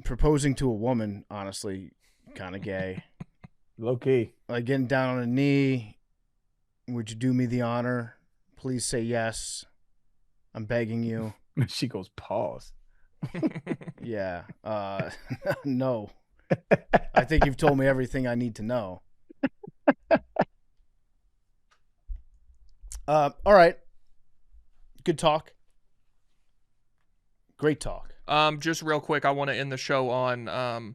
Proposing to a woman, honestly, kind of gay. Low key. Like getting down on a knee. Would you do me the honor? Please say yes. I'm begging you. She goes, pause. Yeah. No. I think you've told me everything I need to know. All right. Good talk. Great talk. Just real quick, I want to end the show on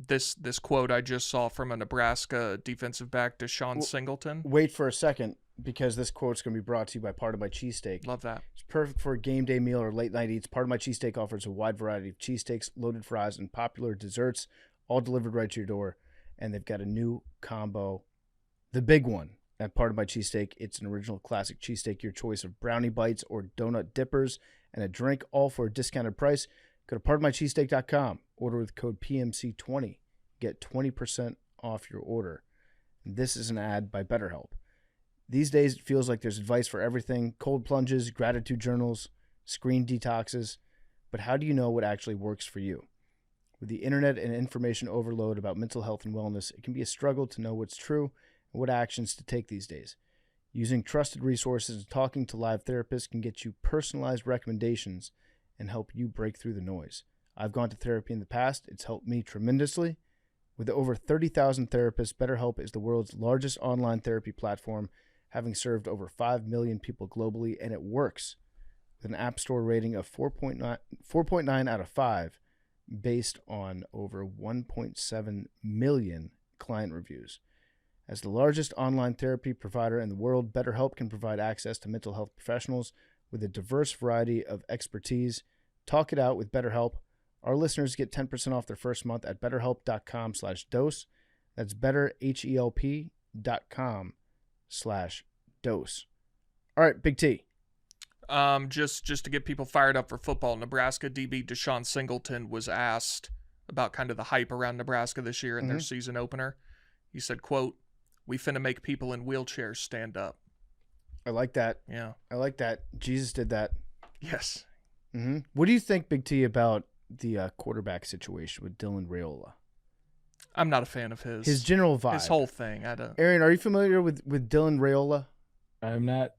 this quote I just saw from a Nebraska defensive back, Deshaun Singleton. Wait for a second, because this quote's going to be brought to you by Part of My Cheesesteak. Love that. It's perfect for a game day meal or late night eats. Part of My Cheesesteak offers a wide variety of cheesesteaks, loaded fries, and popular desserts, all delivered right to your door. And they've got a new combo, the big one. At Part of My Cheesesteak, it's an original classic cheesesteak, your choice of brownie bites or donut dippers, and a drink, all for a discounted price. Go to partofmycheesesteak.com. Order with code PMC20. Get 20% off your order. And this is an ad by BetterHelp. These days, it feels like there's advice for everything: cold plunges, gratitude journals, screen detoxes. But how do you know what actually works for you? With the internet and information overload about mental health and wellness, it can be a struggle to know what's true and what actions to take these days. Using trusted resources and talking to live therapists can get you personalized recommendations and help you break through the noise. I've gone to therapy in the past. It's helped me tremendously. With over 30,000 therapists, BetterHelp is the world's largest online therapy platform, having served over 5 million people globally, and it works. With an App Store rating of 4.9 out of 5, based on over 1.7 million client reviews. As the largest online therapy provider in the world, BetterHelp can provide access to mental health professionals with a diverse variety of expertise. Talk it out with BetterHelp. Our listeners get 10% off their first month at betterhelp.com/dose. That's betterhelp.com/dose. All right, Big T. Just to get people fired up for football, Nebraska DB Deshaun Singleton was asked about kind of the hype around Nebraska this year in their season opener. He said, quote, "We finna make people in wheelchairs stand up." I like that. Yeah. I like that. Jesus did that. Yes. Mm-hmm. What do you think, Big T, about the quarterback situation with Dylan Raiola? I'm not a fan of his. His general vibe. His whole thing. Arian, are you familiar with Dylan Raiola? I'm not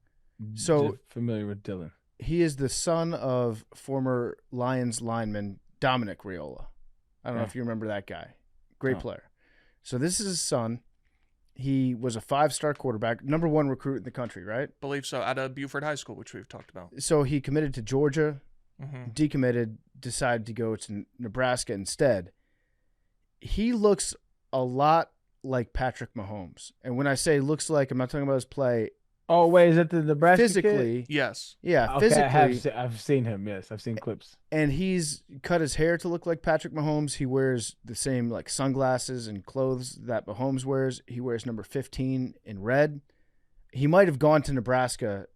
familiar with Dylan. He is the son of former Lions lineman Dominic Raiola. I don't know if you remember that guy. Great player. So this is his son. He was a 5-star quarterback, number 1 recruit in the country, right? Believe so, out of Buford High School, which we've talked about. So he committed to Georgia, Mm-hmm. decommitted, decided to go to Nebraska instead. He looks a lot like Patrick Mahomes. And when I say looks like, I'm not talking about his play. Oh, wait, is that the Nebraska Physically. kid? Yes. Yeah, Okay, physically. I've seen him, yes. I've seen clips. And he's cut his hair to look like Patrick Mahomes. He wears the same like sunglasses and clothes that Mahomes wears. He wears number 15 in red. He might have gone to Nebraska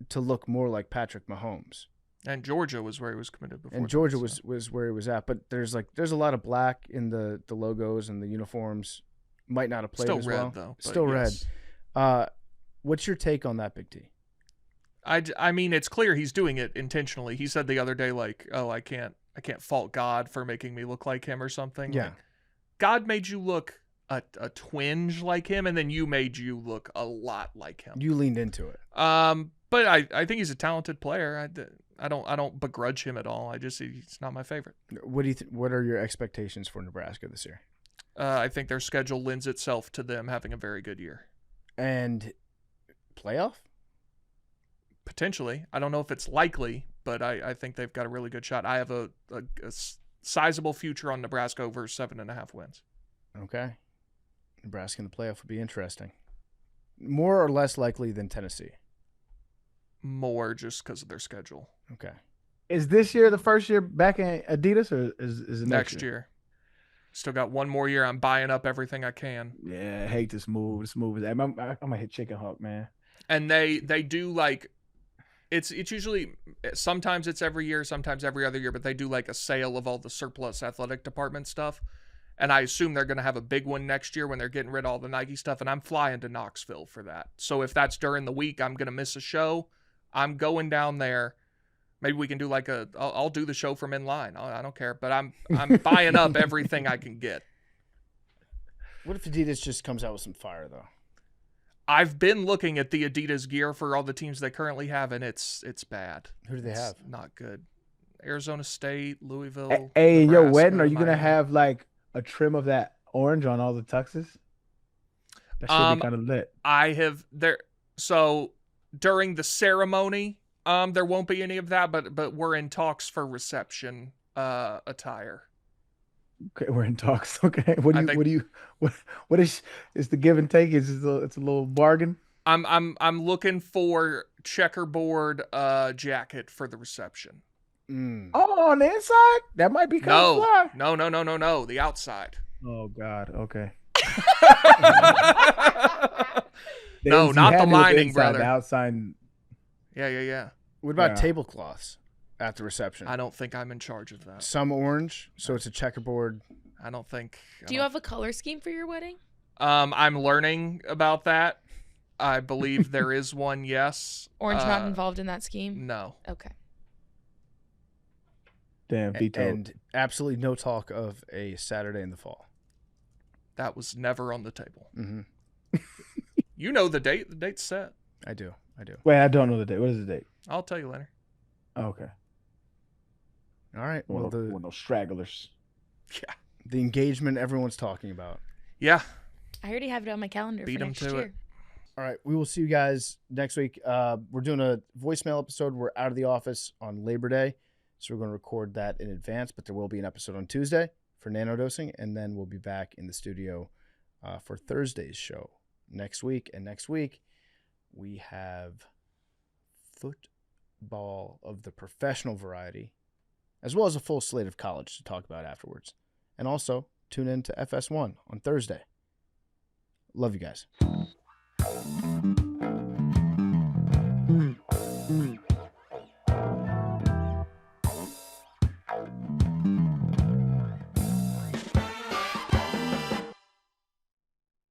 to look more like Patrick Mahomes. And Georgia was where he was committed before. And Georgia was where he was at. But there's a lot of black in the logos and the uniforms. Might not have played Still as red, well. though. but Still yes. red. What's your take on that, Big T? I mean, it's clear he's doing it intentionally. He said the other day, like, "Oh, I can't fault God for making me look like him or something." Yeah. Like, God made you look a twinge like him, and then you made you look a lot like him. You leaned into it. But I think he's a talented player. I don't begrudge him at all. He's not my favorite. What do you what are your expectations for Nebraska this year? I think their schedule lends itself to them having a very good year. And playoff? Potentially. I don't know if it's likely, but I think they've got a really good shot. I have a sizable future on Nebraska over 7.5 wins. Okay. Nebraska in the playoff would be interesting. More or less likely than Tennessee? More just because of their schedule. Okay. Is this year the first year back in Adidas, or is it Next year. Still got one more year. I'm buying up everything I can. Yeah, I hate this move. This move is. I'm gonna hit Chicken Hawk, man. And they do like, it's usually, sometimes it's every year, sometimes every other year, but they do like a sale of all the surplus athletic department stuff. And I assume they're going to have a big one next year when they're getting rid of all the Nike stuff. And I'm flying to Knoxville for that. So if that's during the week, I'm going to miss a show. I'm going down there. Maybe we can do like I'll do the show from in line. I don't care. But I'm buying up everything I can get. What if Adidas just comes out with some fire, though? I've been looking at the Adidas gear for all the teams they currently have, and it's bad. Who do they have? Not good. Arizona State, Louisville. Hey, in your wedding, are Nebraska, you gonna Miami. have like a trim of that orange on all the tuxes? That should be kind of lit. I have there. So during the ceremony, there won't be any of that, but we're in talks for reception attire. Okay, we're in talks. Okay, what is the give and take? It's a little bargain. I'm looking for checkerboard jacket for the reception. Oh, on the inside, that might be kind of fly. No, the outside. Oh God, okay. No, not the lining, brother. The outside. Yeah. What about tablecloths at the reception? I don't think I'm in charge of that. Some orange, so it's a checkerboard. I don't think. Do you have a color scheme for your wedding? I'm learning about that. I believe there is one, yes. Orange not involved in that scheme? No. Okay. Damn, vetoed. And absolutely no talk of a Saturday in the fall. That was never on the table. Mm-hmm. You know the date. The date's set. I do. Wait, I don't know the date. What is the date? I'll tell you later. Oh, okay. All right. One Well, of those stragglers. Yeah. the engagement everyone's talking about. Yeah. I already have it on my calendar Beat for 'em next to year. it. All right. We will see you guys next week. We're doing a voicemail episode. We're out of the office on Labor Day, so we're going to record that in advance, but there will be an episode on Tuesday for Nanodosing, and then we'll be back in the studio for Thursday's show next week. And next week, we have football of the professional variety, as well as a full slate of college to talk about afterwards. And also, tune in to FS1 on Thursday. Love you guys.